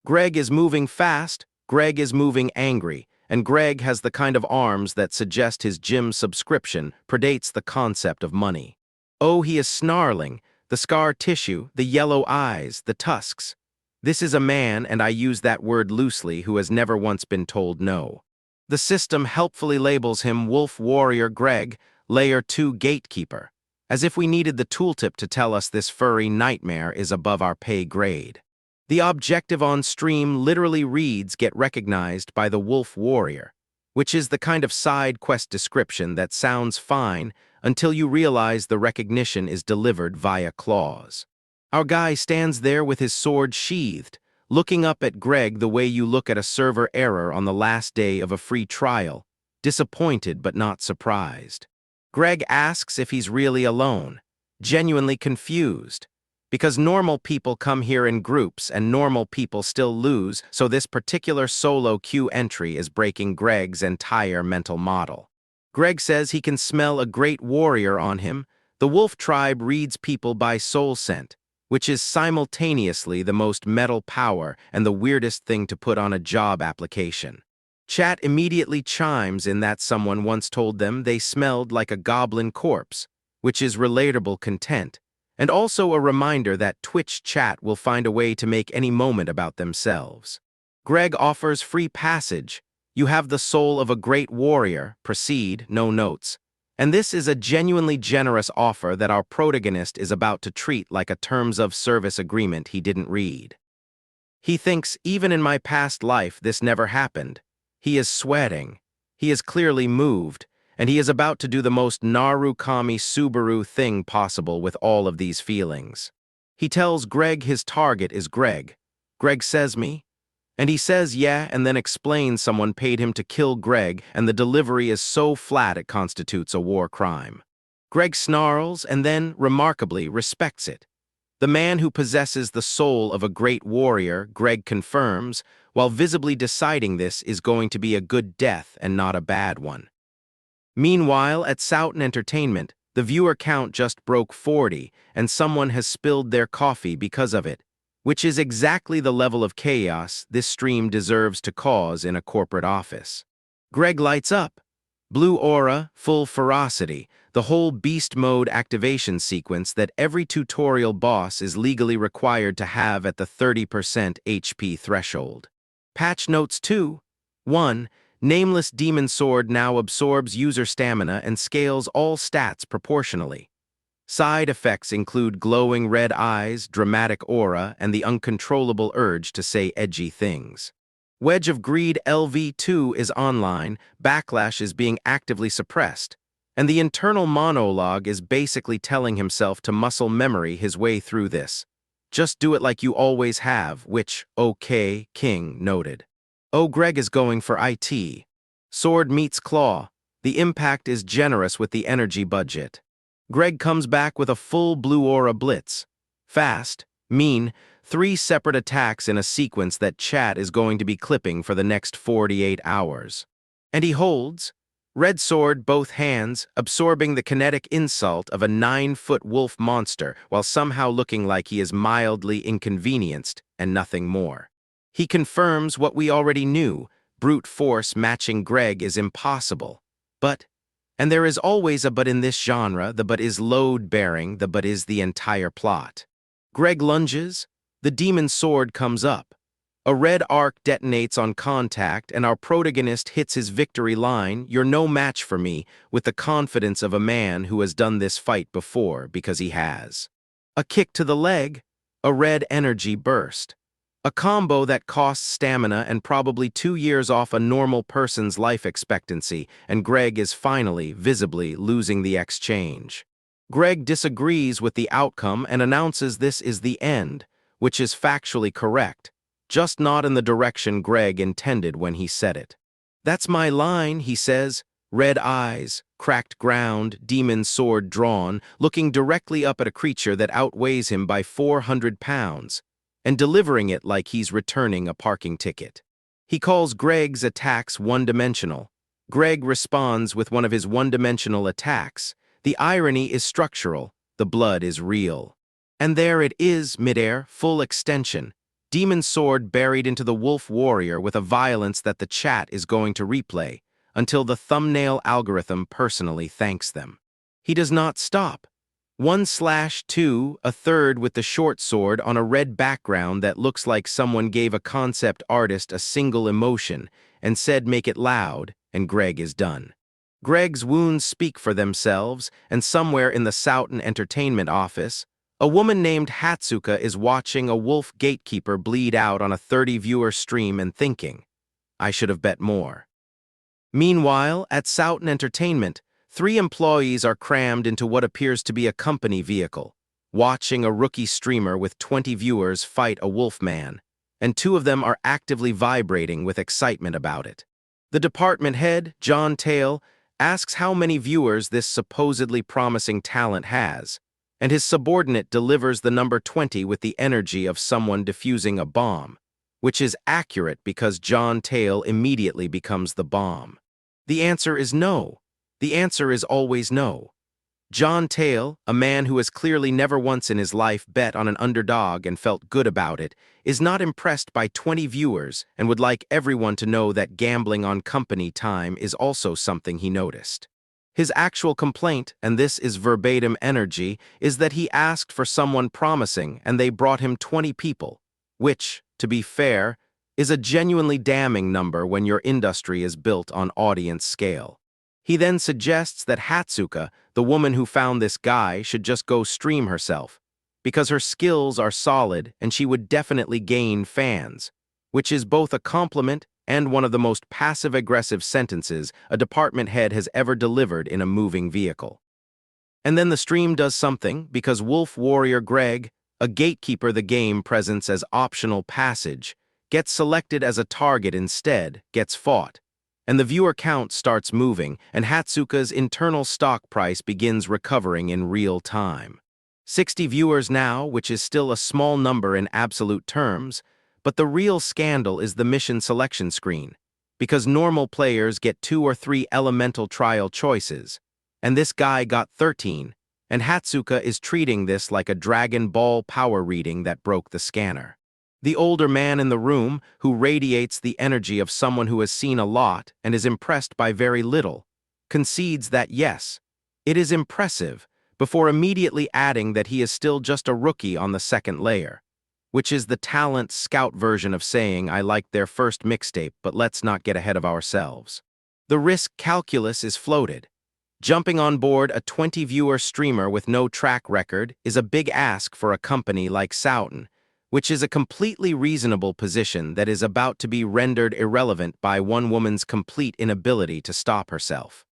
Greg is moving fast, Greg is moving angry, and Greg has the kind of arms that suggest his gym subscription predates the concept of money. Oh, he is snarling, the scar tissue, the yellow eyes, the tusks. This is a man, and I use that word loosely, who has never once been told no. The system helpfully labels him Wolf Warrior Greg, Layer 2 Gatekeeper, as if we needed the tooltip to tell us this furry nightmare is above our pay grade. The objective on stream literally reads get recognized by the Wolf Warrior, which is the kind of side quest description that sounds fine until you realize the recognition is delivered via claws. Our guy stands there with his sword sheathed, looking up at Greg the way you look at a server error on the last day of a free trial, disappointed but not surprised. Greg asks if he's really alone, genuinely confused, because normal people come here in groups and normal people still lose, so this particular solo queue entry is breaking Greg's entire mental model. Greg says he can smell a great warrior on him. The wolf tribe reads people by soul scent. which is simultaneously the most metal power and the weirdest thing to put on a job application. Chat immediately chimes in that someone once told them they smelled like a goblin corpse, which is relatable content, and also a reminder that Twitch chat will find a way to make any moment about themselves. Greg offers free passage. You have the soul of a great warrior, proceed, no notes. And this is a genuinely generous offer that our protagonist is about to treat like a terms of service agreement he didn't read. He thinks, even in my past life, this never happened. He is sweating. He is clearly moved, and he is about to do the most Narukami Subaru thing possible with all of these feelings. He tells Greg his target is Greg. Greg says me? And he says yeah, and then explains someone paid him to kill Greg, and the delivery is so flat it constitutes a war crime. Greg snarls and then, remarkably, respects it. The man who possesses the soul of a great warrior, Greg confirms, while visibly deciding this is going to be a good death and not a bad one. Meanwhile, at Soughton Entertainment, the viewer count just broke 40, and someone has spilled their coffee because of it, which is exactly the level of chaos this stream deserves to cause in a corporate office. Greg lights up. Blue aura, full ferocity, the whole beast mode activation sequence that every tutorial boss is legally required to have at the 30% HP threshold. Patch notes 2. 1. Nameless Demon Sword now absorbs user stamina and scales all stats proportionally. Side effects include glowing red eyes, dramatic aura, and the uncontrollable urge to say edgy things. Wedge of Greed LV2 is online, Backlash is being actively suppressed, and the internal monologue is basically telling himself to muscle memory his way through this. Just do it like you always have, which, okay, King noted. Oh, Greg is going for IT. Sword meets claw. The impact is generous with the energy budget. Greg comes back with a full blue aura blitz. Fast, mean, 3 separate attacks in a sequence that chat is going to be clipping for the next 48 hours. And he holds. Red sword, both hands, absorbing the kinetic insult of a 9-foot wolf monster while somehow looking like he is mildly inconvenienced and nothing more. He confirms what we already knew, brute force matching Greg is impossible. But, and there is always a but in this genre, the but is load-bearing, the but is the entire plot. Greg lunges, the demon sword comes up. A red arc detonates on contact, and our protagonist hits his victory line, "You're no match for me," with the confidence of a man who has done this fight before, because he has. A kick to the leg, a red energy burst. A combo that costs stamina and probably 2 years off a normal person's life expectancy, and Greg is finally, visibly, losing the exchange. Greg disagrees with the outcome and announces this is the end, which is factually correct, just not in the direction Greg intended when he said it. "That's my line," he says, red eyes, cracked ground, demon sword drawn, looking directly up at a creature that outweighs him by 400 pounds, and delivering it like he's returning a parking ticket. He calls Greg's attacks one-dimensional. Greg responds with one of his one-dimensional attacks. The irony is structural, the blood is real. And there it is, midair, full extension. Demon sword buried into the wolf warrior with a violence that the chat is going to replay, until the thumbnail algorithm personally thanks them. He does not stop. 1/2, a third with the short sword on a red background that looks like someone gave a concept artist a single emotion and said make it loud, and Greg is done. Greg's wounds speak for themselves, and somewhere in the Soughton Entertainment office, a woman named Hatsuka is watching a wolf gatekeeper bleed out on a 30-viewer stream and thinking, I should have bet more. Meanwhile, at Soughton Entertainment, 3 employees are crammed into what appears to be a company vehicle, watching a rookie streamer with 20 viewers fight a wolf man, and 2 of them are actively vibrating with excitement about it. The department head, John Tail, asks how many viewers this supposedly promising talent has, and his subordinate delivers the number 20 with the energy of someone defusing a bomb, which is accurate because John Tail immediately becomes the bomb. The answer is no. The answer is always no. John Tale, a man who has clearly never once in his life bet on an underdog and felt good about it, is not impressed by 20 viewers and would like everyone to know that gambling on company time is also something he noticed. His actual complaint, and this is verbatim energy, is that he asked for someone promising and they brought him 20 people, which, to be fair, is a genuinely damning number when your industry is built on audience scale. He then suggests that Hatsuka, the woman who found this guy, should just go stream herself, because her skills are solid and she would definitely gain fans, which is both a compliment and one of the most passive-aggressive sentences a department head has ever delivered in a moving vehicle. And then the stream does something because Wolf Warrior Greg, a gatekeeper the game presents as optional passage, gets selected as a target instead, gets fought, and the viewer count starts moving, and Hatsuka's internal stock price begins recovering in real time. 60 viewers now, which is still a small number in absolute terms, but the real scandal is the mission selection screen, because normal players get 2 or 3 elemental trial choices, and this guy got 13, and Hatsuka is treating this like a Dragon Ball power reading that broke the scanner. The older man in the room, who radiates the energy of someone who has seen a lot and is impressed by very little, concedes that yes, it is impressive, before immediately adding that he is still just a rookie on the second layer, which is the talent scout version of saying I liked their first mixtape, but let's not get ahead of ourselves. The risk calculus is floated. Jumping on board a 20-viewer streamer with no track record is a big ask for a company like Souten, which is a completely reasonable position that is about to be rendered irrelevant by one woman's complete inability to stop herself.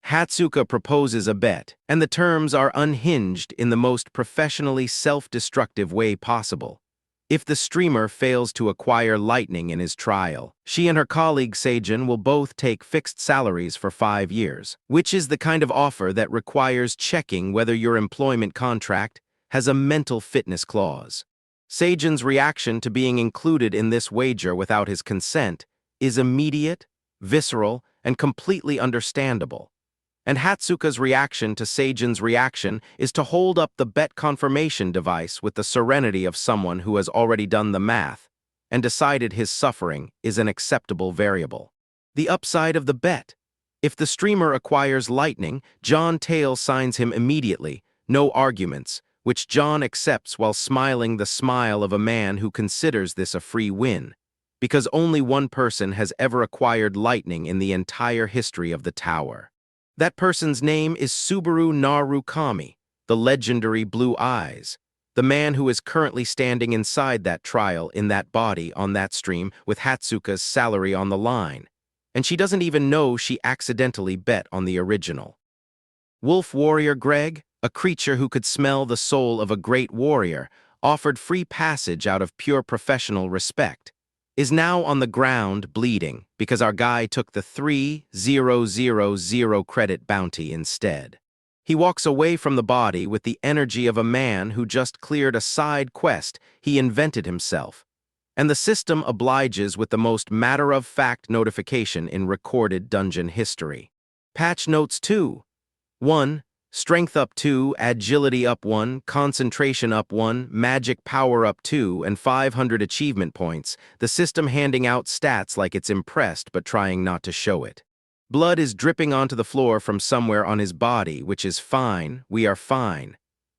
Hatsuka proposes a bet, and the terms are unhinged in the most professionally self-destructive way possible. If the streamer fails to acquire lightning in his trial, she and her colleague Seijun will both take fixed salaries for 5 years, which is the kind of offer that requires checking whether your employment contract has a mental fitness clause. Seijun's reaction to being included in this wager without his consent is immediate, visceral, and completely understandable. And Hatsuka's reaction to Seijun's reaction is to hold up the bet confirmation device with the serenity of someone who has already done the math and decided his suffering is an acceptable variable. The upside of the bet. If the streamer acquires lightning, John Tale signs him immediately, no arguments, which John accepts while smiling the smile of a man who considers this a free win, because only one person has ever acquired lightning in the entire history of the tower. That person's name is Subaru Narukami, the legendary Blue Eyes, the man who is currently standing inside that trial in that body on that stream with Hatsuka's salary on the line, and she doesn't even know she accidentally bet on the original. Wolf Warrior Greg, a creature who could smell the soul of a great warrior, offered free passage out of pure professional respect, is now on the ground bleeding because our guy took the 3,000 credit bounty instead. He walks away from the body with the energy of a man who just cleared a side quest he invented himself, and the system obliges with the most matter-of-fact notification in recorded dungeon history. Patch notes 2. 1. Strength up 2, agility up 1, concentration up 1, magic power up 2, and 500 achievement points, the system handing out stats like it's impressed but trying not to show it. Blood is dripping onto the floor from somewhere on his body, which is fine, we are fine.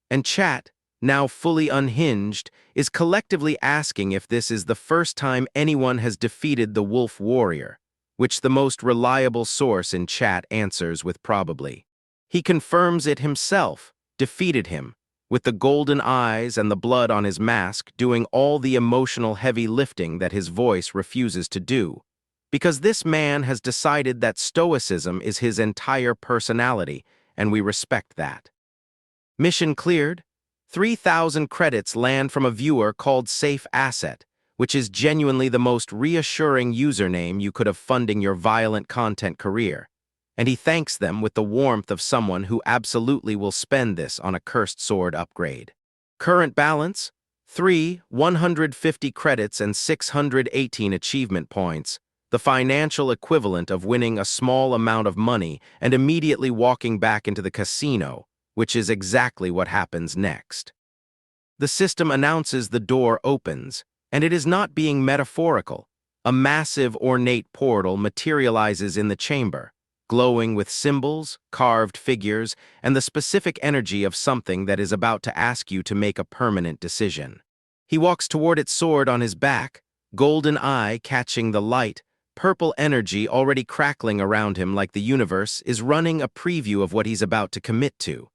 And chat, now fully unhinged, is collectively asking if this is the first time anyone has defeated the Wolf Warrior, which the most reliable source in chat answers with probably. He confirms it himself, defeated him, with the golden eyes and the blood on his mask doing all the emotional heavy lifting that his voice refuses to do, because this man has decided that stoicism is his entire personality, and we respect that. Mission cleared. 3,000 credits land from a viewer called Safe Asset, which is genuinely the most reassuring username you could have funding your violent content career. And he thanks them with the warmth of someone who absolutely will spend this on a cursed sword upgrade. Current balance? 150 credits and 618 achievement points, the financial equivalent of winning a small amount of money and immediately walking back into the casino, which is exactly what happens next. The system announces the door opens, and it is not being metaphorical. A massive, ornate portal materializes in the chamber, glowing with symbols, carved figures, and the specific energy of something that is about to ask you to make a permanent decision. He walks toward its sword on his back, golden eye catching the light, purple energy already crackling around him like the universe is running a preview of what he's about to commit to.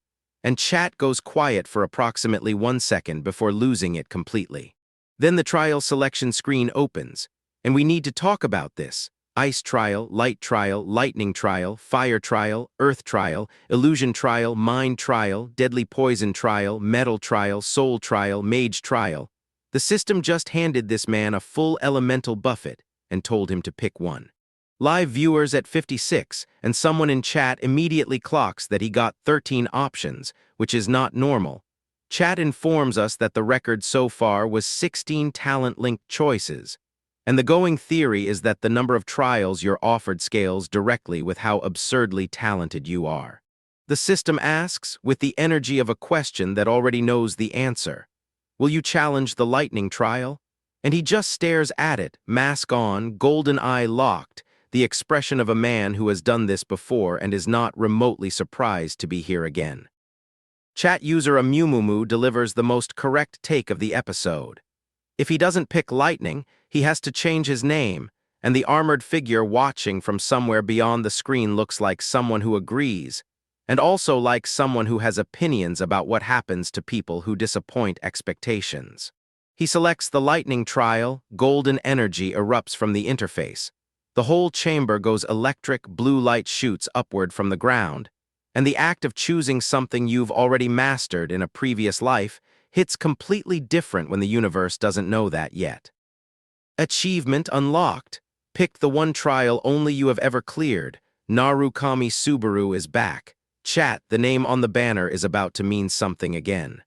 And chat goes quiet for approximately 1 second before losing it completely. Then the trial selection screen opens, and we need to talk about this. Ice trial, light trial, lightning trial, fire trial, earth trial, illusion trial, mind trial, deadly poison trial, metal trial, soul trial, mage trial. The system just handed this man a full elemental buffet and told him to pick one. Live viewers at 56, and someone in chat immediately clocks that he got 13 options, which is not normal. Chat informs us that the record so far was 16 talent-linked choices, and the going theory is that the number of trials you're offered scales directly with how absurdly talented you are. The system asks, with the energy of a question that already knows the answer, "Will you challenge the lightning trial?" And he just stares at it, mask on, golden eye locked, the expression of a man who has done this before and is not remotely surprised to be here again. Chat user Amumumu delivers the most correct take of the episode. If he doesn't pick lightning, he has to change his name, and the armored figure watching from somewhere beyond the screen looks like someone who agrees, and also like someone who has opinions about what happens to people who disappoint expectations. He selects the lightning trial, golden energy erupts from the interface. The whole chamber goes electric, blue light shoots upward from the ground, and the act of choosing something you've already mastered in a previous life hits completely different when the universe doesn't know that yet. Achievement unlocked. Pick the one trial only you have ever cleared. Narukami Subaru is back. Chat, the name on the banner is about to mean something again.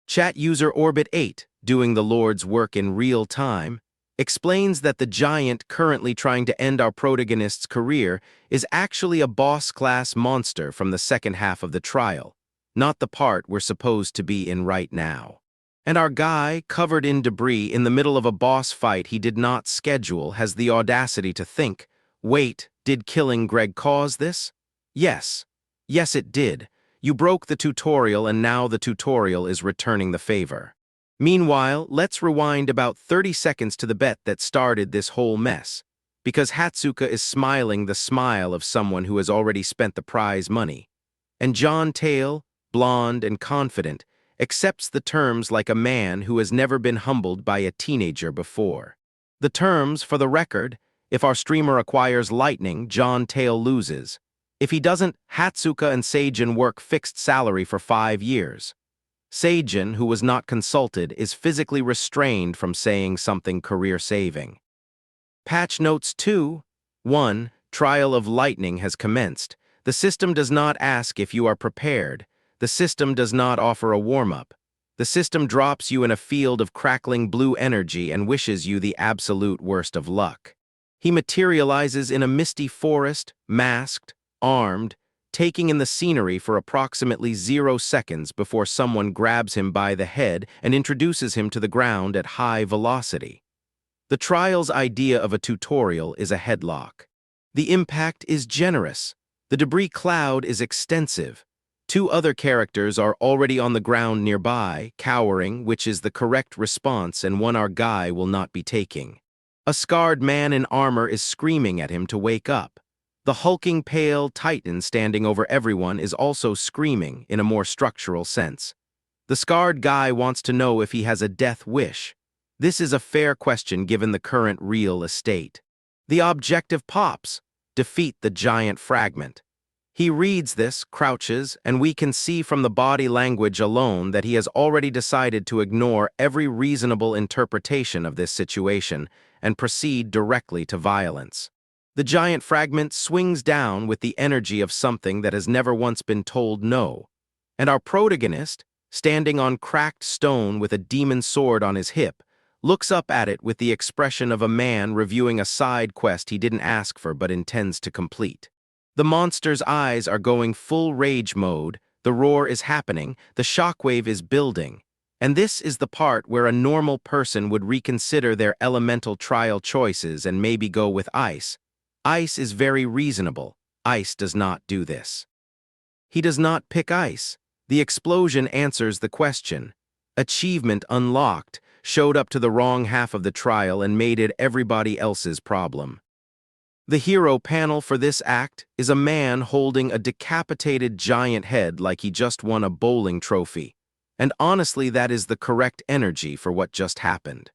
Chat user Orbit 8, doing the Lord's work in real time, explains that the giant currently trying to end our protagonist's career is actually a boss-class monster from the second half of the trial, not the part we're supposed to be in right now. And our guy, covered in debris in the middle of a boss fight he did not schedule, has the audacity to think, wait, did killing Greg cause this? Yes. Yes, it did. You broke the tutorial and now the tutorial is returning the favor. Meanwhile, let's rewind about 30 seconds to the bet that started this whole mess, because Hatsuka is smiling the smile of someone who has already spent the prize money. And John Tail, blonde and confident, accepts the terms like a man who has never been humbled by a teenager before. The terms, for the record, if our streamer acquires lightning, John Tail loses. If he doesn't, Hatsuka and Seijin work fixed salary for 5 years. Seijin, who was not consulted, is physically restrained from saying something career-saving. Patch Notes 2. 1. Trial of Lightning has commenced. The system does not ask if you are prepared. The system does not offer a warm-up. The system drops you in a field of crackling blue energy and wishes you the absolute worst of luck. He materializes in a misty forest, masked, armed, taking in the scenery for approximately 0 seconds before someone grabs him by the head and introduces him to the ground at high velocity. The trial's idea of a tutorial is a headlock. The impact is generous. The debris cloud is extensive. 2 other characters are already on the ground nearby, cowering, which is the correct response and one our guy will not be taking. A scarred man in armor is screaming at him to wake up. The hulking pale titan standing over everyone is also screaming in a more structural sense. The scarred guy wants to know if he has a death wish. This is a fair question given the current real estate. The objective pops: defeat the giant fragment. He reads this, crouches, and we can see from the body language alone that he has already decided to ignore every reasonable interpretation of this situation and proceed directly to violence. The giant fragment swings down with the energy of something that has never once been told no, and our protagonist, standing on cracked stone with a demon sword on his hip, looks up at it with the expression of a man reviewing a side quest he didn't ask for but intends to complete. The monster's eyes are going full rage mode, The roar is happening, the shockwave is building. And this is the part where a normal person would reconsider their elemental trial choices and maybe go with ice. Ice is very reasonable. Ice does not do this. He does not pick ice. The explosion answers the question. Achievement unlocked, showed up to the wrong half of the trial and made it everybody else's problem. The hero panel for this act is a man holding a decapitated giant head like he just won a bowling trophy. And honestly, that is the correct energy for what just happened.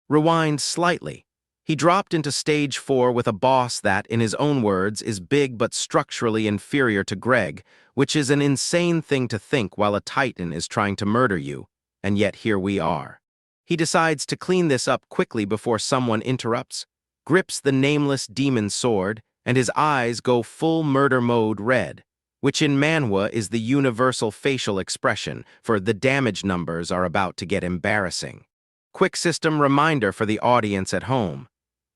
Rewind slightly. He dropped into stage 4 with a boss that, in his own words, is big but structurally inferior to Greg, which is an insane thing to think while a Titan is trying to murder you, and yet here we are. He decides to clean this up quickly before someone interrupts, grips the nameless demon sword, and his eyes go full murder mode red, which in Manhwa is the universal facial expression for the damage numbers are about to get embarrassing. Quick system reminder for the audience at home.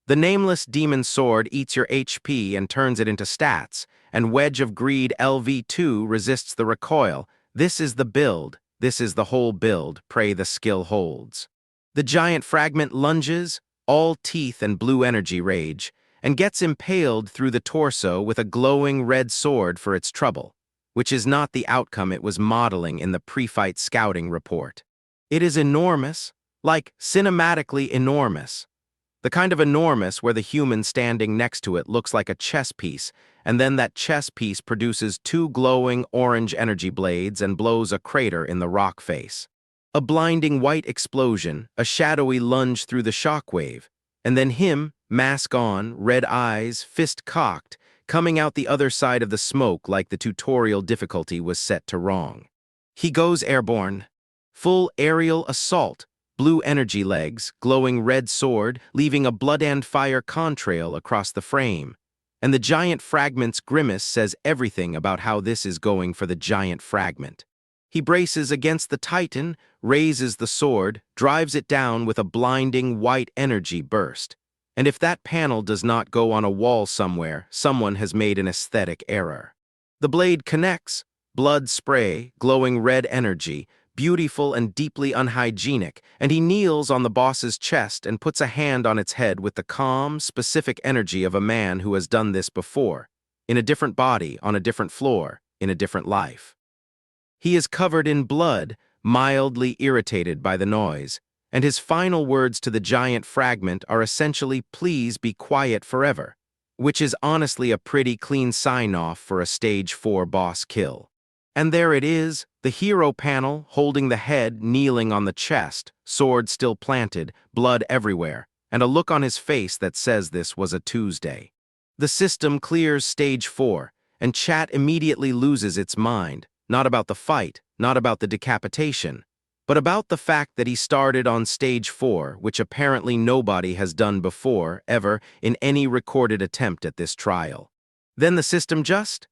The nameless demon sword eats your HP and turns it into stats, and Wedge of Greed LV2 resists the recoil. This is the build, this is the whole build, pray the skill holds. The giant fragment lunges, all teeth and blue energy rage, and gets impaled through the torso with a glowing red sword for its trouble, which is not the outcome it was modeling in the pre-fight scouting report. It is enormous, like cinematically enormous. The kind of enormous where the human standing next to it looks like a chess piece, and then that chess piece produces 2 glowing orange energy blades and blows a crater in the rock face. A blinding white explosion, a shadowy lunge through the shockwave, and then him, mask on, red eyes, fist cocked, coming out the other side of the smoke like the tutorial difficulty was set to wrong. He goes airborne. Full aerial assault, blue energy legs, glowing red sword, leaving a blood and fire contrail across the frame. And the giant fragment's grimace says everything about how this is going for the giant fragment. He braces against the Titan, raises the sword, drives it down with a blinding white energy burst. And if that panel does not go on a wall somewhere, someone has made an aesthetic error. The blade connects, blood spray, glowing red energy, beautiful and deeply unhygienic, and he kneels on the boss's chest and puts a hand on its head with the calm, specific energy of a man who has done this before, in a different body, on a different floor, in a different life. He is covered in blood, mildly irritated by the noise, and his final words to the giant fragment are essentially, "Please be quiet forever," which is honestly a pretty clean sign-off for a stage 4 boss kill. And there it is, the hero panel holding the head kneeling on the chest, sword still planted, blood everywhere, and a look on his face that says this was a Tuesday. The system clears stage 4, and chat immediately loses its mind, not about the fight, not about the decapitation, but about the fact that he started on stage 4, which apparently nobody has done before, ever, in any recorded attempt at this trial. Then the system just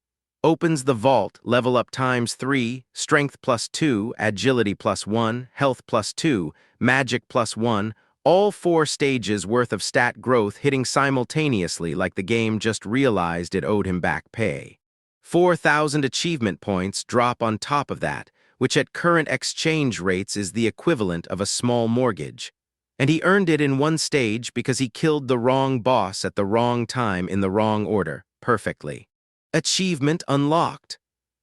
opens the vault, level up ×3, strength +2, agility +1, health +2, magic +1, all 4 stages worth of stat growth hitting simultaneously like the game just realized it owed him back pay. 4,000 achievement points drop on top of that, which at current exchange rates is the equivalent of a small mortgage. And he earned it in one stage because he killed the wrong boss at the wrong time in the wrong order, perfectly. Achievement unlocked.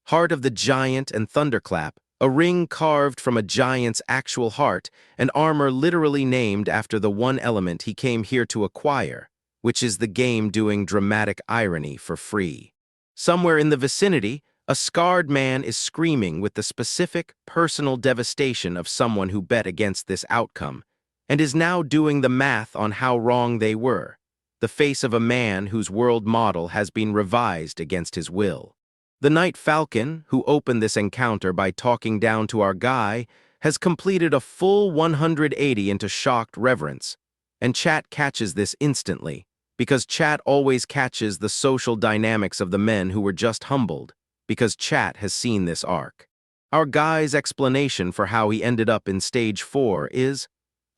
Heart of the Giant and Thunderclap, a ring carved from a giant's actual heart, and armor literally named after the one element he came here to acquire, which is the game doing dramatic irony for free. Somewhere in the vicinity, a scarred man is screaming with the specific, personal devastation of someone who bet against this outcome, and is now doing the math on how wrong they were. The face of a man whose world model has been revised against his will. The Night Falcon, who opened this encounter by talking down to our guy, has completed a full 180 into shocked reverence, and chat catches this instantly, because chat always catches the social dynamics of the men who were just humbled, because chat has seen this arc. Our guy's explanation for how he ended up in stage 4 is,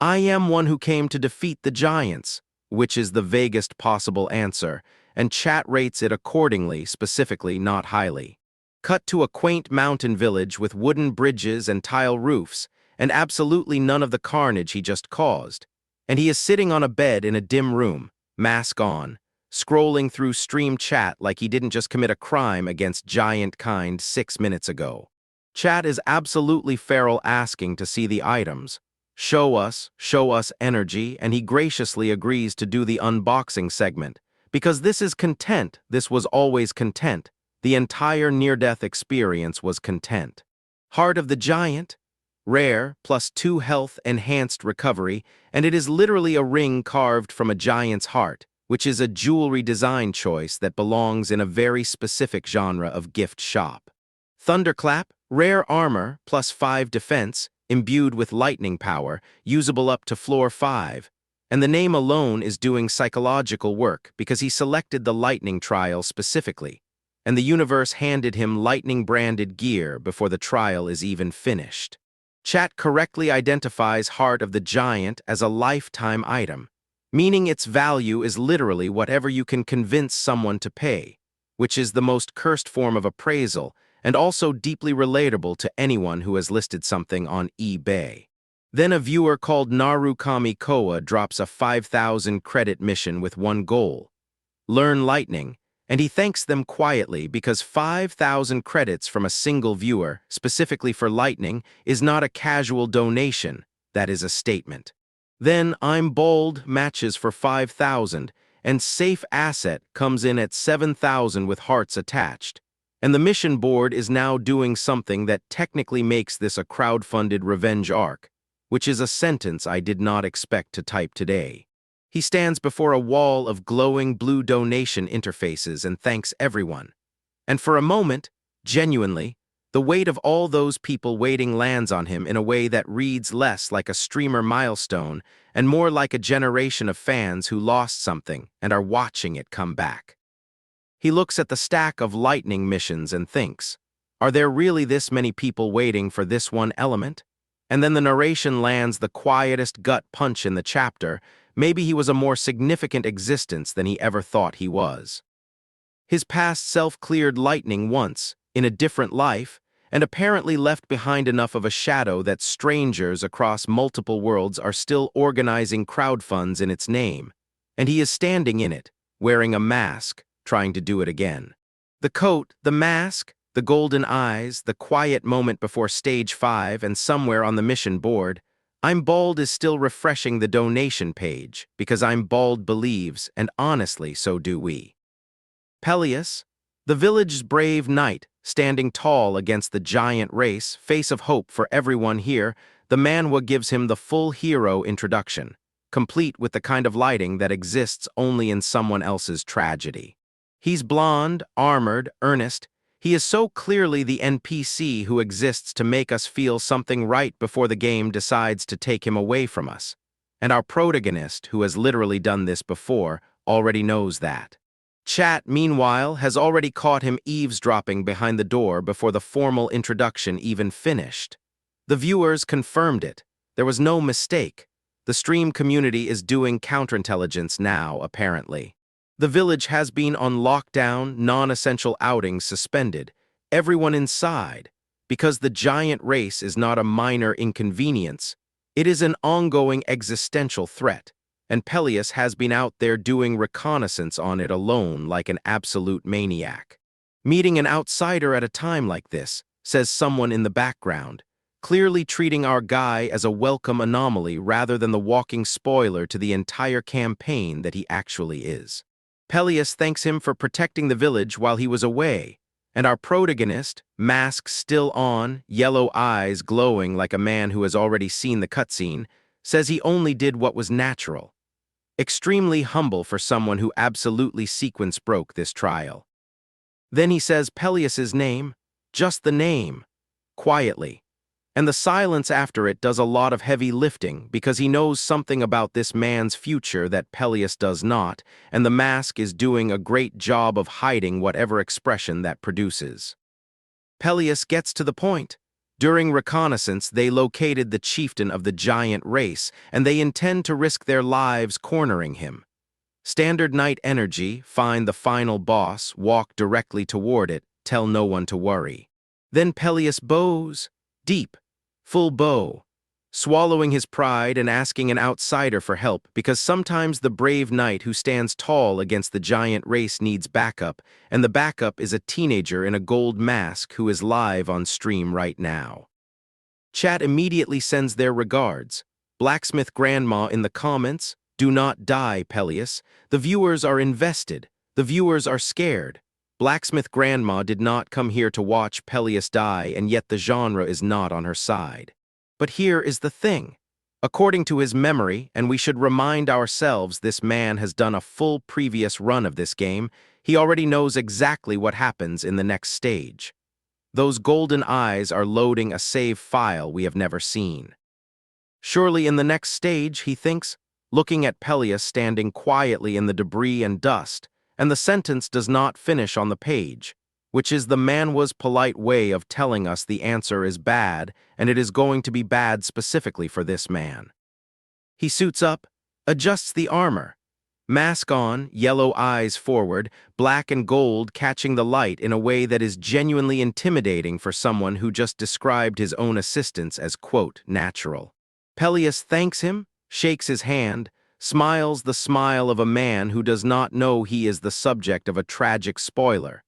"I am one who came to defeat the giants," which is the vaguest possible answer, and chat rates it accordingly, specifically not highly. Cut to a quaint mountain village with wooden bridges and tile roofs, and absolutely none of the carnage he just caused. And he is sitting on a bed in a dim room, mask on, scrolling through stream chat like he didn't just commit a crime against giant kind 6 minutes ago. Chat is absolutely feral, asking to see the items. Show us energy, and he graciously agrees to do the unboxing segment. Because this is content, this was always content. The entire near-death experience was content. Heart of the Giant? Rare, +2 health, enhanced recovery, and it is literally a ring carved from a giant's heart, which is a jewelry design choice that belongs in a very specific genre of gift shop. Thunderclap? Rare armor, +5 defense, imbued with lightning power, usable up to floor 5. And the name alone is doing psychological work because he selected the lightning trial specifically, and the universe handed him lightning-branded gear before the trial is even finished. Chat correctly identifies Heart of the Giant as a lifetime item, meaning its value is literally whatever you can convince someone to pay, which is the most cursed form of appraisal and also deeply relatable to anyone who has listed something on eBay. Then a viewer called Narukami Koa drops a 5,000 credit mission with one goal: learn lightning, and he thanks them quietly because 5,000 credits from a single viewer, specifically for lightning, is not a casual donation, that is a statement. Then I'm Bold matches for 5,000, and Safe Asset comes in at 7,000 with hearts attached. And the mission board is now doing something that technically makes this a crowdfunded revenge arc, which is a sentence I did not expect to type today. He stands before a wall of glowing blue donation interfaces and thanks everyone. And for a moment, genuinely, the weight of all those people waiting lands on him in a way that reads less like a streamer milestone and more like a generation of fans who lost something and are watching it come back. He looks at the stack of lightning missions and thinks, are there really this many people waiting for this one element? And then the narration lands the quietest gut punch in the chapter. Maybe he was a more significant existence than he ever thought he was. His past self cleared lightning once, in a different life, and apparently left behind enough of a shadow that strangers across multiple worlds are still organizing crowdfunds in its name. And he is standing in it, wearing a mask, trying to do it again. The coat, the mask, the golden eyes, the quiet moment before stage 5, and somewhere on the mission board, I'm Bald is still refreshing the donation page, because I'm Bald believes, and honestly, so do we. Peleus, the village's brave knight, standing tall against the giant race, face of hope for everyone here, the Manhwa gives him the full hero introduction, complete with the kind of lighting that exists only in someone else's tragedy. He's blonde, armored, earnest. He is so clearly the NPC who exists to make us feel something right before the game decides to take him away from us. And our protagonist, who has literally done this before, already knows that. Chat, meanwhile, has already caught him eavesdropping behind the door before the formal introduction even finished. The viewers confirmed it. There was no mistake. The stream community is doing counterintelligence now, apparently. The village has been on lockdown, non-essential outings suspended, everyone inside, because the giant race is not a minor inconvenience. It is an ongoing existential threat, and Peleus has been out there doing reconnaissance on it alone like an absolute maniac. Meeting an outsider at a time like this, says someone in the background, clearly treating our guy as a welcome anomaly rather than the walking spoiler to the entire campaign that he actually is. Peleus thanks him for protecting the village while he was away, and our protagonist, mask still on, yellow eyes glowing like a man who has already seen the cutscene, says he only did what was natural. Extremely humble for someone who absolutely sequence broke this trial. Then he says Peleus's name, just the name, quietly. And the silence after it does a lot of heavy lifting because he knows something about this man's future that Peleus does not, and the mask is doing a great job of hiding whatever expression that produces. Peleus gets to the point. During reconnaissance, they located the chieftain of the giant race, and they intend to risk their lives cornering him. Standard Knight energy, find the final boss, walk directly toward it, tell no one to worry. Then Peleus bows, deep, full bow, swallowing his pride and asking an outsider for help because sometimes the brave knight who stands tall against the giant race needs backup, and the backup is a teenager in a gold mask who is live on stream right now. Chat immediately sends their regards. Blacksmith Grandma in the comments, "Do not die, Peleus. The viewers are invested. The viewers are scared." Blacksmith Grandma did not come here to watch Peleus die, and yet the genre is not on her side. But here is the thing. According to his memory, and we should remind ourselves this man has done a full previous run of this game, he already knows exactly what happens in the next stage. Those golden eyes are loading a save file we have never seen. Surely in the next stage, he thinks, looking at Peleus standing quietly in the debris and dust, and the sentence does not finish on the page, which is the Manhwa's polite way of telling us the answer is bad, and it is going to be bad specifically for this man. He suits up, adjusts the armor, mask on, yellow eyes forward, black and gold catching the light in a way that is genuinely intimidating for someone who just described his own assistance as, quote, natural. Peleus thanks him, shakes his hand, smiles the smile of a man who does not know he is the subject of a tragic spoiler.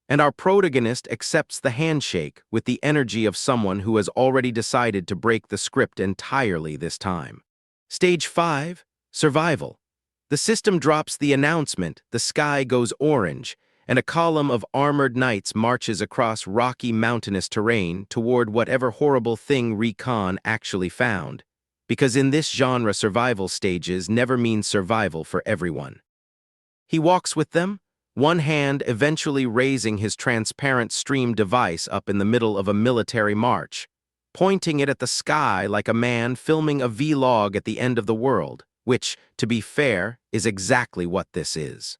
And our protagonist accepts the handshake with the energy of someone who has already decided to break the script entirely this time. Stage 5, Survival. The system drops the announcement, the sky goes orange, and a column of armored knights marches across rocky mountainous terrain toward whatever horrible thing Recon actually found. Because in this genre survival stages never mean survival for everyone. He walks with them, one hand eventually raising his transparent stream device up in the middle of a military march, pointing it at the sky like a man filming a vlog at the end of the world, which, to be fair, is exactly what this is.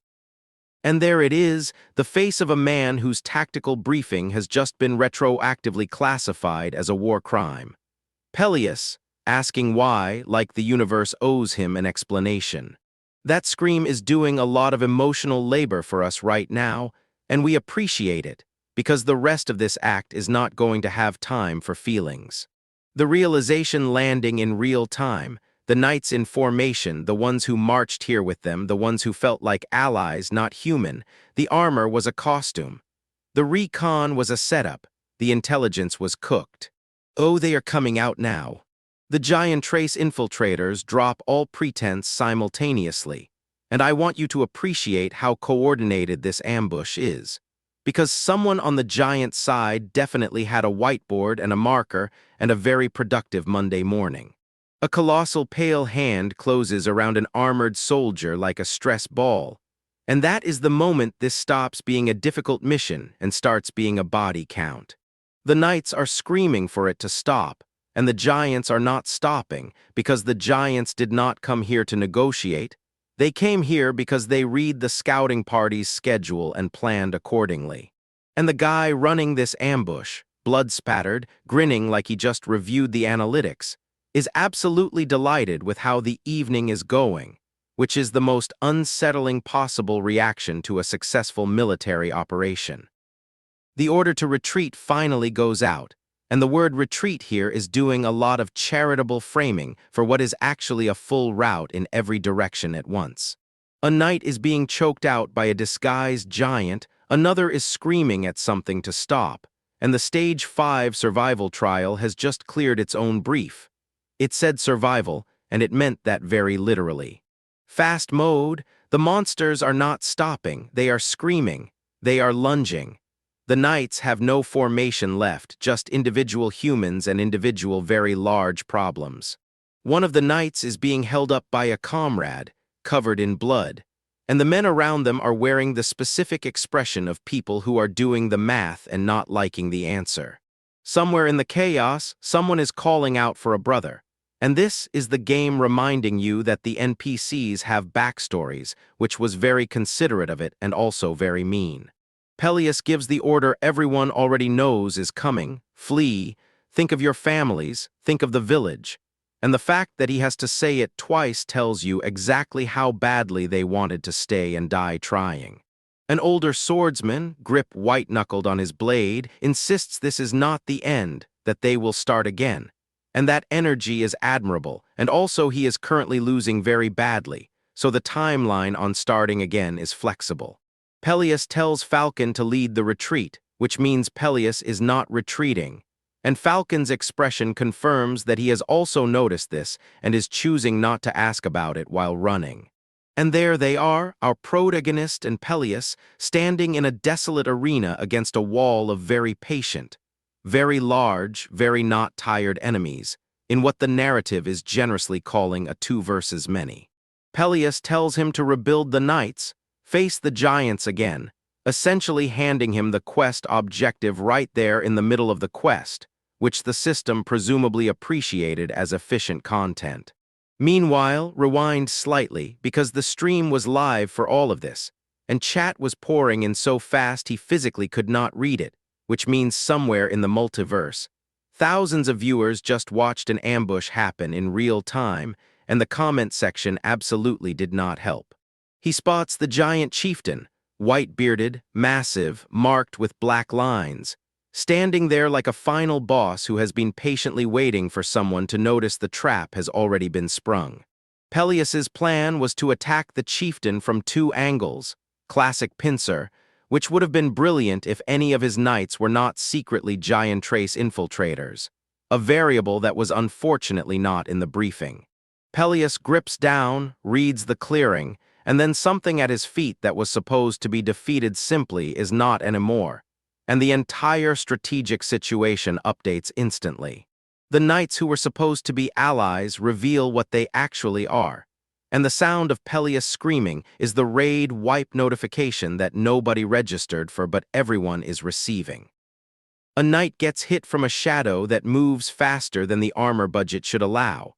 And there it is, the face of a man whose tactical briefing has just been retroactively classified as a war crime. Peleus, asking why, like the universe owes him an explanation. That scream is doing a lot of emotional labor for us right now, and we appreciate it, because the rest of this act is not going to have time for feelings. The realization landing in real time, the knights in formation, the ones who marched here with them, the ones who felt like allies, not human, the armor was a costume. The recon was a setup, the intelligence was cooked. Oh, they are coming out now. The giant trace infiltrators drop all pretense simultaneously, and I want you to appreciate how coordinated this ambush is. Because someone on the giant side definitely had a whiteboard and a marker and a very productive Monday morning. A colossal pale hand closes around an armored soldier like a stress ball, and that is the moment this stops being a difficult mission and starts being a body count. The knights are screaming for it to stop, and the giants are not stopping because the giants did not come here to negotiate. They came here because they read the scouting party's schedule and planned accordingly. And the guy running this ambush, blood-spattered, grinning like he just reviewed the analytics, is absolutely delighted with how the evening is going, which is the most unsettling possible reaction to a successful military operation. The order to retreat finally goes out, and the word retreat here is doing a lot of charitable framing for what is actually a full route in every direction at once. A knight is being choked out by a disguised giant, another is screaming at something to stop, and the Stage 5 survival trial has just cleared its own brief. It said survival, and it meant that very literally. Fast mode, the monsters are not stopping, they are screaming, they are lunging. The knights have no formation left, just individual humans and individual very large problems. One of the knights is being held up by a comrade, covered in blood, and the men around them are wearing the specific expression of people who are doing the math and not liking the answer. Somewhere in the chaos, someone is calling out for a brother, and this is the game reminding you that the NPCs have backstories, which was very considerate of it and also very mean. Peleus gives the order everyone already knows is coming: flee, think of your families, think of the village. And the fact that he has to say it twice tells you exactly how badly they wanted to stay and die trying. An older swordsman, grip white-knuckled on his blade, insists this is not the end, that they will start again. And that energy is admirable, and also he is currently losing very badly, so the timeline on starting again is flexible. Peleus tells Falcon to lead the retreat, which means Peleus is not retreating. And Falcon's expression confirms that he has also noticed this and is choosing not to ask about it while running. And there they are, our protagonist and Peleus, standing in a desolate arena against a wall of very patient, very large, very not tired enemies, in what the narrative is generously calling a 2 versus many. Peleus tells him to rebuild the knights, face the giants again, essentially handing him the quest objective right there in the middle of the quest, which the system presumably appreciated as efficient content. Meanwhile, rewind slightly, because the stream was live for all of this, and chat was pouring in so fast he physically could not read it, which means somewhere in the multiverse. Thousands of viewers just watched an ambush happen in real time, and the comment section absolutely did not help. He spots the giant chieftain, white-bearded, massive, marked with black lines, standing there like a final boss who has been patiently waiting for someone to notice the trap has already been sprung. Peleus's plan was to attack the chieftain from 2 angles, classic pincer, which would have been brilliant if any of his knights were not secretly giant trace infiltrators, a variable that was unfortunately not in the briefing. Peleus grips down, reads the clearing, and then something at his feet that was supposed to be defeated simply is not anymore, and the entire strategic situation updates instantly. The knights who were supposed to be allies reveal what they actually are, and the sound of Peleus screaming is the raid wipe notification that nobody registered for but everyone is receiving. A knight gets hit from a shadow that moves faster than the armor budget should allow,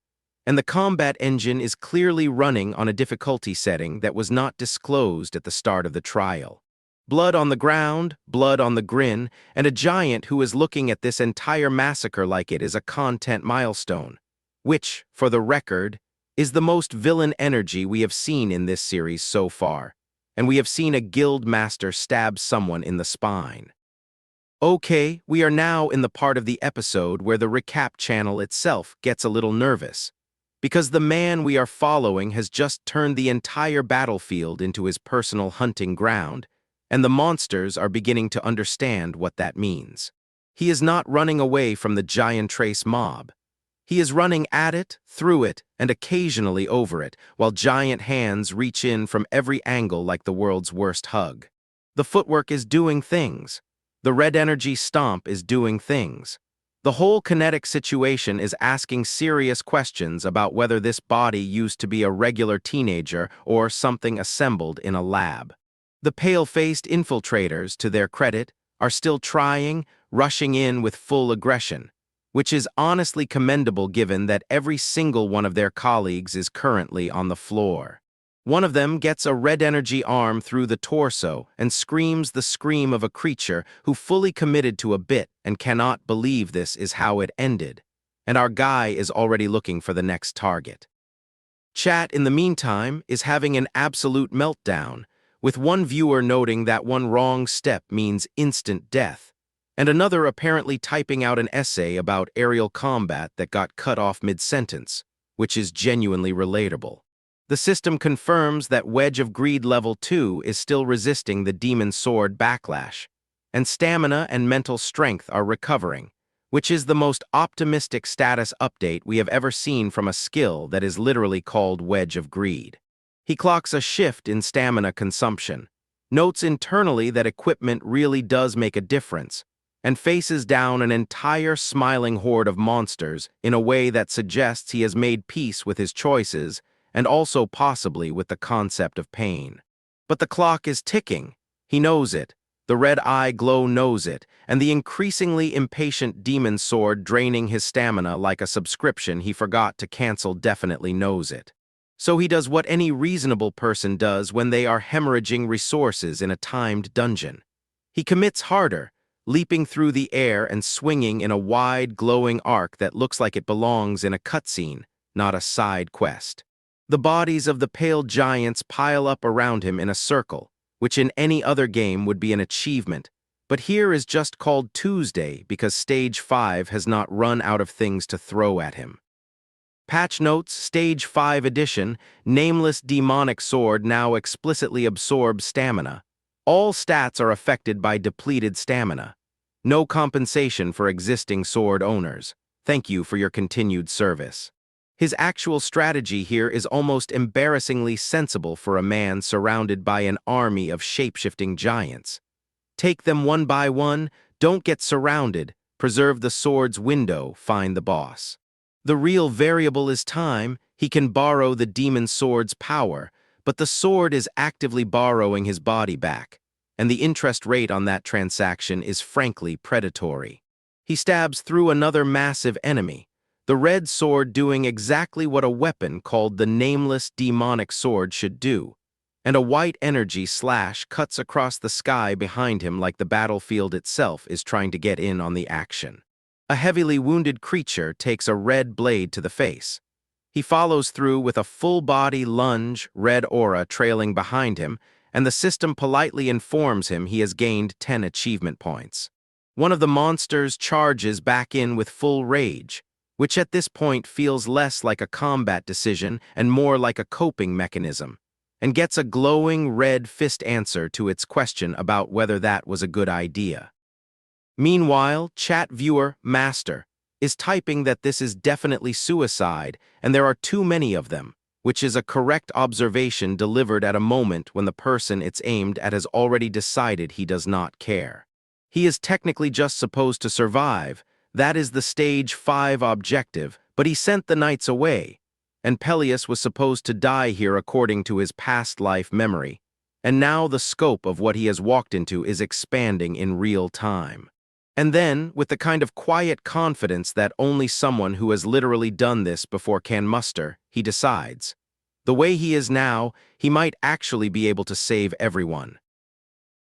and the combat engine is clearly running on a difficulty setting that was not disclosed at the start of the trial. Blood on the ground, blood on the grin, and a giant who is looking at this entire massacre like it is a content milestone, which, for the record, is the most villain energy we have seen in this series so far, and we have seen a guild master stab someone in the spine. Okay, we are now in the part of the episode where the recap channel itself gets a little nervous, because the man we are following has just turned the entire battlefield into his personal hunting ground, and the monsters are beginning to understand what that means. He is not running away from the giant trace mob. He is running at it, through it, and occasionally over it, while giant hands reach in from every angle like the world's worst hug. The footwork is doing things. The red energy stomp is doing things. The whole kinetic situation is asking serious questions about whether this body used to be a regular teenager or something assembled in a lab. The pale-faced infiltrators, to their credit, are still trying, rushing in with full aggression, which is honestly commendable given that every single one of their colleagues is currently on the floor. One of them gets a red energy arm through the torso and screams the scream of a creature who fully committed to a bit and cannot believe this is how it ended, and our guy is already looking for the next target. Chat, in the meantime, is having an absolute meltdown, with one viewer noting that one wrong step means instant death, and another apparently typing out an essay about aerial combat that got cut off mid-sentence, which is genuinely relatable. The system confirms that Wedge of Greed Level 2 is still resisting the Demon Sword backlash, and stamina and mental strength are recovering, which is the most optimistic status update we have ever seen from a skill that is literally called Wedge of Greed. He clocks a shift in stamina consumption, notes internally that equipment really does make a difference, and faces down an entire smiling horde of monsters in a way that suggests he has made peace with his choices and also possibly with the concept of pain. But the clock is ticking. He knows it. The red eye glow knows it, and the increasingly impatient demon sword draining his stamina like a subscription he forgot to cancel definitely knows it. So he does what any reasonable person does when they are hemorrhaging resources in a timed dungeon. He commits harder, leaping through the air and swinging in a wide, glowing arc that looks like it belongs in a cutscene, not a side quest. The bodies of the pale giants pile up around him in a circle, which in any other game would be an achievement, but here is just called Tuesday because Stage 5 has not run out of things to throw at him. Patch notes, Stage 5 edition, nameless demonic sword now explicitly absorbs stamina. All stats are affected by depleted stamina. No compensation for existing sword owners. Thank you for your continued service. His actual strategy here is almost embarrassingly sensible for a man surrounded by an army of shape-shifting giants. Take them one by one, don't get surrounded, preserve the sword's window, find the boss. The real variable is time. He can borrow the demon sword's power, but the sword is actively borrowing his body back, and the interest rate on that transaction is frankly predatory. He stabs through another massive enemy, the red sword doing exactly what a weapon called the nameless demonic sword should do, and a white energy slash cuts across the sky behind him like the battlefield itself is trying to get in on the action. A heavily wounded creature takes a red blade to the face. He follows through with a full-body lunge, red aura trailing behind him, and the system politely informs him he has gained 10 achievement points. One of the monsters charges back in with full rage, which at this point feels less like a combat decision and more like a coping mechanism, and gets a glowing red fist answer to its question about whether that was a good idea. Meanwhile, chat viewer Master is typing that this is definitely suicide and there are too many of them, which is a correct observation delivered at a moment when the person it's aimed at has already decided he does not care. He is technically just supposed to survive, that is the Stage 5 objective, but he sent the knights away, and Peleus was supposed to die here according to his past life memory, and now the scope of what he has walked into is expanding in real time. And then, with the kind of quiet confidence that only someone who has literally done this before can muster, he decides. The way he is now, he might actually be able to save everyone.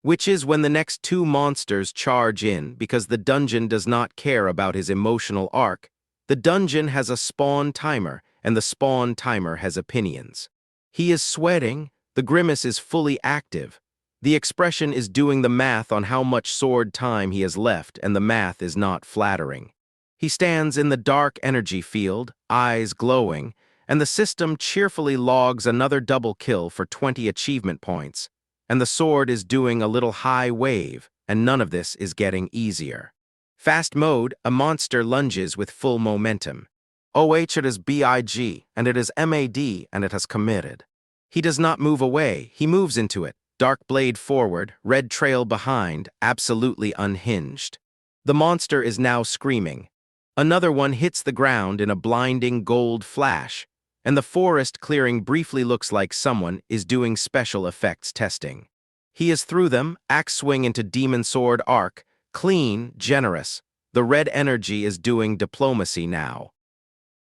Which is when the next two monsters charge in because the dungeon does not care about his emotional arc. The dungeon has a spawn timer, and the spawn timer has opinions. He is sweating, the grimace is fully active. The expression is doing the math on how much sword time he has left, and the math is not flattering. He stands in the dark energy field, eyes glowing, and the system cheerfully logs another double kill for 20 achievement points, and the sword is doing a little high wave, and none of this is getting easier. Fast mode, a monster lunges with full momentum. It is BIG, and it is MAD, and it has committed. He does not move away, he moves into it. Dark blade forward, red trail behind, absolutely unhinged. The monster is now screaming. Another one hits the ground in a blinding gold flash, and the forest clearing briefly looks like someone is doing special effects testing. He is through them, axe swing into demon sword arc, clean, generous. The red energy is doing diplomacy now.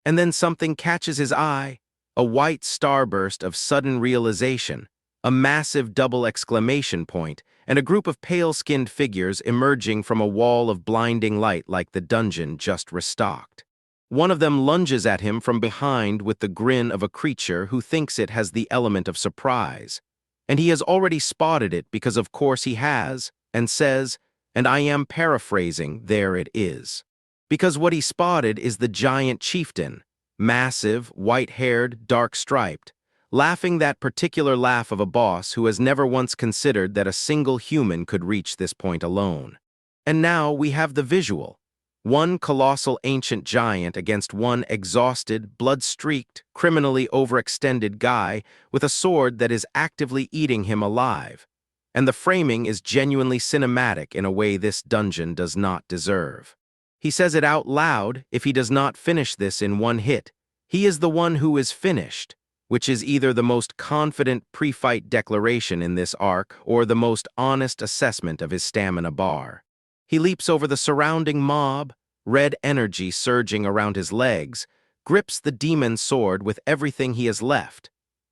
And then something catches his eye, a white starburst of sudden realization, a massive double exclamation point, and a group of pale-skinned figures emerging from a wall of blinding light like the dungeon just restocked. One of them lunges at him from behind with the grin of a creature who thinks it has the element of surprise. And he has already spotted it because of course he has, and says, and I am paraphrasing, there it is. Because what he spotted is the giant chieftain, massive, white-haired, dark-striped, laughing that particular laugh of a boss who has never once considered that a single human could reach this point alone. And now we have the visual. One colossal ancient giant against one exhausted, blood-streaked, criminally overextended guy with a sword that is actively eating him alive. And the framing is genuinely cinematic in a way this dungeon does not deserve. He says it out loud, if he does not finish this in one hit, he is the one who is finished, which is either the most confident pre-fight declaration in this arc or the most honest assessment of his stamina bar. He leaps over the surrounding mob, red energy surging around his legs, grips the demon sword with everything he has left,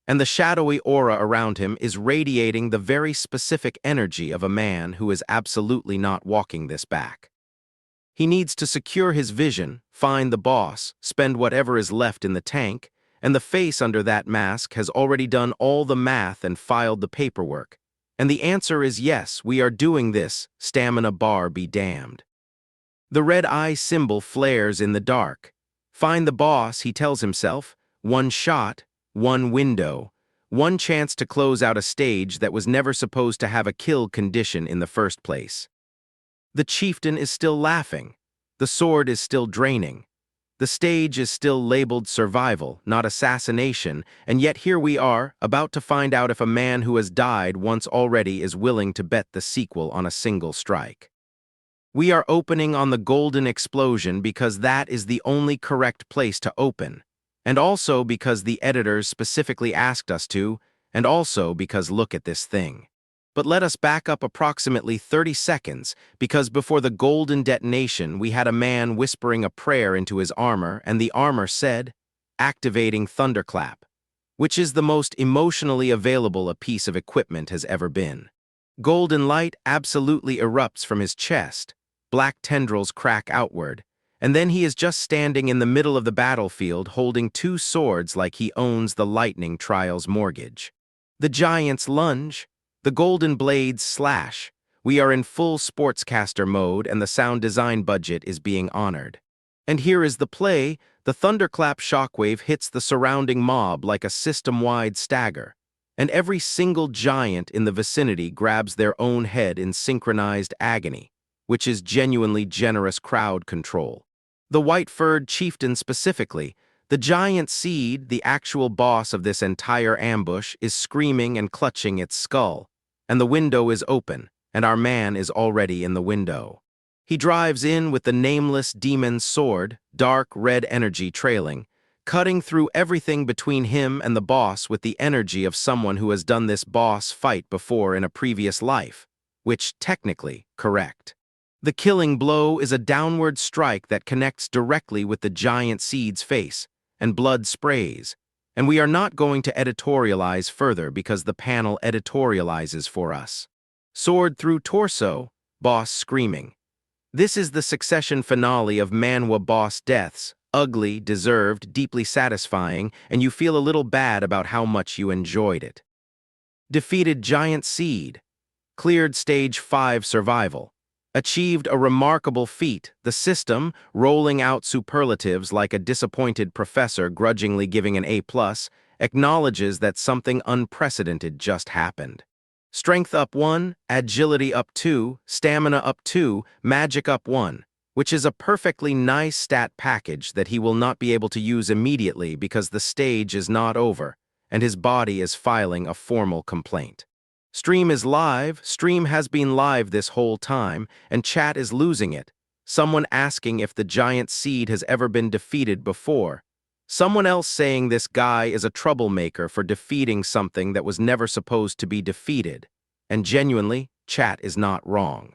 and the shadowy aura around him is radiating the very specific energy of a man who is absolutely not walking this back. He needs to secure his vision, find the boss, spend whatever is left in the tank, and the face under that mask has already done all the math and filed the paperwork, And the answer is yes, we are doing this, stamina bar be damned. The red eye symbol flares in the dark. Find the boss, he tells himself. One shot, one window, one chance to close out a stage that was never supposed to have a kill condition in the first place. The chieftain is still laughing. The sword is still draining. The stage is still labeled survival, not assassination, and yet here we are, about to find out if a man who has died once already is willing to bet the sequel on a single strike. We are opening on the golden explosion because that is the only correct place to open, and also because the editors specifically asked us to, and also because look at this thing. But let us back up approximately 30 seconds, because before the golden detonation, we had a man whispering a prayer into his armor, and the armor said, activating thunderclap, which is the most emotionally available a piece of equipment has ever been. Golden light absolutely erupts from his chest, black tendrils crack outward, and then he is just standing in the middle of the battlefield holding two swords like he owns the lightning trial's mortgage. The giants lunge. The golden blades slash. We are in full sportscaster mode and the sound design budget is being honored. And here is the play. The thunderclap shockwave hits the surrounding mob like a system-wide stagger. And every single giant in the vicinity grabs their own head in synchronized agony, which is genuinely generous crowd control. The white-furred chieftain specifically, the giant seed, the actual boss of this entire ambush, is screaming and clutching its skull. And the window is open, and our man is already in the window. He drives in with the nameless demon's sword, dark red energy trailing, cutting through everything between him and the boss with the energy of someone who has done this boss fight before in a previous life, which technically correct. The killing blow is a downward strike that connects directly with the giant seed's face, and blood sprays. And we are not going to editorialize further because the panel editorializes for us. Sword through torso, boss screaming. This is the succession finale of Manhwa boss deaths, ugly, deserved, deeply satisfying, and you feel a little bad about how much you enjoyed it. Defeated giant seed. Cleared stage 5 survival. Achieved a remarkable feat, the system, rolling out superlatives like a disappointed professor grudgingly giving an A+, acknowledges that something unprecedented just happened. Strength up 1, agility up 2, stamina up 2, magic up 1, which is a perfectly nice stat package that he will not be able to use immediately because the stage is not over, and his body is filing a formal complaint. Stream is live, stream has been live this whole time, and chat is losing it. Someone asking if the giant seed has ever been defeated before. Someone else saying this guy is a troublemaker for defeating something that was never supposed to be defeated. And genuinely, chat is not wrong.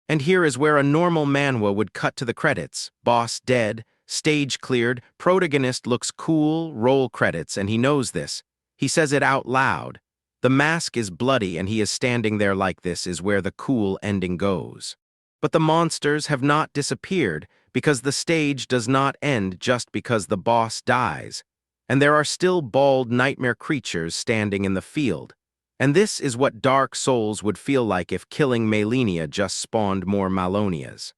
And here is where a normal manhwa would cut to the credits. Boss dead, stage cleared, protagonist looks cool, roll credits, and he knows this. He says it out loud. The mask is bloody and he is standing there like this is where the cool ending goes. But the monsters have not disappeared because the stage does not end just because the boss dies. And there are still bald nightmare creatures standing in the field. And this is what Dark Souls would feel like if killing Malenia just spawned more Malonias.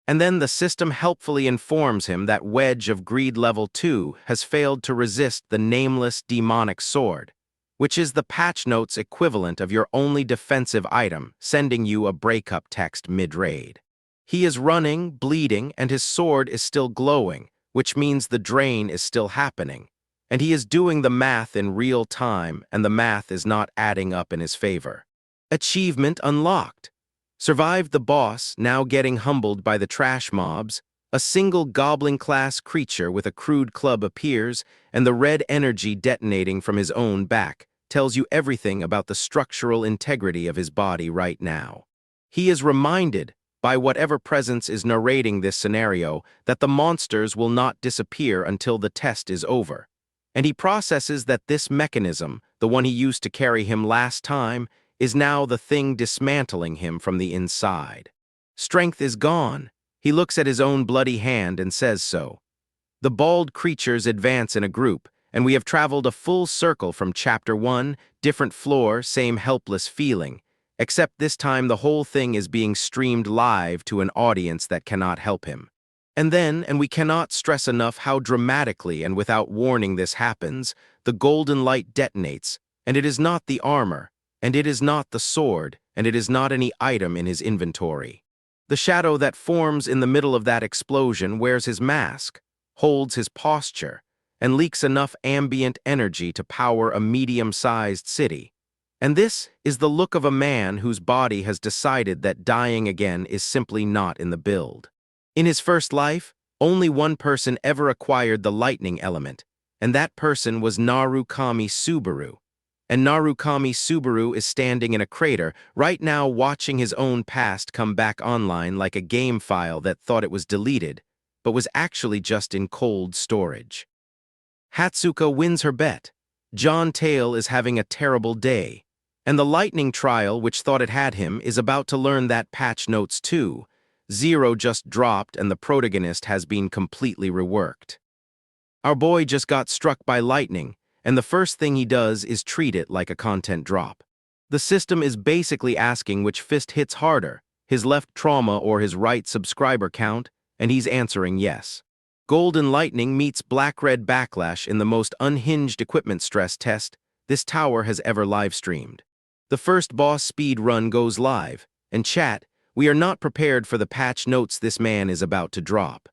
And then the system helpfully informs him that Wedge of Greed Level 2 has failed to resist the nameless demonic sword, which is the patch notes equivalent of your only defensive item, sending you a breakup text mid-raid. He is running, bleeding, and his sword is still glowing, which means the drain is still happening. And he is doing the math in real time, and the math is not adding up in his favor. Achievement unlocked. Survived the boss, now getting humbled by the trash mobs. A single goblin-class creature with a crude club appears, and the red energy detonating from his own back tells you everything about the structural integrity of his body right now. He is reminded, by whatever presence is narrating this scenario, that the monsters will not disappear until the test is over. And he processes that this mechanism, the one he used to carry him last time, is now the thing dismantling him from the inside. Strength is gone. He looks at his own bloody hand and says so. The bald creatures advance in a group, and we have traveled a full circle from Chapter 1, different floor, same helpless feeling, Except this time the whole thing is being streamed live to an audience that cannot help him. And we cannot stress enough how dramatically and without warning this happens, the golden light detonates, and it is not the armor, and it is not the sword, and it is not any item in his inventory. The shadow that forms in the middle of that explosion wears his mask, holds his posture, and leaks enough ambient energy to power a medium-sized city. And this is the look of a man whose body has decided that dying again is simply not in the build. In his first life, only one person ever acquired the lightning element, and that person was Narukami Subaru. And Narukami Subaru is standing in a crater right now watching his own past come back online like a game file that thought it was deleted, but was actually just in cold storage. Hatsuka wins her bet. John Tail is having a terrible day. And the lightning trial, which thought it had him, is about to learn that patch notes too. Zero just dropped and the protagonist has been completely reworked. Our boy just got struck by lightning, and the first thing he does is treat it like a content drop. The system is basically asking which fist hits harder, his left trauma or his right subscriber count, and he's answering yes. Golden lightning meets black-red backlash in the most unhinged equipment stress test this tower has ever live-streamed. The first boss speed run goes live, and chat, we are not prepared for the patch notes this man is about to drop.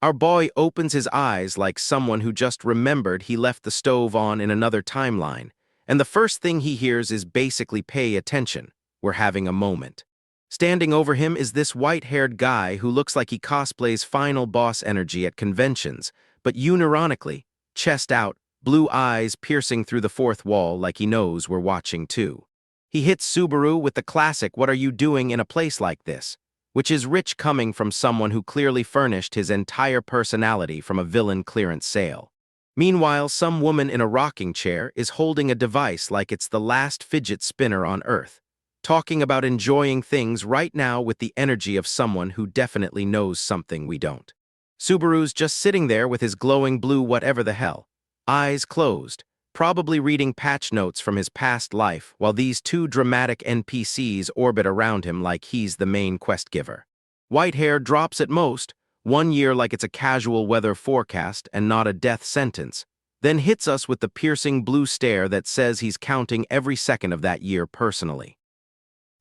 Our boy opens his eyes like someone who just remembered he left the stove on in another timeline, and the first thing he hears is basically pay attention, we're having a moment. Standing over him is this white-haired guy who looks like he cosplays final boss energy at conventions, but unironically, chest out, blue eyes piercing through the fourth wall like he knows we're watching too. He hits Subaru with the classic "what are you doing in a place like this?" which is rich coming from someone who clearly furnished his entire personality from a villain clearance sale. Meanwhile, some woman in a rocking chair is holding a device like it's the last fidget spinner on Earth, talking about enjoying things right now with the energy of someone who definitely knows something we don't. Subaru's just sitting there with his glowing blue whatever the hell, eyes closed, probably reading patch notes from his past life while these two dramatic NPCs orbit around him like he's the main quest giver. White hair drops at most, 1 year like it's a casual weather forecast and not a death sentence, then hits us with the piercing blue stare that says he's counting every second of that year personally.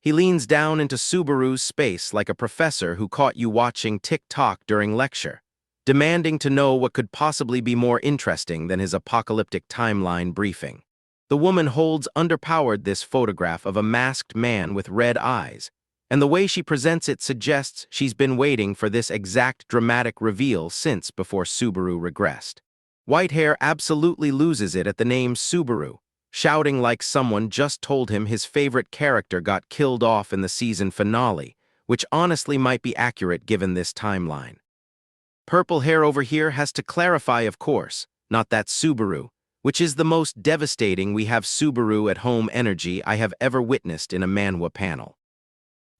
He leans down into Subaru's space like a professor who caught you watching TikTok during lecture, demanding to know what could possibly be more interesting than his apocalyptic timeline briefing. The woman holds underpowered this photograph of a masked man with red eyes, and the way she presents it suggests she's been waiting for this exact dramatic reveal since before Subaru regressed. Whitehair absolutely loses it at the name Subaru, shouting like someone just told him his favorite character got killed off in the season finale, which honestly might be accurate given this timeline. Purple hair over here has to clarify, of course, not that Subaru, which is the most devastating we have Subaru at home energy I have ever witnessed in a Manhwa panel.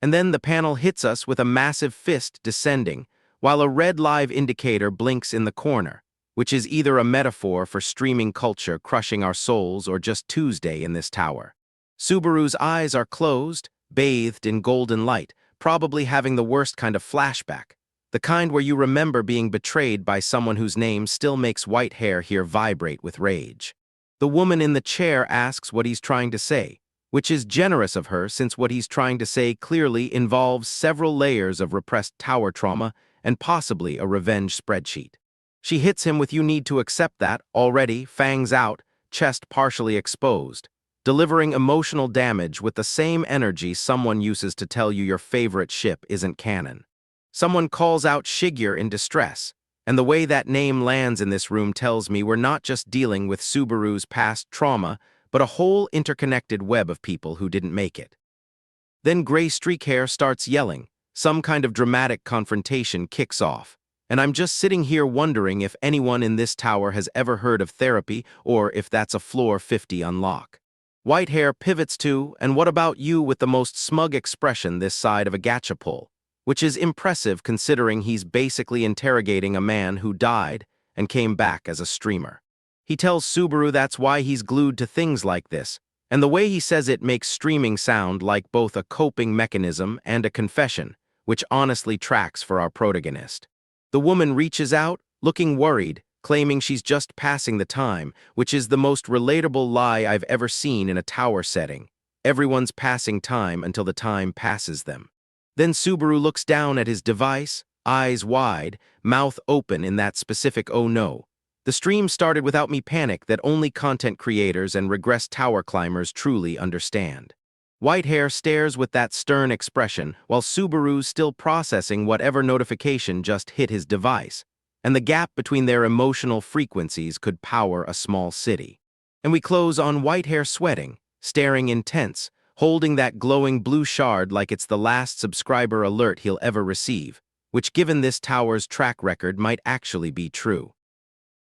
And then the panel hits us with a massive fist descending, while a red live indicator blinks in the corner, which is either a metaphor for streaming culture crushing our souls or just Tuesday in this tower. Subaru's eyes are closed, bathed in golden light, probably having the worst kind of flashback. The kind where you remember being betrayed by someone whose name still makes white hair here vibrate with rage. The woman in the chair asks what he's trying to say, which is generous of her since what he's trying to say clearly involves several layers of repressed tower trauma and possibly a revenge spreadsheet. She hits him with "you need to accept that," already, fangs out, chest partially exposed, delivering emotional damage with the same energy someone uses to tell you your favorite ship isn't canon. Someone calls out Shigeru in distress, and the way that name lands in this room tells me we're not just dealing with Subaru's past trauma, but a whole interconnected web of people who didn't make it. Then Gray Streak Hair starts yelling, some kind of dramatic confrontation kicks off, and I'm just sitting here wondering if anyone in this tower has ever heard of therapy or if that's a floor 50 unlock. Whitehair pivots to, "and what about you," with the most smug expression this side of a gacha pull, which is impressive considering he's basically interrogating a man who died and came back as a streamer. He tells Subaru that's why he's glued to things like this, And the way he says it makes streaming sound like both a coping mechanism and a confession, which honestly tracks for our protagonist. The woman reaches out, looking worried, claiming she's just passing the time, which is the most relatable lie I've ever seen in a tower setting. Everyone's passing time until the time passes them. Then Subaru looks down at his device, eyes wide, mouth open in that specific oh no. The stream started without me panic that only content creators and regressed tower climbers truly understand. Whitehair stares with that stern expression while Subaru's still processing whatever notification just hit his device, and the gap between their emotional frequencies could power a small city. And we close on Whitehair sweating, staring intense, holding that glowing blue shard like it's the last subscriber alert he'll ever receive, which given this tower's track record might actually be true.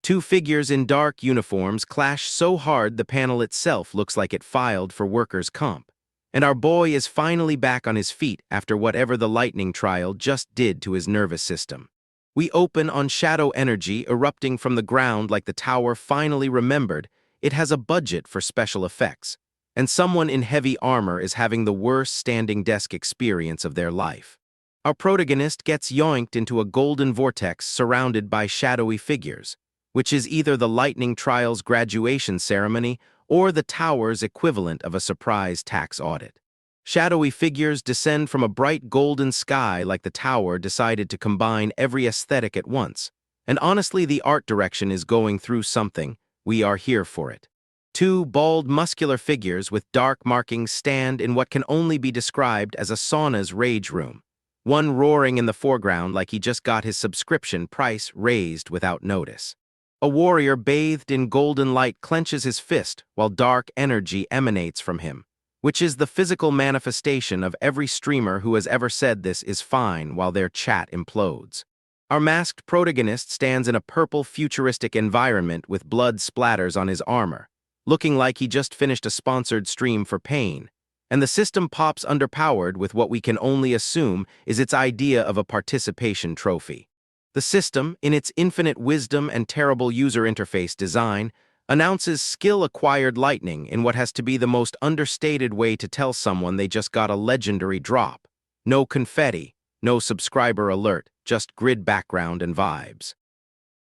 Two figures in dark uniforms clash so hard the panel itself looks like it filed for workers' comp. And our boy is finally back on his feet after whatever the lightning trial just did to his nervous system. We open on shadow energy erupting from the ground like the tower finally remembered it has a budget for special effects, and someone in heavy armor is having the worst standing desk experience of their life. Our protagonist gets yoinked into a golden vortex surrounded by shadowy figures, which is either the lightning trial's graduation ceremony or the tower's equivalent of a surprise tax audit. Shadowy figures descend from a bright golden sky like the tower decided to combine every aesthetic at once, and honestly the art direction is going through something. We are here for it. Two bald, muscular figures with dark markings stand in what can only be described as a sauna's rage room, one roaring in the foreground like he just got his subscription price raised without notice. A warrior bathed in golden light clenches his fist while dark energy emanates from him, which is the physical manifestation of every streamer who has ever said this is fine while their chat implodes. Our masked protagonist stands in a purple futuristic environment with blood splatters on his armor, looking like he just finished a sponsored stream for pain, and the system pops underpowered with what we can only assume is its idea of a participation trophy. The system, in its infinite wisdom and terrible user interface design, announces skill-acquired lightning in what has to be the most understated way to tell someone they just got a legendary drop. No confetti, no subscriber alert, just grid background and vibes.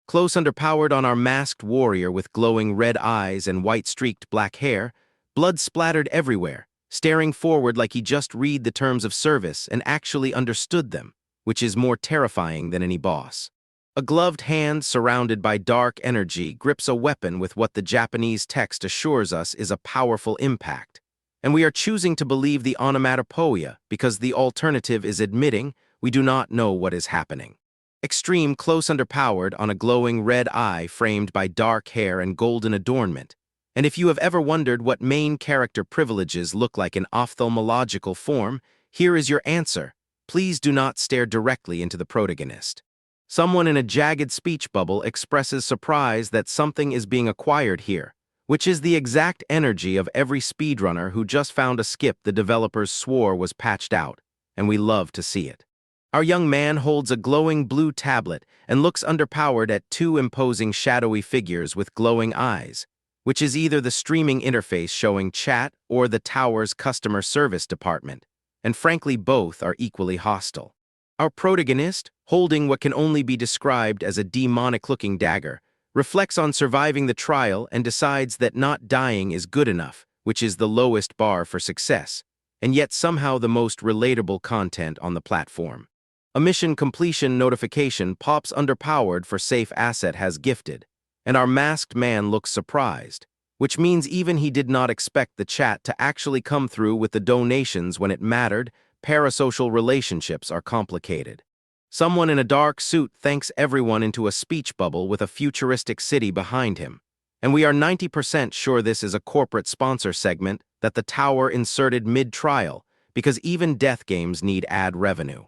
Close underpowered on our masked warrior with glowing red eyes and white-streaked black hair, blood splattered everywhere, staring forward like he just read the terms of service and actually understood them, which is more terrifying than any boss. A gloved hand surrounded by dark energy grips a weapon with what the Japanese text assures us is a powerful impact, and we are choosing to believe the onomatopoeia because the alternative is admitting we do not know what is happening. Extreme close underpowered on a glowing red eye framed by dark hair and golden adornment, and if you have ever wondered what main character privileges look like in ophthalmological form, here is your answer. Please do not stare directly into the protagonist. Someone in a jagged speech bubble expresses surprise that something is being acquired here, which is the exact energy of every speedrunner who just found a skip the developers swore was patched out, and we love to see it. Our young man holds a glowing blue tablet and looks underpowered at two imposing shadowy figures with glowing eyes, which is either the streaming interface showing chat or the tower's customer service department, and frankly both are equally hostile. Our protagonist, holding what can only be described as a demonic-looking dagger, reflects on surviving the trial and decides that not dying is good enough, which is the lowest bar for success, and yet somehow the most relatable content on the platform. A mission completion notification pops underpowered for safe asset has gifted, and our masked man looks surprised, which means even he did not expect the chat to actually come through with the donations when it mattered. Parasocial relationships are complicated. Someone in a dark suit thanks everyone into a speech bubble with a futuristic city behind him, and we are 90% sure this is a corporate sponsor segment that the tower inserted mid-trial because even death games need ad revenue.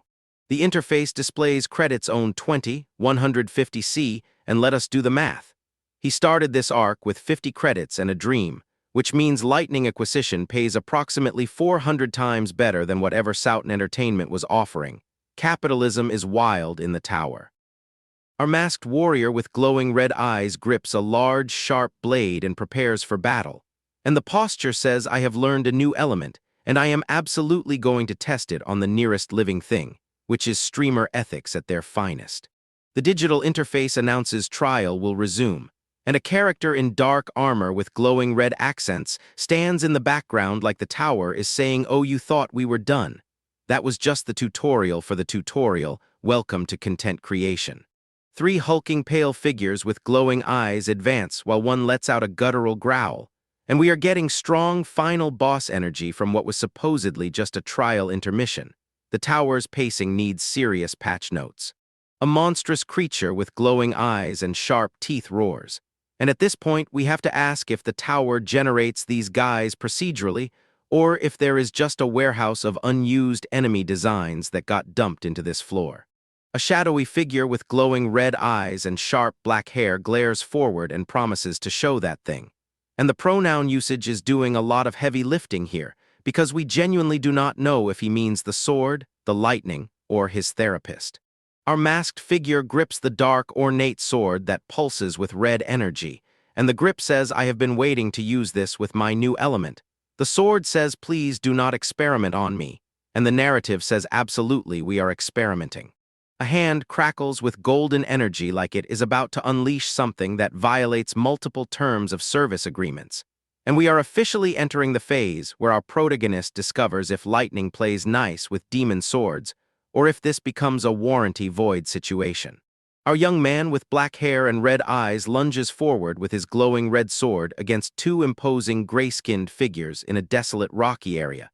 The interface displays credits own 20, 150C, and let us do the math. He started this arc with 50 credits and a dream, which means Lightning Acquisition pays approximately 400 times better than whatever Souten Entertainment was offering. Capitalism is wild in the tower. Our masked warrior with glowing red eyes grips a large, sharp blade and prepares for battle, And the posture says I have learned a new element, and I am absolutely going to test it on the nearest living thing, which is streamer ethics at their finest. The digital interface announces trial will resume, and a character in dark armor with glowing red accents stands in the background like the tower is saying, "Oh, you thought we were done. That was just the tutorial for the tutorial. Welcome to content creation." Three hulking pale figures with glowing eyes advance while one lets out a guttural growl, and we are getting strong final boss energy from what was supposedly just a trial intermission. The tower's pacing needs serious patch notes. A monstrous creature with glowing eyes and sharp teeth roars. And at this point, we have to ask if the tower generates these guys procedurally, or if there is just a warehouse of unused enemy designs that got dumped into this floor. A shadowy figure with glowing red eyes and sharp black hair glares forward and promises to show that thing. And the pronoun usage is doing a lot of heavy lifting here, because we genuinely do not know if he means the sword, the lightning, or his therapist. Our masked figure grips the dark, ornate sword that pulses with red energy, and the grip says, "I have been waiting to use this with my new element." The sword says, "Please do not experiment on me," and the narrative says, "Absolutely, we are experimenting." A hand crackles with golden energy like it is about to unleash something that violates multiple terms of service agreements. And we are officially entering the phase where our protagonist discovers if lightning plays nice with demon swords, or if this becomes a warranty void situation. Our young man with black hair and red eyes lunges forward with his glowing red sword against two imposing gray-skinned figures in a desolate rocky area.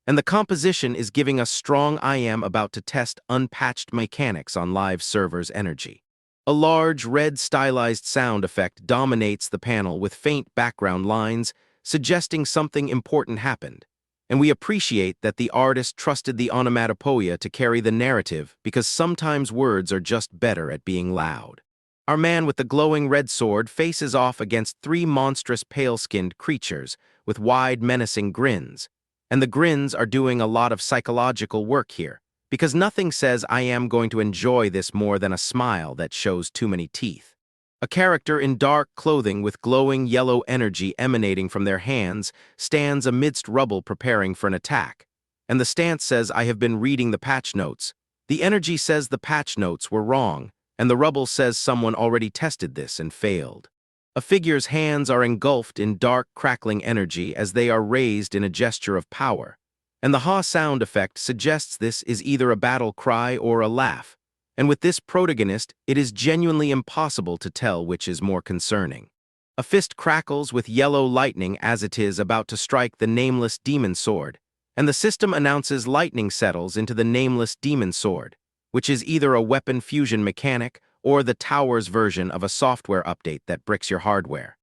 And the composition is giving us strong I am about to test unpatched mechanics on live servers' energy. A large red stylized sound effect dominates the panel with faint background lines, suggesting something important happened. And we appreciate that the artist trusted the onomatopoeia to carry the narrative because sometimes words are just better at being loud. Our man with the glowing red sword faces off against three monstrous pale-skinned creatures with wide, menacing grins. And the grins are doing a lot of psychological work here, because nothing says I am going to enjoy this more than a smile that shows too many teeth. A character in dark clothing with glowing yellow energy emanating from their hands stands amidst rubble preparing for an attack. And the stance says, "I have been reading the patch notes." The energy says the patch notes were wrong, and the rubble says someone already tested this and failed. A figure's hands are engulfed in dark, crackling energy as they are raised in a gesture of power. And the ha sound effect suggests this is either a battle cry or a laugh. And with this protagonist, it is genuinely impossible to tell which is more concerning. A fist crackles with yellow lightning as it is about to strike the nameless demon sword, and the system announces lightning settles into the nameless demon sword, which is either a weapon fusion mechanic or the tower's version of a software update that bricks your hardware.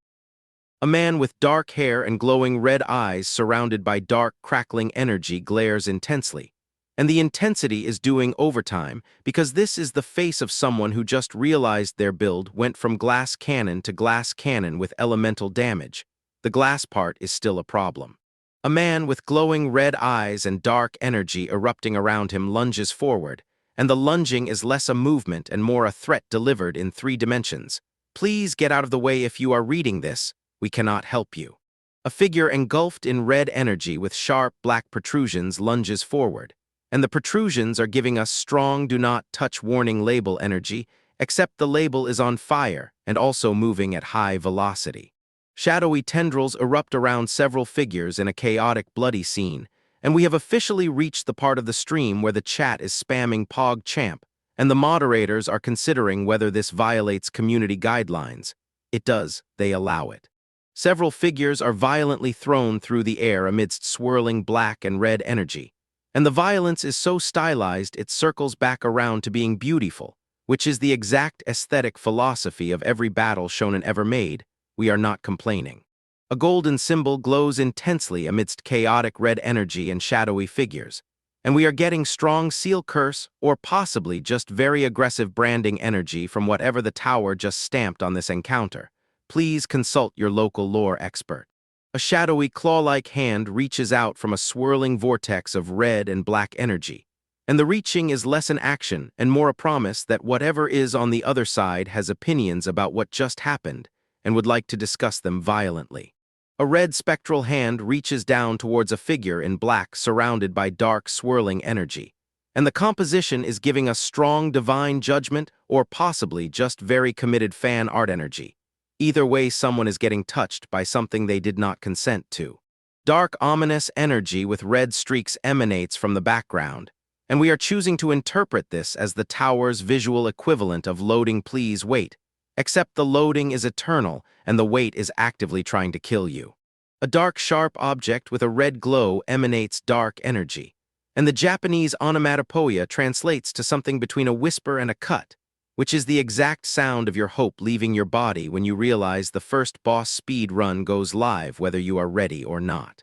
A man with dark hair and glowing red eyes surrounded by dark, crackling energy glares intensely. And the intensity is doing overtime because this is the face of someone who just realized their build went from glass cannon to glass cannon with elemental damage. The glass part is still a problem. A man with glowing red eyes and dark energy erupting around him lunges forward, and the lunging is less a movement and more a threat delivered in 3 dimensions. Please get out of the way if you are reading this. We cannot help you. A figure engulfed in red energy with sharp black protrusions lunges forward. And the protrusions are giving us strong do not touch warning label energy, except the label is on fire and also moving at high velocity. Shadowy tendrils erupt around several figures in a chaotic, bloody scene, and we have officially reached the part of the stream where the chat is spamming PogChamp, and the moderators are considering whether this violates community guidelines. It does, they allow it. Several figures are violently thrown through the air amidst swirling black and red energy. And the violence is so stylized it circles back around to being beautiful, which is the exact aesthetic philosophy of every battle shonen ever made. We are not complaining. A golden symbol glows intensely amidst chaotic red energy and shadowy figures, and we are getting strong seal curse or possibly just very aggressive branding energy from whatever the tower just stamped on this encounter. Please consult your local lore expert. A shadowy claw-like hand reaches out from a swirling vortex of red and black energy, and the reaching is less an action and more a promise that whatever is on the other side has opinions about what just happened and would like to discuss them violently. A red spectral hand reaches down towards a figure in black surrounded by dark, swirling energy. And the composition is giving us strong divine judgment or possibly just very committed fan art energy. Either way, someone is getting touched by something they did not consent to. Dark, ominous energy with red streaks emanates from the background, and we are choosing to interpret this as the tower's visual equivalent of loading please wait, except the loading is eternal and the wait is actively trying to kill you. A dark, sharp object with a red glow emanates dark energy, and the Japanese onomatopoeia translates to something between a whisper and a cut, which is the exact sound of your hope leaving your body when you realize the first boss speed run goes live whether you are ready or not.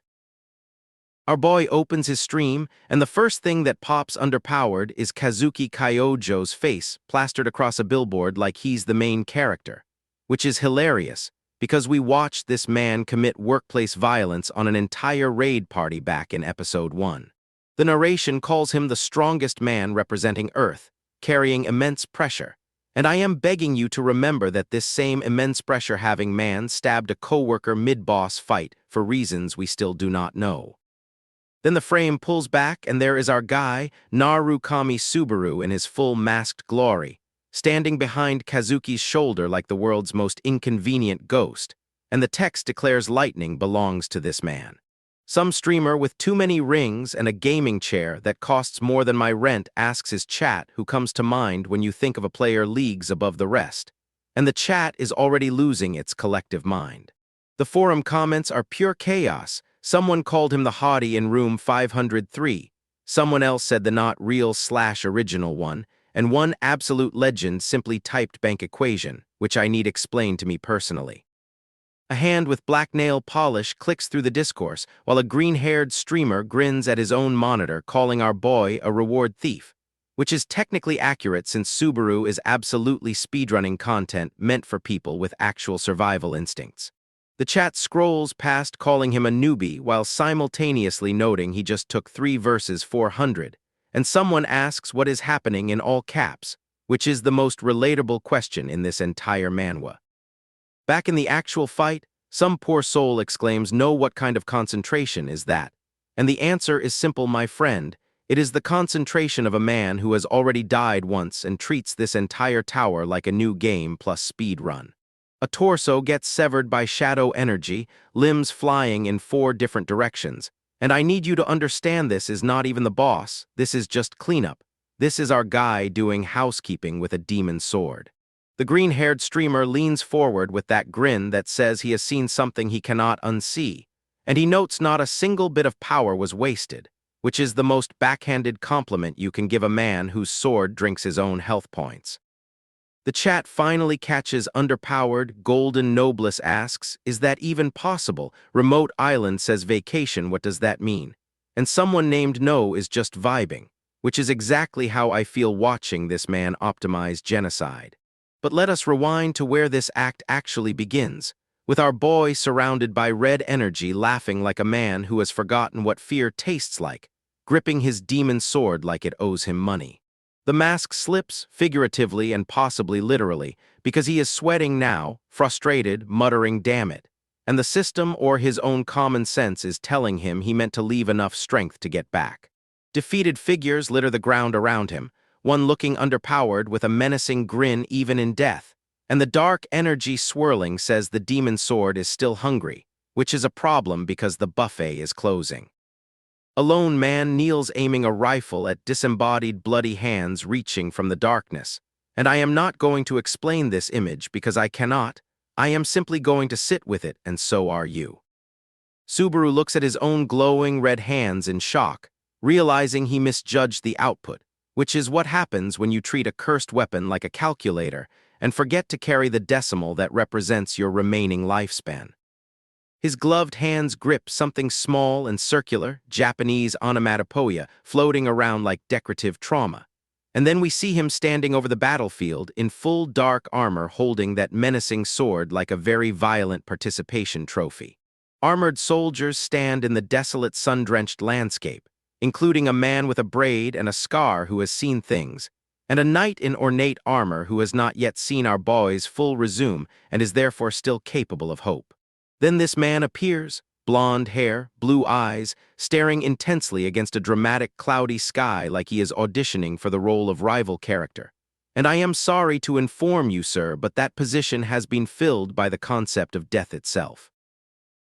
Our boy opens his stream, and the first thing that pops underpowered is Kazuki Kyojo's face plastered across a billboard like he's the main character, which is hilarious because we watched this man commit workplace violence on an entire raid party back in episode 1. The narration calls him the strongest man representing Earth, carrying immense pressure, and I am begging you to remember that this same immense pressure-having man stabbed a coworker mid-boss fight for reasons we still do not know. Then the frame pulls back, and there is our guy, Narukami Subaru in his full masked glory, standing behind Kazuki's shoulder like the world's most inconvenient ghost, and the text declares lightning belongs to this man. Some streamer with too many rings and a gaming chair that costs more than my rent asks his chat who comes to mind when you think of a player leagues above the rest, and the chat is already losing its collective mind. The forum comments are pure chaos. Someone called him the hottie in room 503, someone else said the not real/original one, and one absolute legend simply typed bank equation, which I need explained to me personally. A hand with black nail polish clicks through the discourse, while a green-haired streamer grins at his own monitor, calling our boy a reward thief, which is technically accurate since Subaru is absolutely speedrunning content meant for people with actual survival instincts. The chat scrolls past calling him a newbie while simultaneously noting he just took 3 verses 400, and someone asks what is happening in all caps, which is the most relatable question in this entire manhwa. Back in the actual fight, some poor soul exclaims, "No, what kind of concentration is that?" And the answer is simple, my friend. It is the concentration of a man who has already died once and treats this entire tower like a new game plus speed run. A torso gets severed by shadow energy, limbs flying in 4 different directions. And I need you to understand this is not even the boss, this is just cleanup. This is our guy doing housekeeping with a demon sword. The green-haired streamer leans forward with that grin that says he has seen something he cannot unsee, and he notes not a single bit of power was wasted, which is the most backhanded compliment you can give a man whose sword drinks his own health points. The chat finally catches underpowered. Golden Noblesse asks, "Is that even possible?" Remote Island says vacation, what does that mean? And someone named No is just vibing, which is exactly how I feel watching this man optimize genocide. But let us rewind to where this act actually begins, with our boy surrounded by red energy laughing like a man who has forgotten what fear tastes like, gripping his demon sword like it owes him money. The mask slips, figuratively and possibly literally, because he is sweating now, frustrated, muttering, "Damn it." And the system or his own common sense is telling him he meant to leave enough strength to get back. Defeated figures litter the ground around him, one looking underpowered with a menacing grin even in death, and the dark energy swirling says the demon sword is still hungry, which is a problem because the buffet is closing. A lone man kneels aiming a rifle at disembodied bloody hands reaching from the darkness, and I am not going to explain this image because I cannot. I am simply going to sit with it, and so are you. Subaru looks at his own glowing red hands in shock, realizing he misjudged the output, which is what happens when you treat a cursed weapon like a calculator and forget to carry the decimal that represents your remaining lifespan. His gloved hands grip something small and circular, Japanese onomatopoeia, floating around like decorative trauma. And then we see him standing over the battlefield in full dark armor holding that menacing sword like a very violent participation trophy. Armored soldiers stand in the desolate sun-drenched landscape, including a man with a braid and a scar who has seen things, and a knight in ornate armor who has not yet seen our boy's full resume and is therefore still capable of hope. Then this man appears, blonde hair, blue eyes, staring intensely against a dramatic cloudy sky like he is auditioning for the role of rival character. And I am sorry to inform you, sir, but that position has been filled by the concept of death itself.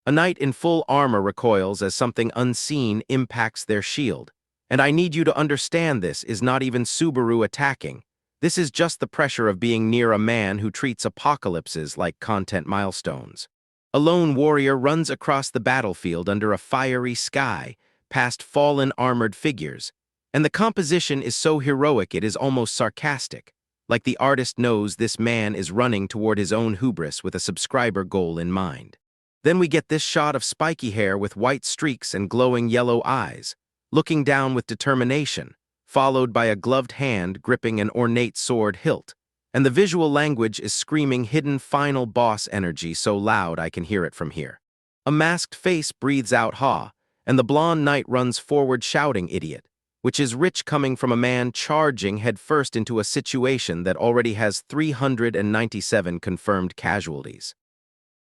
A knight in full armor recoils as something unseen impacts their shield. And I need you to understand this is not even Subaru attacking. This is just the pressure of being near a man who treats apocalypses like content milestones. A lone warrior runs across the battlefield under a fiery sky, past fallen armored figures, and the composition is so heroic it is almost sarcastic, like the artist knows this man is running toward his own hubris with a subscriber goal in mind. Then we get this shot of spiky hair with white streaks and glowing yellow eyes, looking down with determination, followed by a gloved hand gripping an ornate sword hilt, and the visual language is screaming hidden final boss energy so loud I can hear it from here. A masked face breathes out "Ha," and the blonde knight runs forward shouting "Idiot," which is rich coming from a man charging headfirst into a situation that already has 397 confirmed casualties.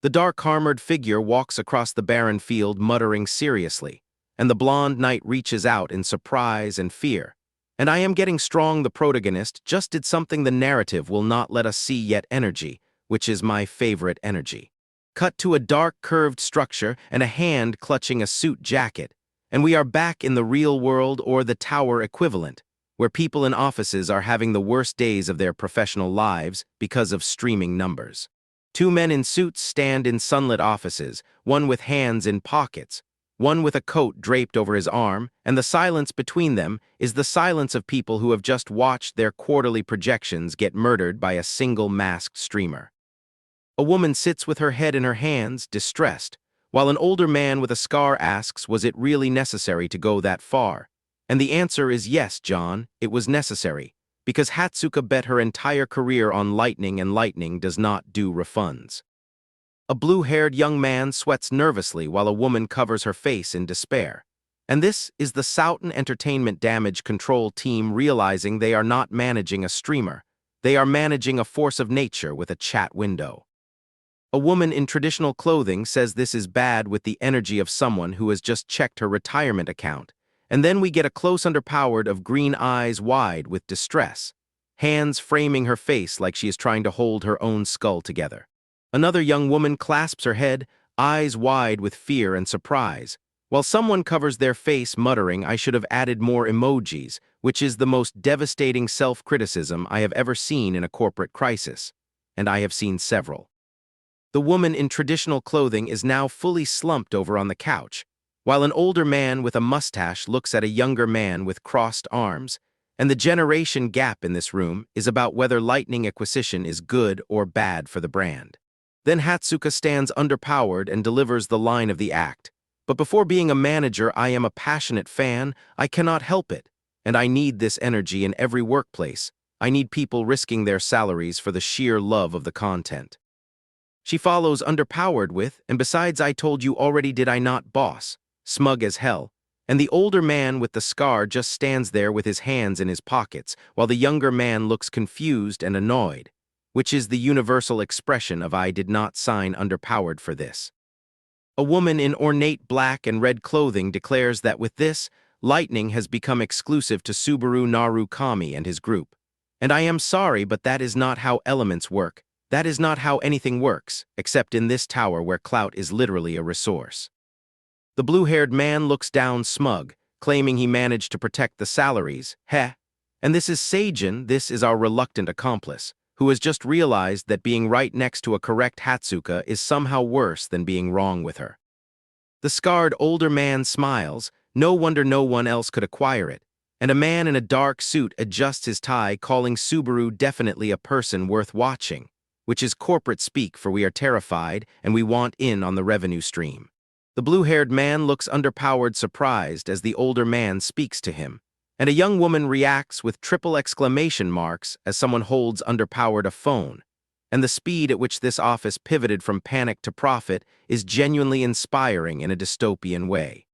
The dark-armored figure walks across the barren field muttering seriously, and the blonde knight reaches out in surprise and fear. And I am getting strong. The protagonist just did something the narrative will not let us see yet: energy, which is my favorite energy. Cut to a dark curved structure and a hand clutching a suit jacket, and we are back in the real world, or the tower equivalent, where people in offices are having the worst days of their professional lives because of streaming numbers. Two men in suits stand in sunlit offices, one with hands in pockets, one with a coat draped over his arm, and the silence between them is the silence of people who have just watched their quarterly projections get murdered by a single masked streamer. A woman sits with her head in her hands, distressed, while an older man with a scar asks, "Was it really necessary to go that far?" And the answer is yes, John, it was necessary, because Hatsuka bet her entire career on lightning, and lightning does not do refunds. A blue-haired young man sweats nervously while a woman covers her face in despair. And this is the Soughton Entertainment damage control team realizing they are not managing a streamer. They are managing a force of nature with a chat window. A woman in traditional clothing says this is bad with the energy of someone who has just checked her retirement account. And then we get a close underpowered of green eyes wide with distress, hands framing her face like she is trying to hold her own skull together. Another young woman clasps her head, eyes wide with fear and surprise, while someone covers their face muttering, "I should have added more emojis," which is the most devastating self-criticism I have ever seen in a corporate crisis, and I have seen several. The woman in traditional clothing is now fully slumped over on the couch, while an older man with a mustache looks at a younger man with crossed arms, and the generation gap in this room is about whether lightning acquisition is good or bad for the brand. Then Hatsuka stands underpowered and delivers the line of the act. "But before being a manager, I am a passionate fan. I cannot help it. And I need this energy in every workplace. I need people risking their salaries for the sheer love of the content." She follows underpowered with, "And besides, I told you already, did I not, boss?" Smug as hell. And the older man with the scar just stands there with his hands in his pockets, while the younger man looks confused and annoyed, which is the universal expression of "I did not sign underpowered for this." A woman in ornate black and red clothing declares that with this, lightning has become exclusive to Subaru Narukami and his group. And I am sorry, but that is not how elements work. That is not how anything works, except in this tower where clout is literally a resource. The blue-haired man looks down smug, claiming he managed to protect the salaries. Heh. And this is Seijin, this is our reluctant accomplice, who has just realized that being right next to a correct Hatsuka is somehow worse than being wrong with her. The scarred older man smiles, no wonder no one else could acquire it, and a man in a dark suit adjusts his tie, calling Subaru definitely a person worth watching, which is corporate speak for "we are terrified and we want in on the revenue stream." The blue-haired man looks underpowered, surprised as the older man speaks to him, and a young woman reacts with triple exclamation marks as someone holds underpowered a phone, and the speed at which this office pivoted from panic to profit is genuinely inspiring in a dystopian way.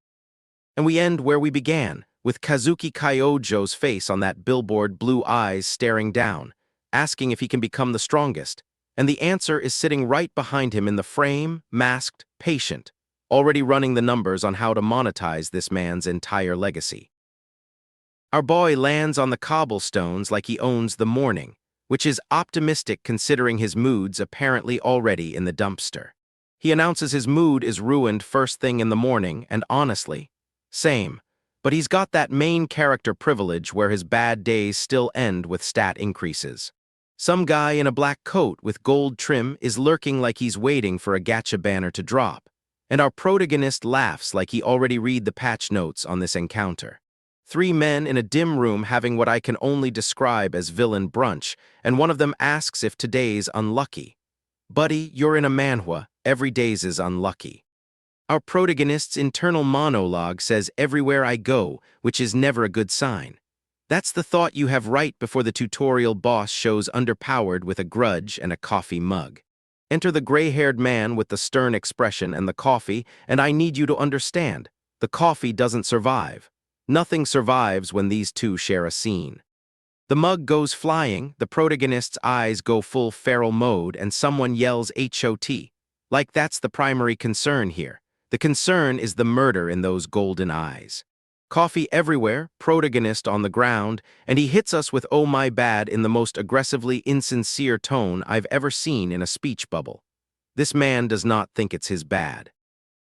And we end where we began, with Kazuki Kyojo's face on that billboard, blue eyes staring down, asking if he can become the strongest, And the answer is sitting right behind him in the frame, masked, patient, already running the numbers on how to monetize this man's entire legacy. Our boy lands on the cobblestones like he owns the morning, which is optimistic considering his mood's apparently already in the dumpster. He announces his mood is ruined first thing in the morning, and honestly, same. But he's got that main character privilege where his bad days still end with stat increases. Some guy in a black coat with gold trim is lurking like he's waiting for a gacha banner to drop, and our protagonist laughs like he already read the patch notes on this encounter. Three men in a dim room having what I can only describe as villain brunch, and one of them asks if today's unlucky. Buddy, you're in a manhwa, every day's is unlucky. Our protagonist's internal monologue says everywhere I go, which is never a good sign. That's the thought you have right before the tutorial boss shows underpowered with a grudge and a coffee mug. Enter the gray-haired man with the stern expression and the coffee, and I need you to understand, the coffee doesn't survive. Nothing survives when these two share a scene. The mug goes flying, the protagonist's eyes go full feral mode, and someone yells HOT. Like that's the primary concern here. The concern is the murder in those golden eyes. Coffee everywhere, protagonist on the ground, and he hits us with "oh my bad" in the most aggressively insincere tone I've ever seen in a speech bubble. This man does not think it's his bad.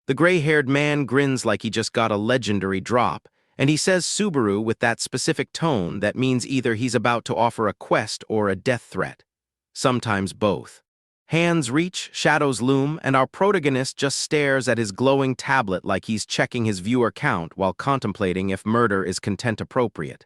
The gray-haired man grins like he just got a legendary drop, and he says Subaru with that specific tone that means either he's about to offer a quest or a death threat. Sometimes both. Hands reach, shadows loom, and our protagonist just stares at his glowing tablet like he's checking his viewer count while contemplating if murder is content appropriate.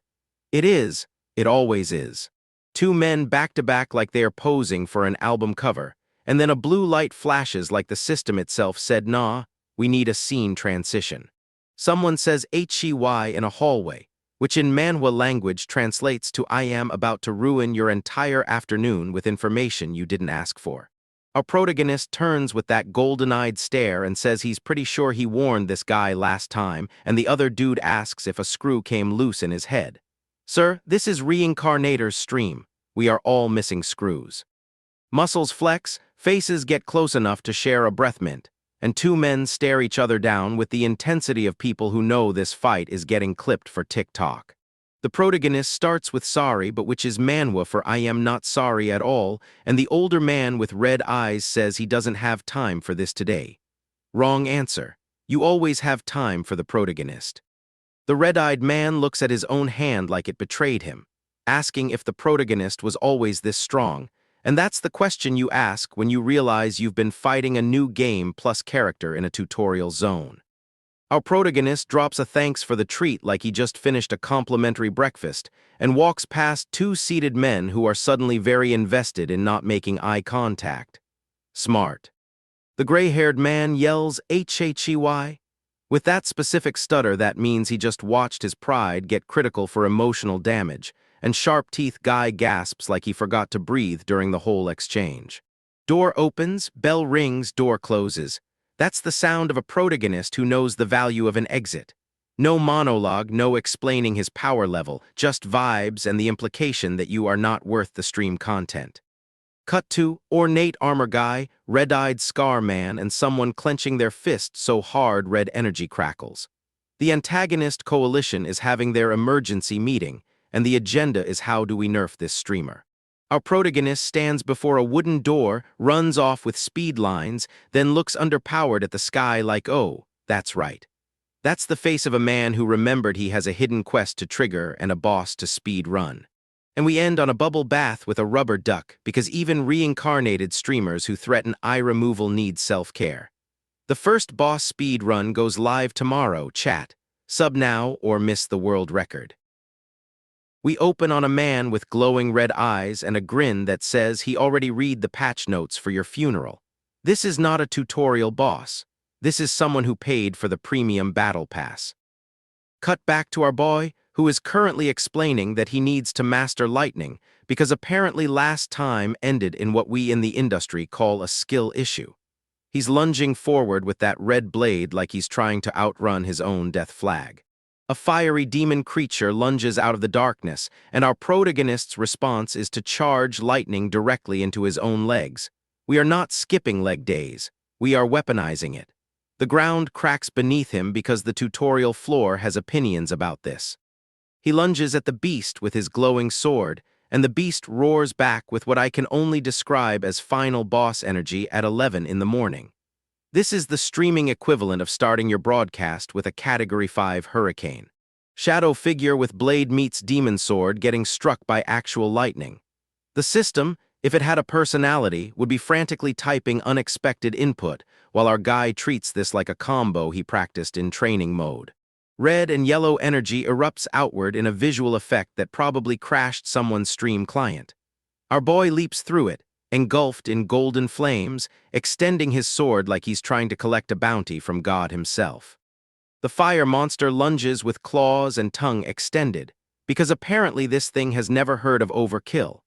It is. It always is. Two men back to back like they are posing for an album cover, and then a blue light flashes like the system itself said, nah, we need a scene transition. Someone says HEY in a hallway, which in manhwa language translates to I am about to ruin your entire afternoon with information you didn't ask for. Our protagonist turns with that golden-eyed stare and says he's pretty sure he warned this guy last time, and the other dude asks if a screw came loose in his head. Sir, this is Reincarnator's stream. We are all missing screws. Muscles flex, faces get close enough to share a breath mint, and two men stare each other down with the intensity of people who know this fight is getting clipped for TikTok. The protagonist starts with sorry, but which is manhwa for I am not sorry at all, and the older man with red eyes says he doesn't have time for this today. Wrong answer. You always have time for the protagonist. The red-eyed man looks at his own hand like it betrayed him, asking if the protagonist was always this strong, and that's the question you ask when you realize you've been fighting a new game plus character in a tutorial zone. Our protagonist drops a thanks for the treat like he just finished a complimentary breakfast and walks past two seated men who are suddenly very invested in not making eye contact. Smart. The gray-haired man yells HHEY. With that specific stutter, that means he just watched his pride get critical for emotional damage, and sharp-teeth guy gasps like he forgot to breathe during the whole exchange. Door opens, bell rings, door closes. That's the sound of a protagonist who knows the value of an exit. No monologue, no explaining his power level, just vibes and the implication that you are not worth the stream content. Cut to ornate armor guy, red-eyed scar man, and someone clenching their fist so hard red energy crackles. The antagonist coalition is having their emergency meeting, and the agenda is how do we nerf this streamer. Our protagonist stands before a wooden door, runs off with speed lines, then looks underpowered at the sky like, oh, that's right. That's the face of a man who remembered he has a hidden quest to trigger and a boss to speed run. And we end on a bubble bath with a rubber duck because even reincarnated streamers who threaten eye removal need self-care. The first boss speed run goes live tomorrow, chat. Sub now or miss the world record. We open on a man with glowing red eyes and a grin that says he already read the patch notes for your funeral. This is not a tutorial boss. This is someone who paid for the premium battle pass. Cut back to our boy, who is currently explaining that he needs to master lightning because apparently last time ended in what we in the industry call a skill issue. He's lunging forward with that red blade like he's trying to outrun his own death flag. A fiery demon creature lunges out of the darkness, and our protagonist's response is to charge lightning directly into his own legs. We are not skipping leg days. We are weaponizing it. The ground cracks beneath him because the tutorial floor has opinions about this. He lunges at the beast with his glowing sword, and the beast roars back with what I can only describe as final boss energy at 11 in the morning. This is the streaming equivalent of starting your broadcast with a Category 5 hurricane. Shadow figure with blade meets demon sword getting struck by actual lightning. The system, if it had a personality, would be frantically typing unexpected input, while our guy treats this like a combo he practiced in training mode. Red and yellow energy erupts outward in a visual effect that probably crashed someone's stream client. Our boy leaps through it, engulfed in golden flames, extending his sword like he's trying to collect a bounty from God himself. The fire monster lunges with claws and tongue extended, because apparently this thing has never heard of overkill.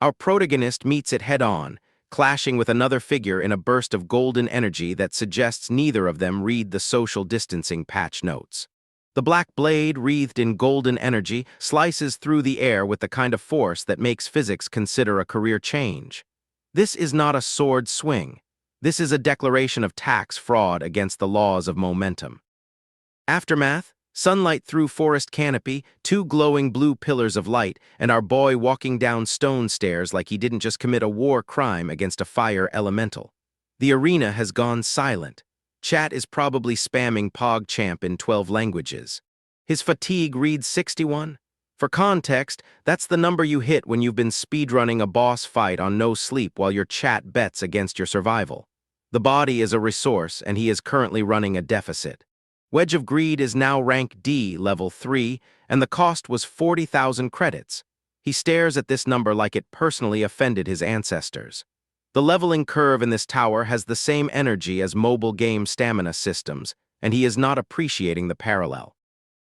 Our protagonist meets it head-on, clashing with another figure in a burst of golden energy that suggests neither of them read the social distancing patch notes. The black blade, wreathed in golden energy, slices through the air with the kind of force that makes physics consider a career change. This is not a sword swing. This is a declaration of tax fraud against the laws of momentum. Aftermath, sunlight through forest canopy, two glowing blue pillars of light, and our boy walking down stone stairs like he didn't just commit a war crime against a fire elemental. The arena has gone silent. Chat is probably spamming PogChamp in 12 languages. His fatigue reads 61. For context, that's the number you hit when you've been speedrunning a boss fight on no sleep while your chat bets against your survival. The body is a resource, and he is currently running a deficit. Wedge of Greed is now rank D, level 3, and the cost was 40,000 credits. He stares at this number like it personally offended his ancestors. The leveling curve in this tower has the same energy as mobile game stamina systems, and he is not appreciating the parallel.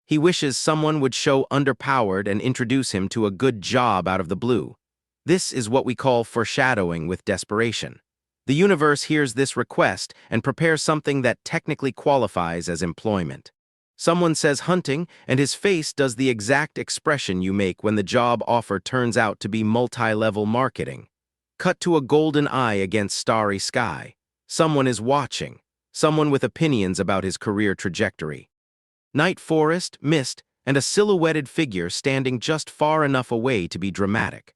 He wishes someone would show underpowered and introduce him to a good job out of the blue. This is what we call foreshadowing with desperation. The universe hears this request and prepares something that technically qualifies as employment. Someone says hunting, and his face does the exact expression you make when the job offer turns out to be multi-level marketing. Cut to a golden eye against starry sky. Someone is watching. Someone with opinions about his career trajectory. Night forest, mist, and a silhouetted figure standing just far enough away to be dramatic.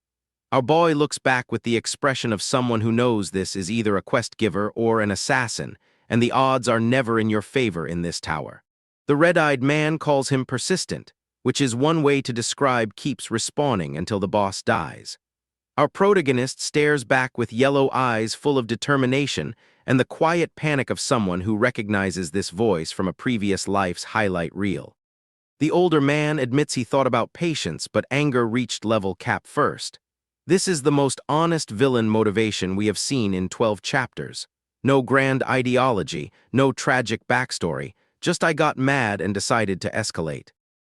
Our boy looks back with the expression of someone who knows this is either a quest giver or an assassin, and the odds are never in your favor in this tower. The red-eyed man calls him persistent, which is one way to describe keeps respawning until the boss dies. Our protagonist stares back with yellow eyes full of determination and the quiet panic of someone who recognizes this voice from a previous life's highlight reel. The older man admits he thought about patience, but anger reached level cap first. This is the most honest villain motivation we have seen in 12 chapters. No grand ideology, no tragic backstory, just I got mad and decided to escalate.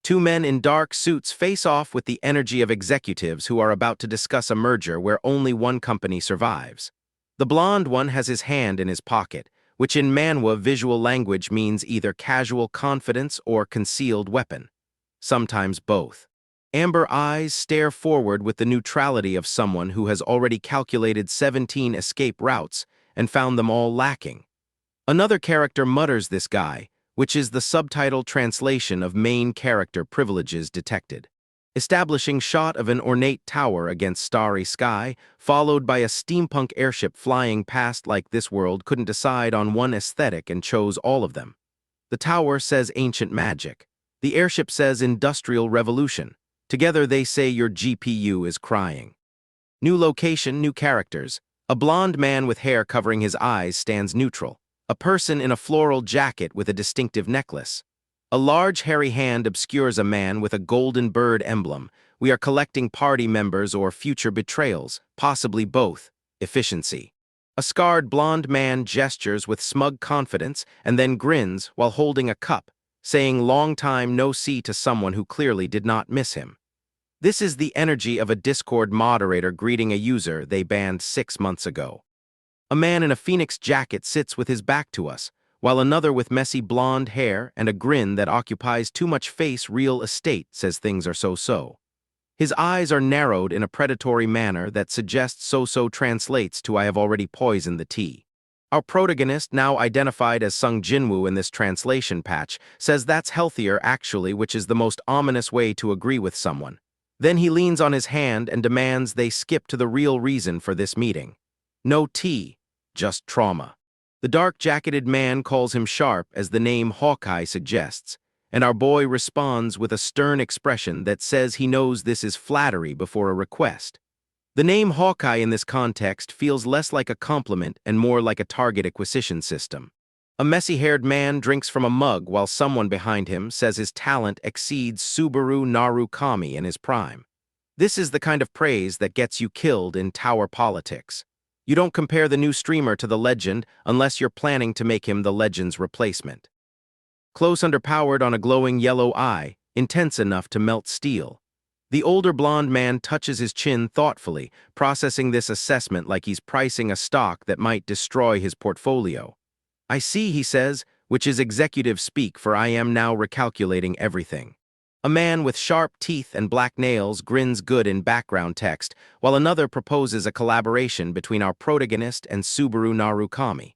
Two men in dark suits face off with the energy of executives who are about to discuss a merger where only one company survives. The blonde one has his hand in his pocket, which in Manhwa visual language means either casual confidence or concealed weapon. Sometimes both. Amber eyes stare forward with the neutrality of someone who has already calculated 17 escape routes and found them all lacking. Another character mutters this guy, which is the subtitle translation of main character privileges detected. Establishing shot of an ornate tower against starry sky, followed by a steampunk airship flying past like this world couldn't decide on one aesthetic and chose all of them. The tower says ancient magic. The airship says industrial revolution. Together they say your GPU is crying. New location, new characters. A blonde man with hair covering his eyes stands neutral. A person in a floral jacket with a distinctive necklace. A large hairy hand obscures a man with a golden bird emblem. We are collecting party members or future betrayals, possibly both. Efficiency. A scarred blonde man gestures with smug confidence and then grins while holding a cup, saying long time no see to someone who clearly did not miss him. This is the energy of a Discord moderator greeting a user they banned 6 months ago. A man in a phoenix jacket sits with his back to us, while another with messy blonde hair and a grin that occupies too much face real estate says things are so-so. His eyes are narrowed in a predatory manner that suggests so-so translates to I have already poisoned the tea. Our protagonist, now identified as Sung Jinwoo in this translation patch, says that's healthier actually, which is the most ominous way to agree with someone. Then he leans on his hand and demands they skip to the real reason for this meeting. No tea, just trauma. The dark-jacketed man calls him sharp as the name Hawkeye suggests, and our boy responds with a stern expression that says he knows this is flattery before a request. The name Hawkeye in this context feels less like a compliment and more like a target acquisition system. A messy-haired man drinks from a mug while someone behind him says his talent exceeds Subaru Narukami in his prime. This is the kind of praise that gets you killed in tower politics. You don't compare the new streamer to the legend unless you're planning to make him the legend's replacement. Close underpowered on a glowing yellow eye, intense enough to melt steel. The older blonde man touches his chin thoughtfully, processing this assessment like he's pricing a stock that might destroy his portfolio. I see, he says, which is executive speak for I am now recalculating everything. A man with sharp teeth and black nails grins good in background text, while another proposes a collaboration between our protagonist and Subaru Narukami.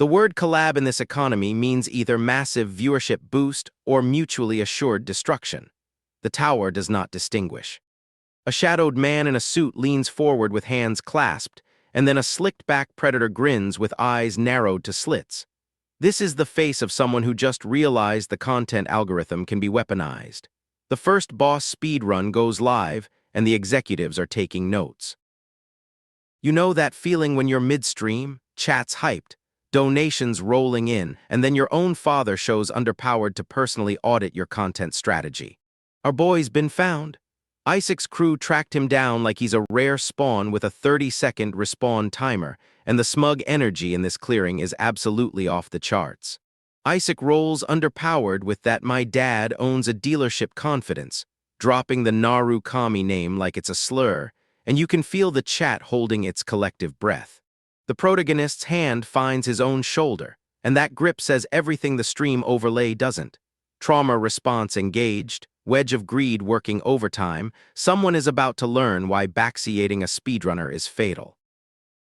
The word collab in this economy means either massive viewership boost or mutually assured destruction. The tower does not distinguish. A shadowed man in a suit leans forward with hands clasped, and then a slicked-back predator grins with eyes narrowed to slits. This is the face of someone who just realized the content algorithm can be weaponized. The first boss speedrun goes live, and the executives are taking notes. You know that feeling when you're midstream, chat's hyped, donations rolling in, and then your own father shows underpowered to personally audit your content strategy. Our boy's been found. Isaac's crew tracked him down like he's a rare spawn with a 30-second respawn timer, and the smug energy in this clearing is absolutely off the charts. Isaac rolls underpowered with that my dad owns a dealership confidence, dropping the Narukami name like it's a slur, and you can feel the chat holding its collective breath. The protagonist's hand finds his own shoulder, and that grip says everything the stream overlay doesn't. Trauma response engaged, wedge of greed working overtime, someone is about to learn why backseating a speedrunner is fatal.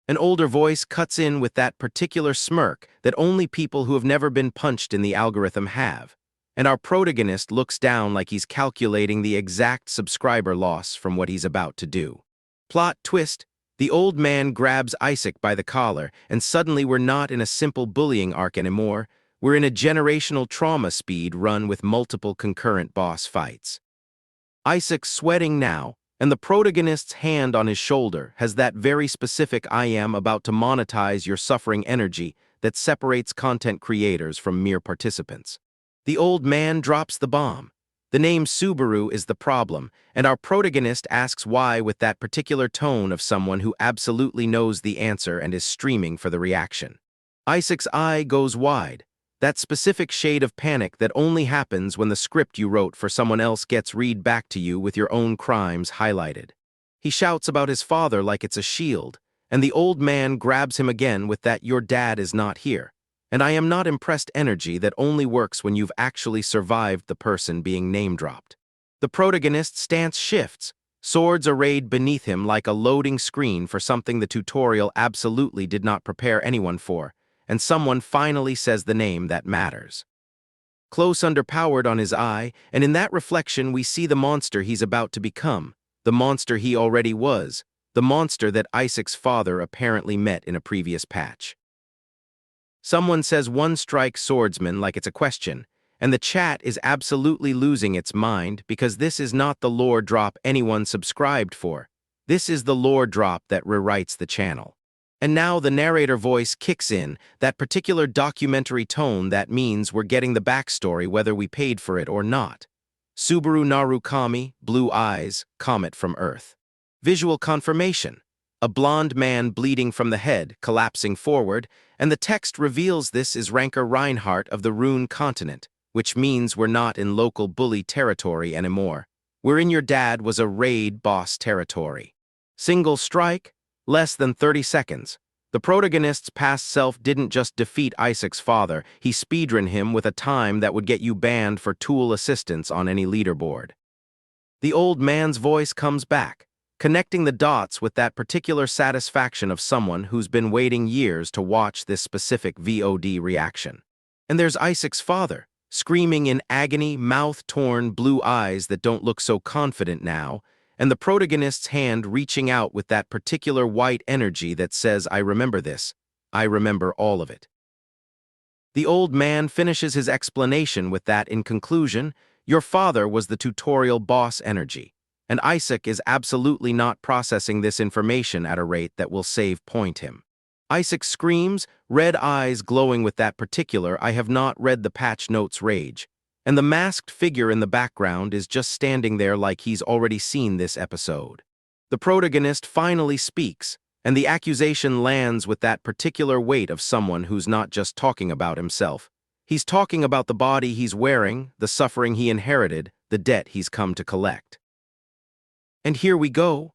An older voice cuts in with that particular smirk that only people who have never been punched in the algorithm have, and our protagonist looks down like he's calculating the exact subscriber loss from what he's about to do. Plot twist, the old man grabs Isaac by the collar, and suddenly we're not in a simple bullying arc anymore. We're in a generational trauma speed run with multiple concurrent boss fights. Isaac's sweating now, and the protagonist's hand on his shoulder has that very specific I am about to monetize your suffering energy that separates content creators from mere participants. The old man drops the bomb. The name Subaru is the problem, and our protagonist asks why with that particular tone of someone who absolutely knows the answer and is streaming for the reaction. Isaac's eye goes wide. That specific shade of panic that only happens when the script you wrote for someone else gets read back to you with your own crimes highlighted. He shouts about his father like it's a shield, and the old man grabs him again with that your dad is not here, and I am not impressed energy that only works when you've actually survived the person being name-dropped. The protagonist's stance shifts, swords arrayed beneath him like a loading screen for something the tutorial absolutely did not prepare anyone for, and someone finally says the name that matters. Close underpowered on his eye, and in that reflection we see the monster he's about to become, the monster he already was, the monster that Isaac's father apparently met in a previous patch. Someone says one-strike swordsman like it's a question, and the chat is absolutely losing its mind because this is not the lore drop anyone subscribed for. This is the lore drop that rewrites the channel. And now the narrator voice kicks in, that particular documentary tone that means we're getting the backstory whether we paid for it or not. Subaru Narukami, blue eyes, comet from Earth. Visual confirmation. A blonde man bleeding from the head, collapsing forward, and the text reveals this is Ranker Reinhardt of the Rune continent, which means we're not in local bully territory anymore. We're in your dad was a raid boss territory. Single strike? Less than 30 seconds. The protagonist's past self didn't just defeat Isaac's father, he speedran him with a time that would get you banned for tool assistance on any leaderboard. The old man's voice comes back, connecting the dots with that particular satisfaction of someone who's been waiting years to watch this specific VOD reaction. And there's Isaac's father, screaming in agony, mouth-torn, blue eyes that don't look so confident now, and the protagonist's hand reaching out with that particular white energy that says, "I remember this. I remember all of it." The old man finishes his explanation with that in conclusion, "Your father was the tutorial boss energy, and Isaac is absolutely not processing this information at a rate that will save point him." Isaac screams, red eyes glowing with that particular "I have not read the patch notes" rage, and the masked figure in the background is just standing there like he's already seen this episode. The protagonist finally speaks, and the accusation lands with that particular weight of someone who's not just talking about himself. He's talking about the body he's wearing, the suffering he inherited, the debt he's come to collect. And here we go.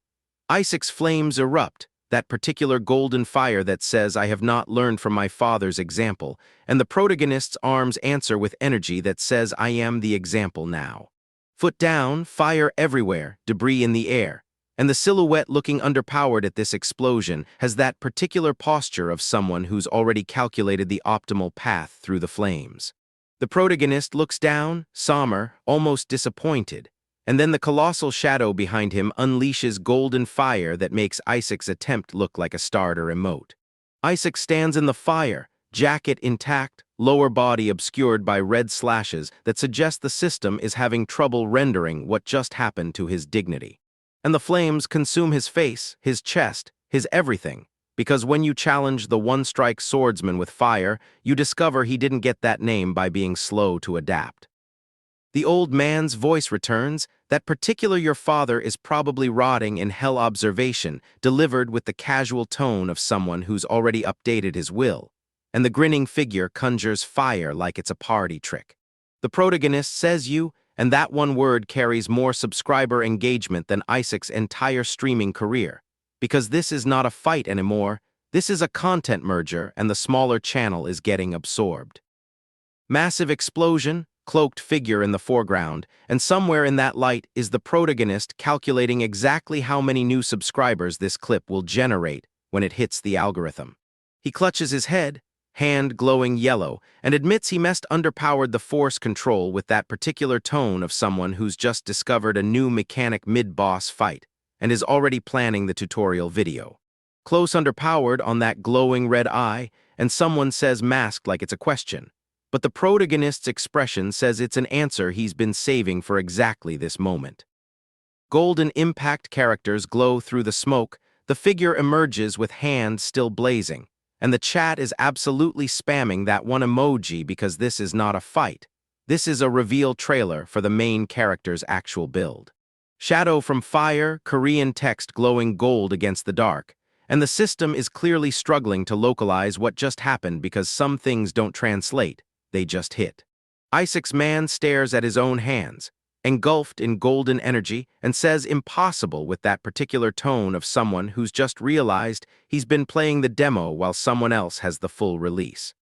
Isaac's flames erupt, that particular golden fire that says, "I have not learned from my father's example," and the protagonist's arms answer with energy that says, "I am the example now." Foot down, fire everywhere, debris in the air, and the silhouette looking underpowered at this explosion has that particular posture of someone who's already calculated the optimal path through the flames. The protagonist looks down, somber, almost disappointed, and then the colossal shadow behind him unleashes golden fire that makes Isaac's attempt look like a starter emote. Isaac stands in the fire, jacket intact, lower body obscured by red slashes that suggest the system is having trouble rendering what just happened to his dignity. And the flames consume his face, his chest, his everything, because when you challenge the one-strike swordsman with fire, you discover he didn't get that name by being slow to adapt. The old man's voice returns, that particular "your father is probably rotting in hell" observation, delivered with the casual tone of someone who's already updated his will, and the grinning figure conjures fire like it's a party trick. The protagonist says "you," and that one word carries more subscriber engagement than Isaac's entire streaming career, because this is not a fight anymore, this is a content merger and the smaller channel is getting absorbed. Massive explosion, cloaked figure in the foreground, and somewhere in that light is the protagonist calculating exactly how many new subscribers this clip will generate when it hits the algorithm. He clutches his head, hand glowing yellow, and admits he must underpowered the force control with that particular tone of someone who's just discovered a new mechanic mid-boss fight and is already planning the tutorial video. Close underpowered on that glowing red eye, and someone says masked like it's a question. But the protagonist's expression says it's an answer he's been saving for exactly this moment. Golden impact characters glow through the smoke, the figure emerges with hand still blazing, and the chat is absolutely spamming that one emoji because this is not a fight. This is a reveal trailer for the main character's actual build. Shadow from fire, Korean text glowing gold against the dark, and the system is clearly struggling to localize what just happened because some things don't translate. They just hit. Isaac's man stares at his own hands, engulfed in golden energy, and says impossible with that particular tone of someone who's just realized he's been playing the demo while someone else has the full release.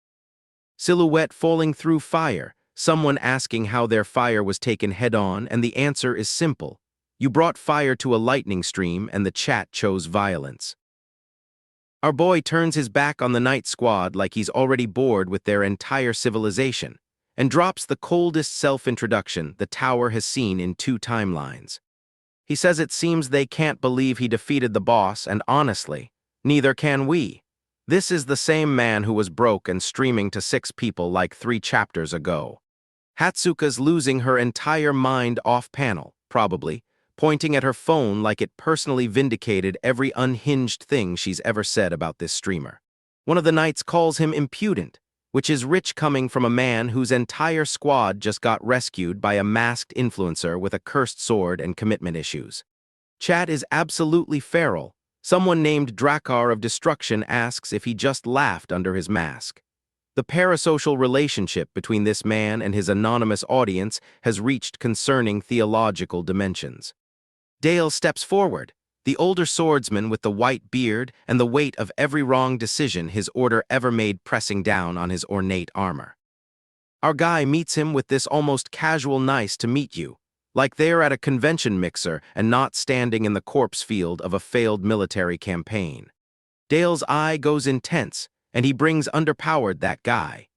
Silhouette falling through fire, someone asking how their fire was taken head-on, and the answer is simple. You brought fire to a lightning stream, and the chat chose violence. Our boy turns his back on the night squad like he's already bored with their entire civilization, and drops the coldest self-introduction the tower has seen in 2 timelines. He says it seems they can't believe he defeated the boss, and honestly, neither can we. This is the same man who was broke and streaming to 6 people like 3 chapters ago. Hatsuka's losing her entire mind off-panel, probably, pointing at her phone like it personally vindicated every unhinged thing she's ever said about this streamer. One of the knights calls him impudent, which is rich coming from a man whose entire squad just got rescued by a masked influencer with a cursed sword and commitment issues. Chat is absolutely feral. Someone named Drakkar of Destruction asks if he just laughed under his mask. The parasocial relationship between this man and his anonymous audience has reached concerning theological dimensions. Dale steps forward, the older swordsman with the white beard and the weight of every wrong decision his order ever made pressing down on his ornate armor. Our guy meets him with this almost casual nice to meet you, like they're at a convention mixer and not standing in the corpse field of a failed military campaign. Dale's eye goes intense, and he brings underpowered that guy.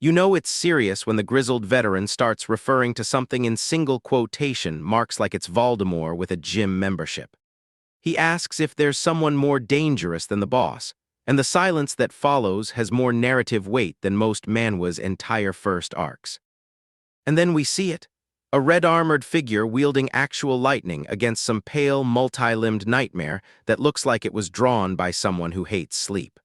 You know it's serious when the grizzled veteran starts referring to something in single quotation marks like it's Voldemort with a gym membership. He asks if there's someone more dangerous than the boss, and the silence that follows has more narrative weight than most Manhwa's entire first arcs. And then we see it, a red-armored figure wielding actual lightning against some pale, multi-limbed nightmare that looks like it was drawn by someone who hates sleep.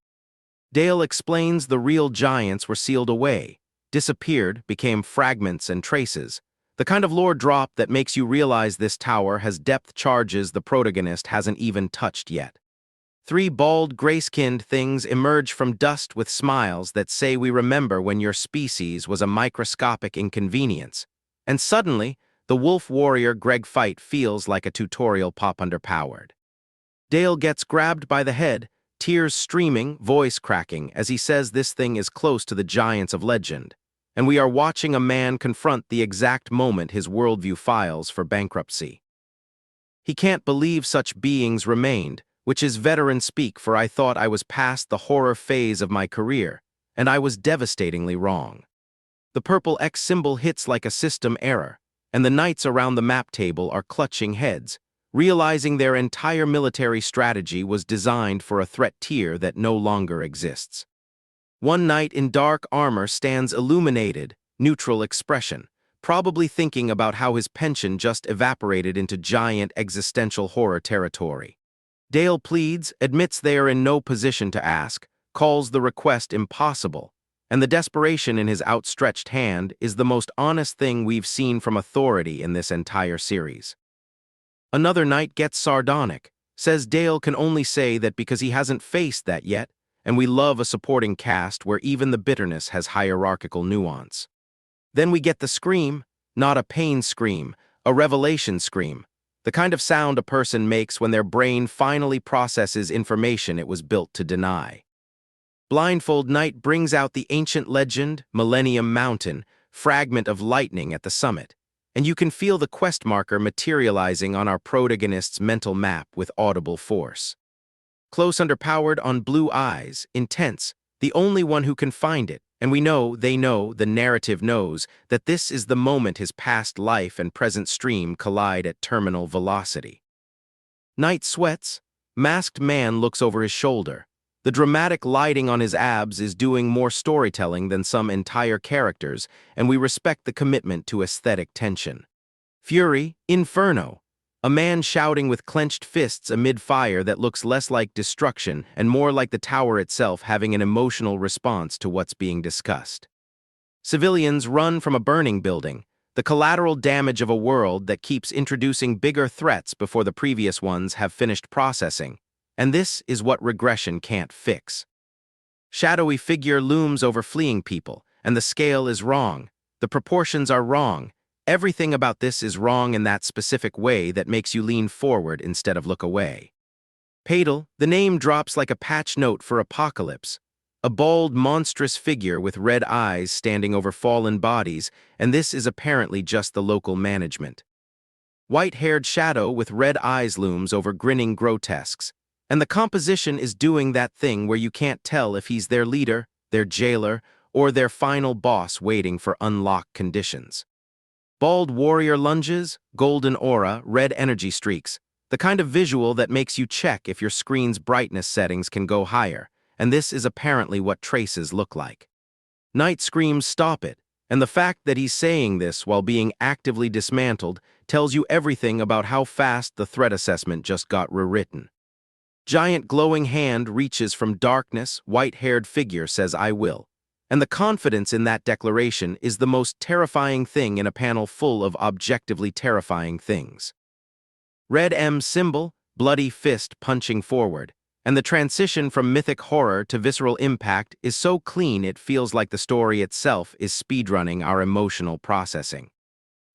Dale explains the real giants were sealed away, disappeared, became fragments and traces, the kind of lore drop that makes you realize this tower has depth charges the protagonist hasn't even touched yet. 3 bald, gray-skinned things emerge from dust with smiles that say we remember when your species was a microscopic inconvenience, and suddenly, the wolf warrior Greg fight feels like a tutorial pop underpowered. Dale gets grabbed by the head, tears streaming, voice cracking, as he says this thing is close to the giants of legend, and we are watching a man confront the exact moment his worldview files for bankruptcy. He can't believe such beings remained, which is veteran speak, for I thought I was past the horror phase of my career, and I was devastatingly wrong. The purple X symbol hits like a system error, and the knights around the map table are clutching heads, realizing their entire military strategy was designed for a threat tier that no longer exists. One knight in dark armor stands illuminated, neutral expression, probably thinking about how his pension just evaporated into giant existential horror territory. Dale pleads, admits they are in no position to ask, calls the request impossible, and the desperation in his outstretched hand is the most honest thing we've seen from authority in this entire series. Another knight gets sardonic, says Dale can only say that because he hasn't faced that yet, and we love a supporting cast where even the bitterness has hierarchical nuance. Then we get the scream, not a pain scream, a revelation scream, the kind of sound a person makes when their brain finally processes information it was built to deny. Blindfold Knight brings out the ancient legend, Millennium Mountain, fragment of lightning at the summit, and you can feel the quest marker materializing on our protagonist's mental map with audible force. Close underpowered on blue eyes, intense, the only one who can find it, and we know, they know, the narrative knows, that this is the moment his past life and present stream collide at terminal velocity. Knight sweats, masked man looks over his shoulder. The dramatic lighting on his abs is doing more storytelling than some entire characters, and we respect the commitment to aesthetic tension. Fury, Inferno, a man shouting with clenched fists amid fire that looks less like destruction and more like the tower itself having an emotional response to what's being discussed. Civilians run from a burning building, the collateral damage of a world that keeps introducing bigger threats before the previous ones have finished processing, and this is what regression can't fix. Shadowy figure looms over fleeing people, and the scale is wrong, the proportions are wrong. Everything about this is wrong in that specific way that makes you lean forward instead of look away. Padal, the name drops like a patch note for Apocalypse, a bald, monstrous figure with red eyes standing over fallen bodies, and this is apparently just the local management. White-haired shadow with red eyes looms over grinning grotesques, and the composition is doing that thing where you can't tell if he's their leader, their jailer, or their final boss waiting for unlocked conditions. Bald warrior lunges, golden aura, red energy streaks, the kind of visual that makes you check if your screen's brightness settings can go higher, and this is apparently what traces look like. Knight screams stop it, and the fact that he's saying this while being actively dismantled tells you everything about how fast the threat assessment just got rewritten. Giant glowing hand reaches from darkness, white-haired figure says I will. And the confidence in that declaration is the most terrifying thing in a panel full of objectively terrifying things. Red M symbol, bloody fist punching forward, and the transition from mythic horror to visceral impact is so clean it feels like the story itself is speedrunning our emotional processing.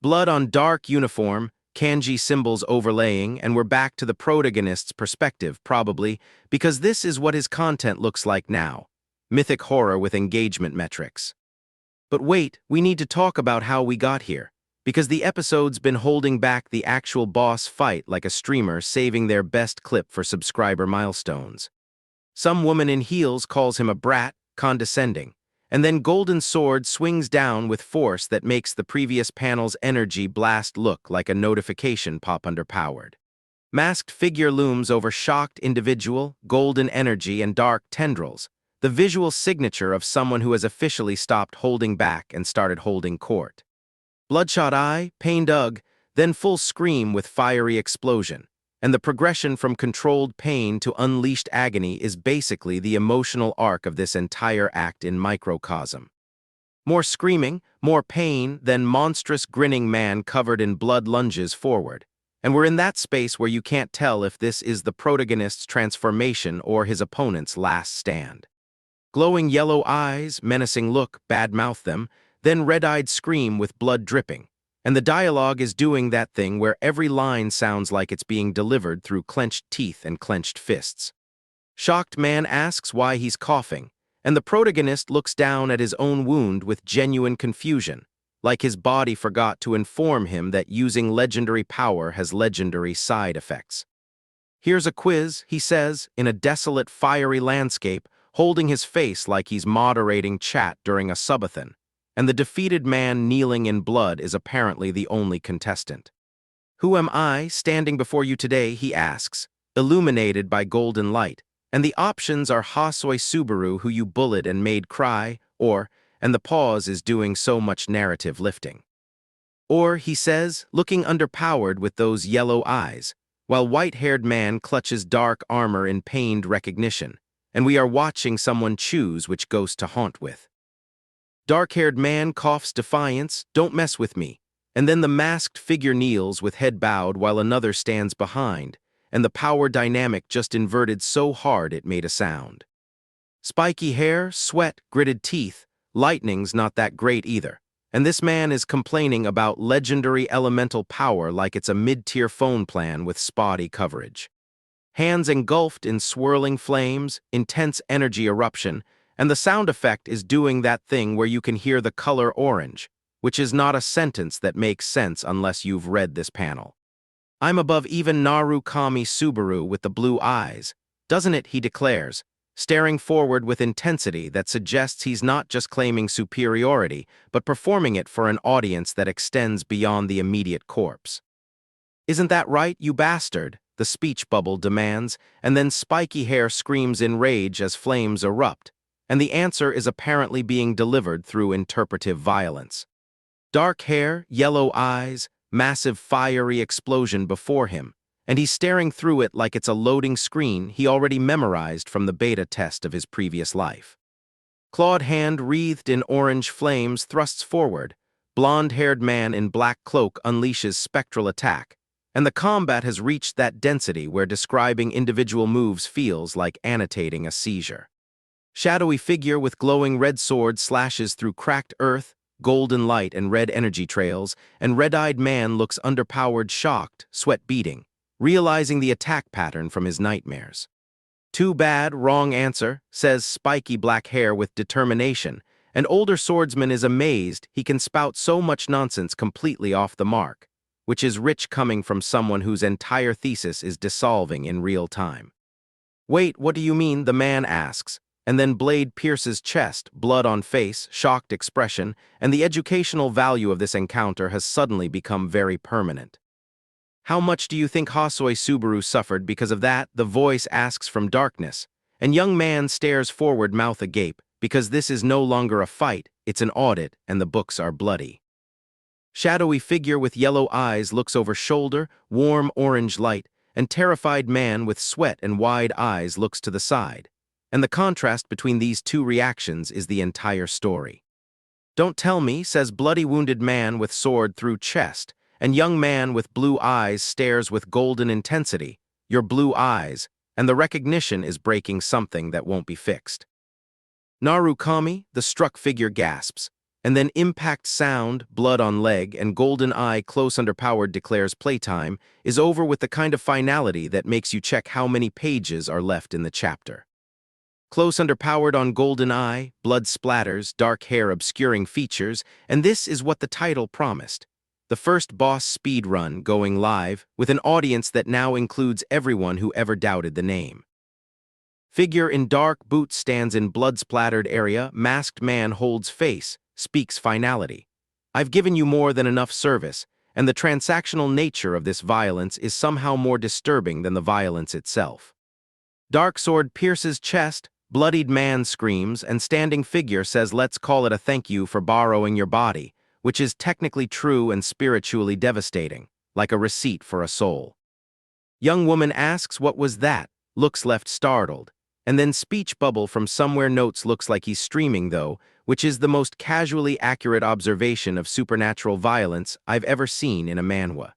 Blood on dark uniform, kanji symbols overlaying, and we're back to the protagonist's perspective, probably, because this is what his content looks like now. Mythic horror with engagement metrics. But wait, we need to talk about how we got here, because the episode's been holding back the actual boss fight like a streamer saving their best clip for subscriber milestones. Some woman in heels calls him a brat, condescending, and then Golden Sword swings down with force that makes the previous panel's energy blast look like a notification pop underpowered. Masked figure looms over shocked individual, golden energy, and dark tendrils, the visual signature of someone who has officially stopped holding back and started holding court. Bloodshot eye, pained ugh, then full scream with fiery explosion, and the progression from controlled pain to unleashed agony is basically the emotional arc of this entire act in microcosm. More screaming, more pain, then monstrous grinning man covered in blood lunges forward. And we're in that space where you can't tell if this is the protagonist's transformation or his opponent's last stand. Glowing yellow eyes, menacing look, badmouth them, then red-eyed scream with blood dripping. And the dialogue is doing that thing where every line sounds like it's being delivered through clenched teeth and clenched fists. Shocked man asks why he's coughing, and the protagonist looks down at his own wound with genuine confusion, like his body forgot to inform him that using legendary power has legendary side effects. Here's a quiz, he says, in a desolate, fiery landscape, holding his face like he's moderating chat during a subathon, and the defeated man kneeling in blood is apparently the only contestant. Who am I, standing before you today, he asks, illuminated by golden light, and the options are Hasoi Subaru who you bullied and made cry, or, and the pause is doing so much narrative lifting. Or, he says, looking underpowered with those yellow eyes, while white-haired man clutches dark armor in pained recognition, and we are watching someone choose which ghost to haunt with. Dark-haired man coughs defiance, don't mess with me, and then the masked figure kneels with head bowed while another stands behind, and the power dynamic just inverted so hard it made a sound. Spiky hair, sweat, gritted teeth, lightning's not that great either, and this man is complaining about legendary elemental power like it's a mid-tier phone plan with spotty coverage. Hands engulfed in swirling flames, intense energy eruption, and the sound effect is doing that thing where you can hear the color orange, which is not a sentence that makes sense unless you've read this panel. I'm above even Narukami Subaru with the blue eyes, doesn't it, he declares, staring forward with intensity that suggests he's not just claiming superiority, but performing it for an audience that extends beyond the immediate corpse. Isn't that right, you bastard? The speech bubble demands, and then spiky hair screams in rage as flames erupt, and the answer is apparently being delivered through interpretive violence. Dark hair, yellow eyes, massive fiery explosion before him, and he's staring through it like it's a loading screen he already memorized from the beta test of his previous life. Clawed hand wreathed in orange flames thrusts forward, blonde-haired man in black cloak unleashes spectral attack, and the combat has reached that density where describing individual moves feels like annotating a seizure. Shadowy figure with glowing red sword slashes through cracked earth, golden light and red energy trails, and red-eyed man looks underpowered, shocked, sweat beating, realizing the attack pattern from his nightmares. Too bad, wrong answer, says spiky black hair with determination, and older swordsman is amazed he can spout so much nonsense completely off the mark, which is rich coming from someone whose entire thesis is dissolving in real time. Wait, what do you mean, the man asks, and then blade pierces chest, blood on face, shocked expression, and the educational value of this encounter has suddenly become very permanent. How much do you think Hasoi Subaru suffered because of that? The voice asks from darkness, and young man stares forward, mouth agape, because this is no longer a fight, it's an audit, and the books are bloody. Shadowy figure with yellow eyes looks over shoulder, warm orange light, and terrified man with sweat and wide eyes looks to the side. And the contrast between these two reactions is the entire story. Don't tell me, says bloody wounded man with sword through chest, and young man with blue eyes stares with golden intensity, your blue eyes, and the recognition is breaking something that won't be fixed. Narukami, the struck figure gasps, And then impact sound, blood on leg, and golden eye close underpowered declares playtime is over with the kind of finality that makes you check how many pages are left in the chapter. Close underpowered on golden eye, blood splatters, dark hair obscuring features, and this is what the title promised. The first boss speed run going live with an audience that now includes everyone who ever doubted the name. Figure in dark boots stands in blood-splattered area, masked man holds face, speaks finality. I've given you more than enough service, and the transactional nature of this violence is somehow more disturbing than the violence itself. Dark sword pierces chest, bloodied man screams, and standing figure says let's call it a thank you for borrowing your body, which is technically true and spiritually devastating, like a receipt for a soul. Young woman asks what was that, looks left startled, and then speech bubble from somewhere notes looks like he's streaming though, which is the most casually accurate observation of supernatural violence I've ever seen in a manhwa.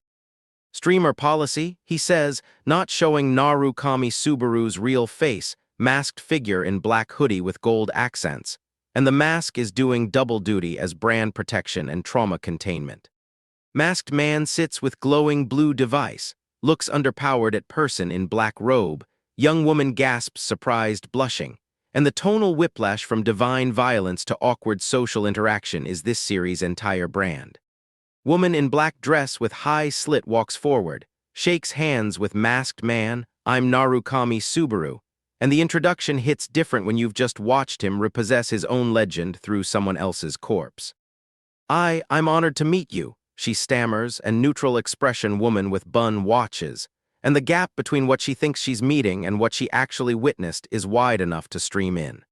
Streamer policy, he says, not showing Narukami Subaru's real face, masked figure in black hoodie with gold accents, and the mask is doing double duty as brand protection and trauma containment. Masked man sits with glowing blue device, looks underpowered at person in black robe, young woman gasps surprised blushing, and the tonal whiplash from divine violence to awkward social interaction is this series' entire brand. Woman in black dress with high slit walks forward, shakes hands with masked man, I'm Narukami Subaru, and the introduction hits different when you've just watched him repossess his own legend through someone else's corpse. I'm honored to meet you, she stammers, and neutral expression woman with bun watches, and the gap between what she thinks she's meeting and what she actually witnessed is wide enough to stream in.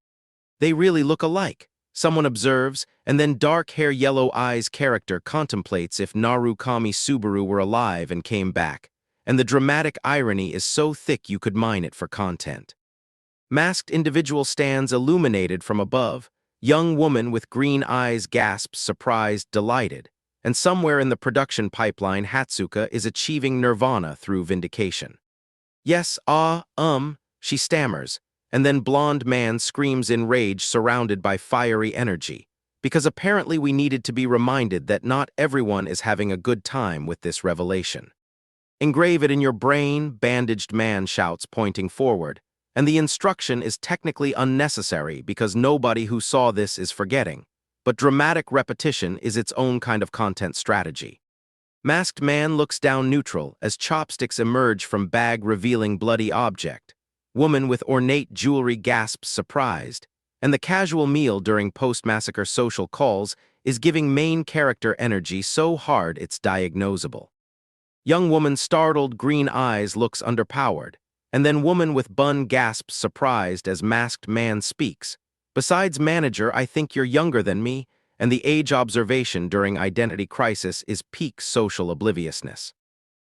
They really look alike, someone observes, and then dark hair yellow eyes character contemplates if Narukami Subaru were alive and came back, and the dramatic irony is so thick you could mine it for content. Masked individual stands illuminated from above, young woman with green eyes gasps surprised delighted, and somewhere in the production pipeline Hatsuka is achieving nirvana through vindication. Yes, she stammers, and then blonde man screams in rage surrounded by fiery energy, because apparently we needed to be reminded that not everyone is having a good time with this revelation. Engrave it in your brain, bandaged man shouts pointing forward, and the instruction is technically unnecessary because nobody who saw this is forgetting. But dramatic repetition is its own kind of content strategy. Masked man looks down neutral as chopsticks emerge from bag revealing bloody object. Woman with ornate jewelry gasps surprised, and the casual meal during post-massacre social calls is giving main character energy so hard it's diagnosable. Young woman startled green eyes looks underpowered, and then woman with bun gasps surprised as masked man speaks. Besides manager, I think you're younger than me, and the age observation during identity crisis is peak social obliviousness.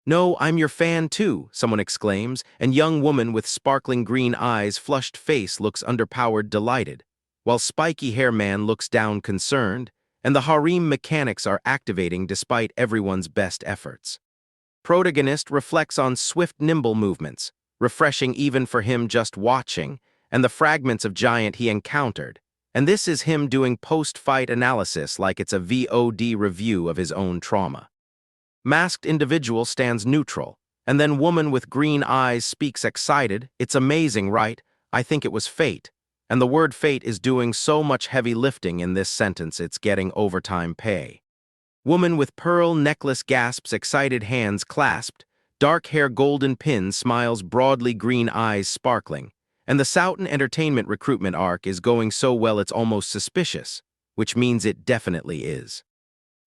No, I'm your fan too, someone exclaims, and young woman with sparkling green eyes flushed face looks underpowered delighted, while spiky hair man looks down concerned, and the harem mechanics are activating despite everyone's best efforts. Protagonist reflects on swift nimble movements, refreshing even for him just watching, and the fragments of giant he encountered, and this is him doing post-fight analysis like it's a VOD review of his own trauma. Masked individual stands neutral, and then woman with green eyes speaks excited, it's amazing, right? I think it was fate, and the word fate is doing so much heavy lifting in this sentence it's getting overtime pay. Woman with pearl necklace gasps excited hands clasped, dark hair golden pin smiles broadly green eyes sparkling, and the Soughton Entertainment recruitment arc is going so well it's almost suspicious, which means it definitely is.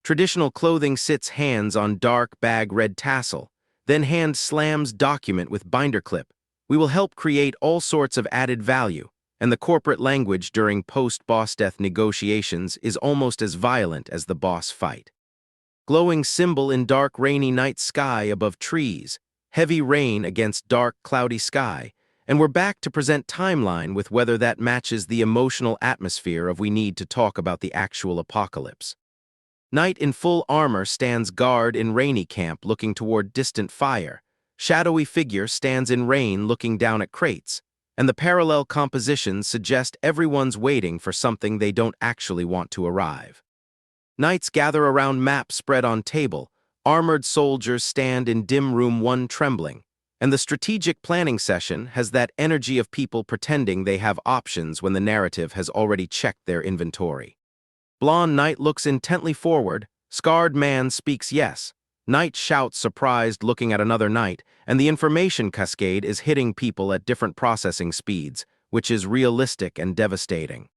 Traditional clothing sits hands on dark bag red tassel, then hand slams document with binder clip. We will help create all sorts of added value, and the corporate language during post-boss death negotiations is almost as violent as the boss fight. Glowing symbol in dark rainy night sky above trees, heavy rain against dark cloudy sky, and we're back to present timeline with whether that matches the emotional atmosphere of we need to talk about the actual apocalypse. Knight in full armor stands guard in rainy camp looking toward distant fire. Shadowy figure stands in rain looking down at crates, and the parallel compositions suggest everyone's waiting for something they don't actually want to arrive. Knights gather around map spread on table, armored soldiers stand in dim room 1 trembling, and the strategic planning session has that energy of people pretending they have options when the narrative has already checked their inventory. Blonde knight looks intently forward, scarred man speaks yes. Knight shouts surprised looking at another knight, and the information cascade is hitting people at different processing speeds, which is realistic and devastating.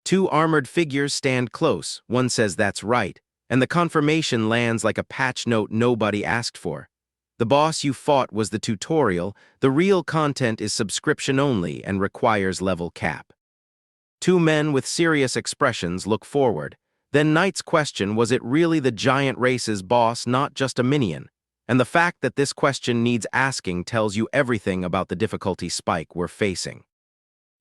2 armored figures stand close, one says that's right, and the confirmation lands like a patch note nobody asked for. The boss you fought was the tutorial, the real content is subscription only and requires level cap. 2 men with serious expressions look forward. Then Knight's question, was it really the giant race's boss, not just a minion? And the fact that this question needs asking tells you everything about the difficulty spike we're facing.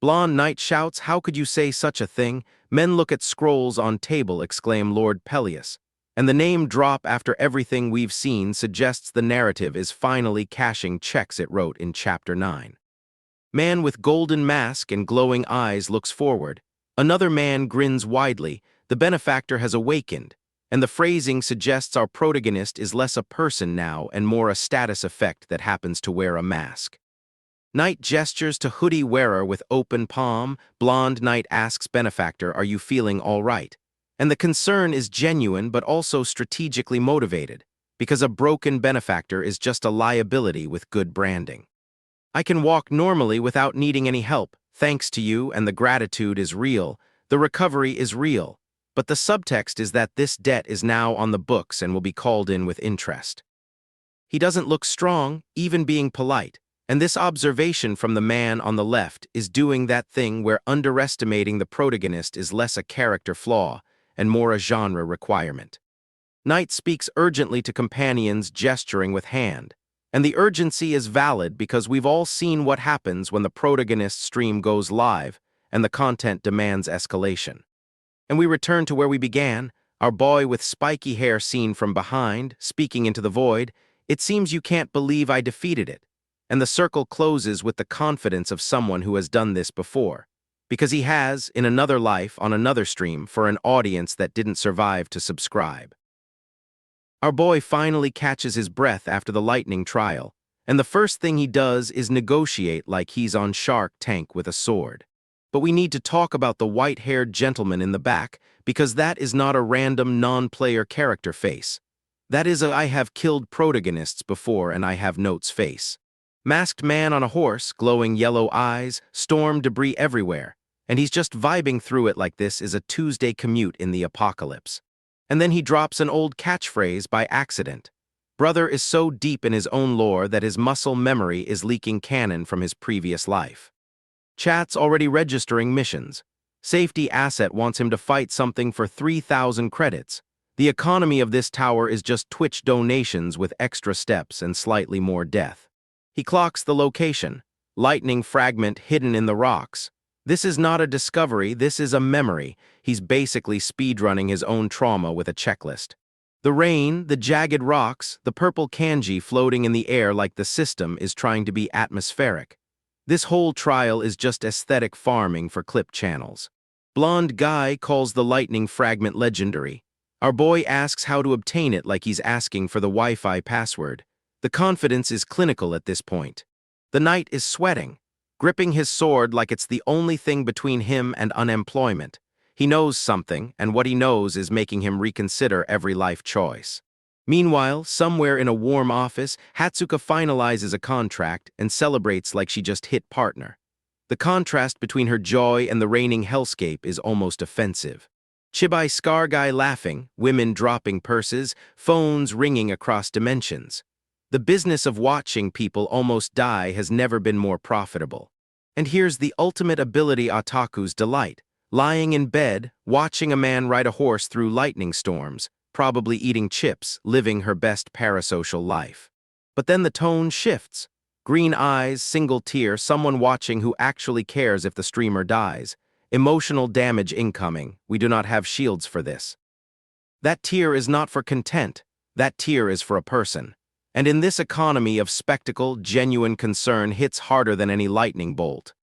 Blonde Knight shouts, how could you say such a thing? Men look at scrolls on table, exclaim Lord Peleus. And the name drop after everything we've seen suggests the narrative is finally cashing checks it wrote in Chapter 9. Man with golden mask and glowing eyes looks forward. Another man grins widely. The benefactor has awakened, and the phrasing suggests our protagonist is less a person now and more a status effect that happens to wear a mask. Knight gestures to hoodie wearer with open palm. Blonde Knight asks benefactor, are you feeling all right? And the concern is genuine but also strategically motivated, because a broken benefactor is just a liability with good branding. I can walk normally without needing any help, thanks to you, and the gratitude is real, the recovery is real, but the subtext is that this debt is now on the books and will be called in with interest. He doesn't look strong, even being polite, and this observation from the man on the left is doing that thing where underestimating the protagonist is less a character flaw and more a genre requirement. Knight speaks urgently to companions, gesturing with hand. And the urgency is valid because we've all seen what happens when the protagonist stream goes live and the content demands escalation. And we return to where we began, our boy with spiky hair seen from behind, speaking into the void. It seems you can't believe I defeated it. And the circle closes with the confidence of someone who has done this before, because he has, in another life, on another stream, for an audience that didn't survive to subscribe. Our boy finally catches his breath after the lightning trial, and the first thing he does is negotiate like he's on Shark Tank with a sword. But we need to talk about the white-haired gentleman in the back, because that is not a random non-player character face. That is a I have killed protagonists before and I have notes face. Masked man on a horse, glowing yellow eyes, storm debris everywhere, and he's just vibing through it like this is a Tuesday commute in the apocalypse. And then he drops an old catchphrase by accident. Brother is so deep in his own lore that his muscle memory is leaking canon from his previous life. Chat's already registering missions. Safety Asset wants him to fight something for 3,000 credits. The economy of this tower is just Twitch donations with extra steps and slightly more death. He clocks the location. Lightning fragment hidden in the rocks. This is not a discovery, this is a memory. He's basically speedrunning his own trauma with a checklist. The rain, the jagged rocks, the purple kanji floating in the air like the system is trying to be atmospheric. This whole trial is just aesthetic farming for clip channels. Blonde guy calls the lightning fragment legendary. Our boy asks how to obtain it like he's asking for the Wi-Fi password. The confidence is clinical at this point. The knight is sweating, gripping his sword like it's the only thing between him and unemployment. He knows something, and what he knows is making him reconsider every life choice. Meanwhile, somewhere in a warm office, Hatsuka finalizes a contract and celebrates like she just hit partner. The contrast between her joy and the reigning hellscape is almost offensive. Chibai Scar guy laughing, women dropping purses, phones ringing across dimensions. The business of watching people almost die has never been more profitable. And here's the ultimate ability otaku's delight. Lying in bed, watching a man ride a horse through lightning storms, probably eating chips, living her best parasocial life. But then the tone shifts. Green eyes, single tear, someone watching who actually cares if the streamer dies. Emotional damage incoming, we do not have shields for this. That tear is not for content, that tear is for a person. And in this economy of spectacle, genuine concern hits harder than any lightning bolt.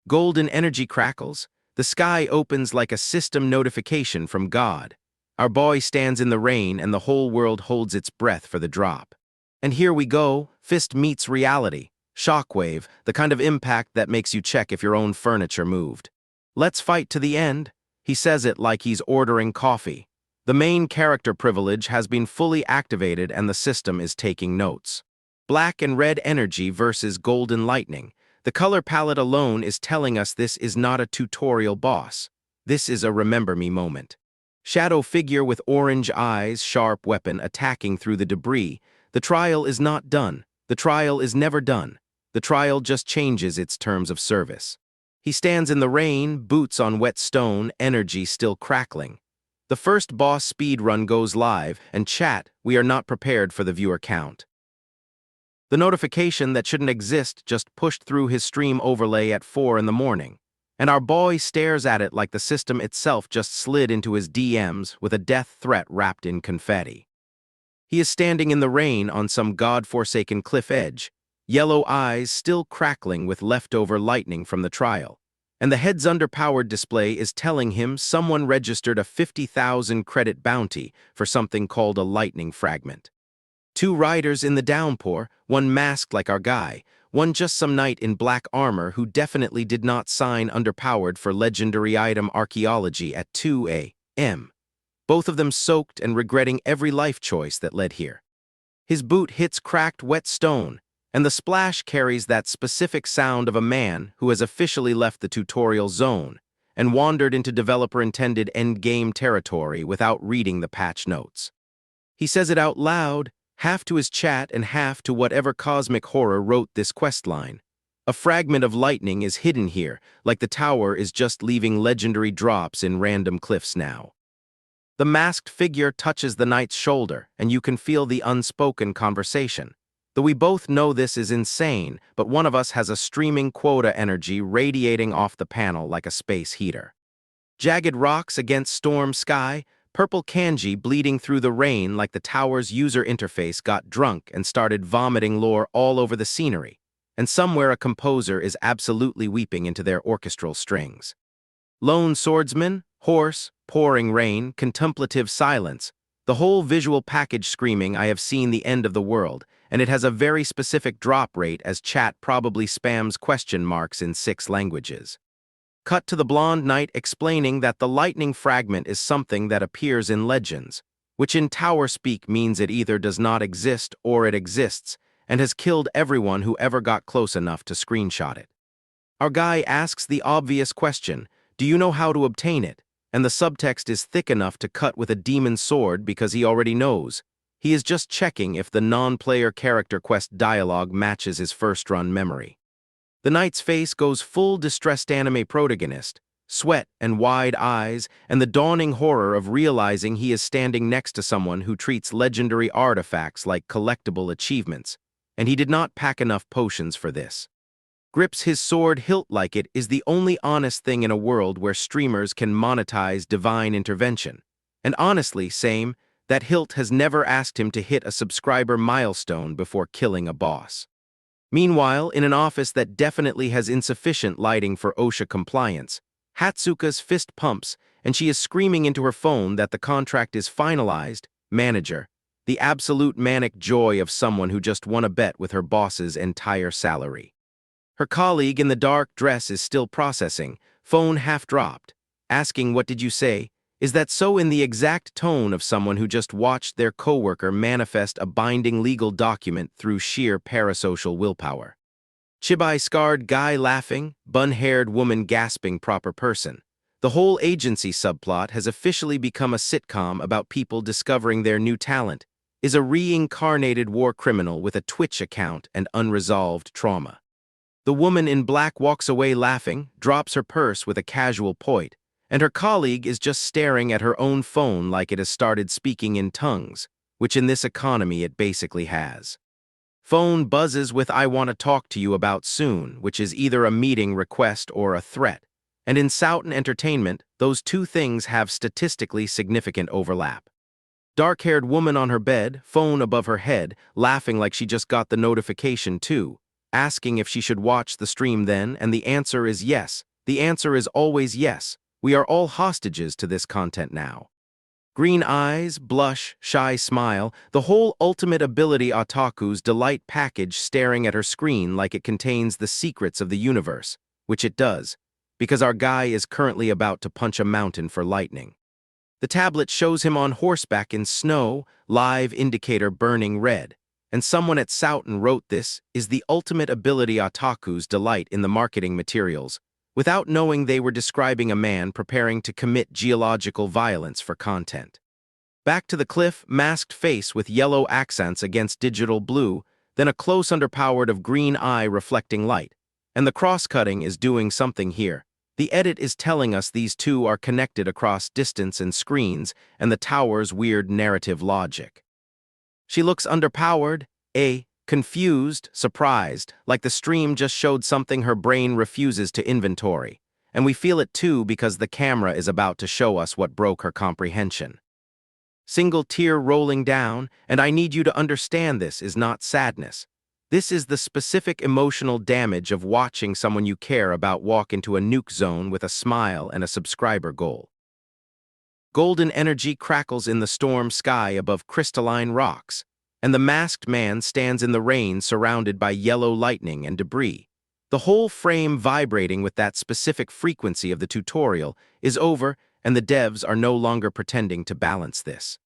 Golden energy crackles, the sky opens like a system notification from God. Our boy stands in the rain and the whole world holds its breath for the drop. And here we go, fist meets reality. Shockwave, the kind of impact that makes you check if your own furniture moved. Let's fight to the end. He says it like he's ordering coffee. The main character privilege has been fully activated and the system is taking notes. Black and red energy versus golden lightning. The color palette alone is telling us this is not a tutorial boss. This is a remember me moment. Shadow figure with orange eyes, sharp weapon attacking through the debris. The trial is not done. The trial is never done. The trial just changes its terms of service. He stands in the rain, boots on wet stone, energy still crackling. The first boss speed run goes live, and chat, we are not prepared for the viewer count. The notification that shouldn't exist just pushed through his stream overlay at 4 in the morning, and our boy stares at it like the system itself just slid into his DMs with a death threat wrapped in confetti. He is standing in the rain on some god-forsaken cliff edge, yellow eyes still crackling with leftover lightning from the trial, and the head's underpowered display is telling him someone registered a 50,000 credit bounty for something called a lightning fragment. 2 riders in the downpour, one masked like our guy, one just some knight in black armor who definitely did not sign underpowered for legendary item archaeology at 2 a.m. Both of them soaked and regretting every life choice that led here. His boot hits cracked wet stone, and the splash carries that specific sound of a man who has officially left the tutorial zone and wandered into developer-intended endgame territory without reading the patch notes. He says it out loud, half to his chat and half to whatever cosmic horror wrote this questline. A fragment of lightning is hidden here, like the tower is just leaving legendary drops in random cliffs now. The masked figure touches the knight's shoulder, and you can feel the unspoken conversation. Though we both know this is insane, but one of us has a streaming quota energy radiating off the panel like a space heater. Jagged rocks against storm sky, purple kanji bleeding through the rain like the tower's user interface got drunk and started vomiting lore all over the scenery, and somewhere a composer is absolutely weeping into their orchestral strings. Lone swordsman, horse, pouring rain, contemplative silence, the whole visual package screaming I have seen the end of the world, and it has a very specific drop rate as chat probably spams question marks in 6 languages. Cut to the blonde knight explaining that the lightning fragment is something that appears in legends, which in tower speak means it either does not exist or it exists, and has killed everyone who ever got close enough to screenshot it. Our guy asks the obvious question, do you know how to obtain it? And the subtext is thick enough to cut with a demon sword because he already knows. He is just checking if the non-player character quest dialogue matches his first-run memory. The knight's face goes full distressed anime protagonist, sweat and wide eyes, and the dawning horror of realizing he is standing next to someone who treats legendary artifacts like collectible achievements, and he did not pack enough potions for this. Grips his sword hilt like it is the only honest thing in a world where streamers can monetize divine intervention. And honestly, same, that hilt has never asked him to hit a subscriber milestone before killing a boss. Meanwhile, in an office that definitely has insufficient lighting for OSHA compliance, Hatsuka's fist pumps, and she is screaming into her phone that the contract is finalized. Manager, the absolute manic joy of someone who just won a bet with her boss's entire salary. Her colleague in the dark dress is still processing, phone half dropped, asking what did you say? Is that so in the exact tone of someone who just watched their coworker manifest a binding legal document through sheer parasocial willpower? Chibai-scarred guy laughing, bun-haired woman gasping proper person. The whole agency subplot has officially become a sitcom about people discovering their new talent, is a reincarnated war criminal with a Twitch account and unresolved trauma. The woman in black walks away laughing, drops her purse with a casual poit, and her colleague is just staring at her own phone like it has started speaking in tongues, which in this economy it basically has. Phone buzzes with I want to talk to you about soon, which is either a meeting request or a threat, and in Southern entertainment, those 2 things have statistically significant overlap. Dark-haired woman on her bed, phone above her head, laughing like she just got the notification too, asking if she should watch the stream then, and the answer is yes. The answer is always yes. We are all hostages to this content now. Green eyes, blush, shy smile, the whole ultimate ability otaku's delight package staring at her screen like it contains the secrets of the universe, which it does, because our guy is currently about to punch a mountain for lightning. The tablet shows him on horseback in snow, live indicator burning red. And someone at Soughton wrote this is the ultimate ability otaku's delight in the marketing materials, without knowing they were describing a man preparing to commit geological violence for content. Back to the cliff, masked face with yellow accents against digital blue, then a close underpowered of green eye reflecting light. And the cross-cutting is doing something here. The edit is telling us these two are connected across distance and screens, and the tower's weird narrative logic. She looks underpowered, confused, surprised, like the stream just showed something her brain refuses to inventory. And we feel it too because the camera is about to show us what broke her comprehension. Single tear rolling down, and I need you to understand this is not sadness. This is the specific emotional damage of watching someone you care about walk into a nuke zone with a smile and a subscriber goal. Golden energy crackles in the storm sky above crystalline rocks, and the masked man stands in the rain surrounded by yellow lightning and debris. The whole frame vibrating with that specific frequency of the tutorial is over, and the devs are no longer pretending to balance this.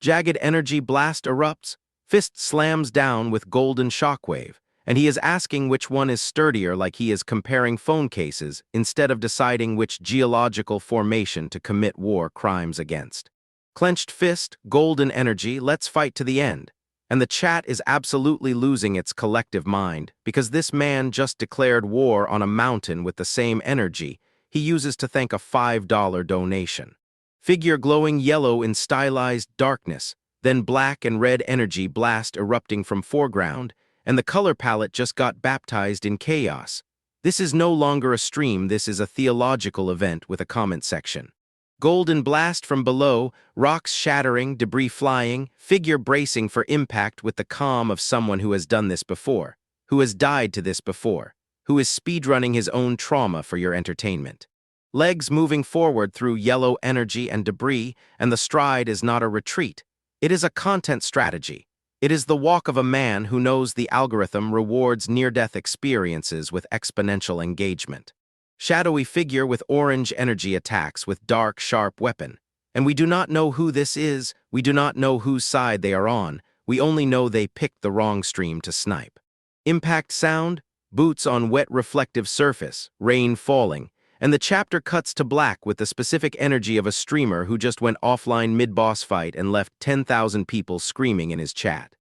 Jagged energy blast erupts, fist slams down with golden shockwave, and he is asking which one is sturdier like he is comparing phone cases instead of deciding which geological formation to commit war crimes against. Clenched fist, golden energy, let's fight to the end. And the chat is absolutely losing its collective mind because this man just declared war on a mountain with the same energy he uses to thank a $5 donation. Figure glowing yellow in stylized darkness, then black and red energy blast erupting from foreground, and the color palette just got baptized in chaos. This is no longer a stream, this is a theological event with a comment section. Golden blast from below, rocks shattering, debris flying, figure bracing for impact with the calm of someone who has done this before, who has died to this before, who is speedrunning his own trauma for your entertainment. Legs moving forward through yellow energy and debris, and the stride is not a retreat. It is a content strategy. It is the walk of a man who knows the algorithm rewards near-death experiences with exponential engagement. Shadowy figure with orange energy attacks with dark, sharp weapon. And we do not know who this is, we do not know whose side they are on, we only know they picked the wrong stream to snipe. Impact sound, boots on wet reflective surface, rain falling, and the chapter cuts to black with the specific energy of a streamer who just went offline mid-boss fight and left 10,000 people screaming in his chat.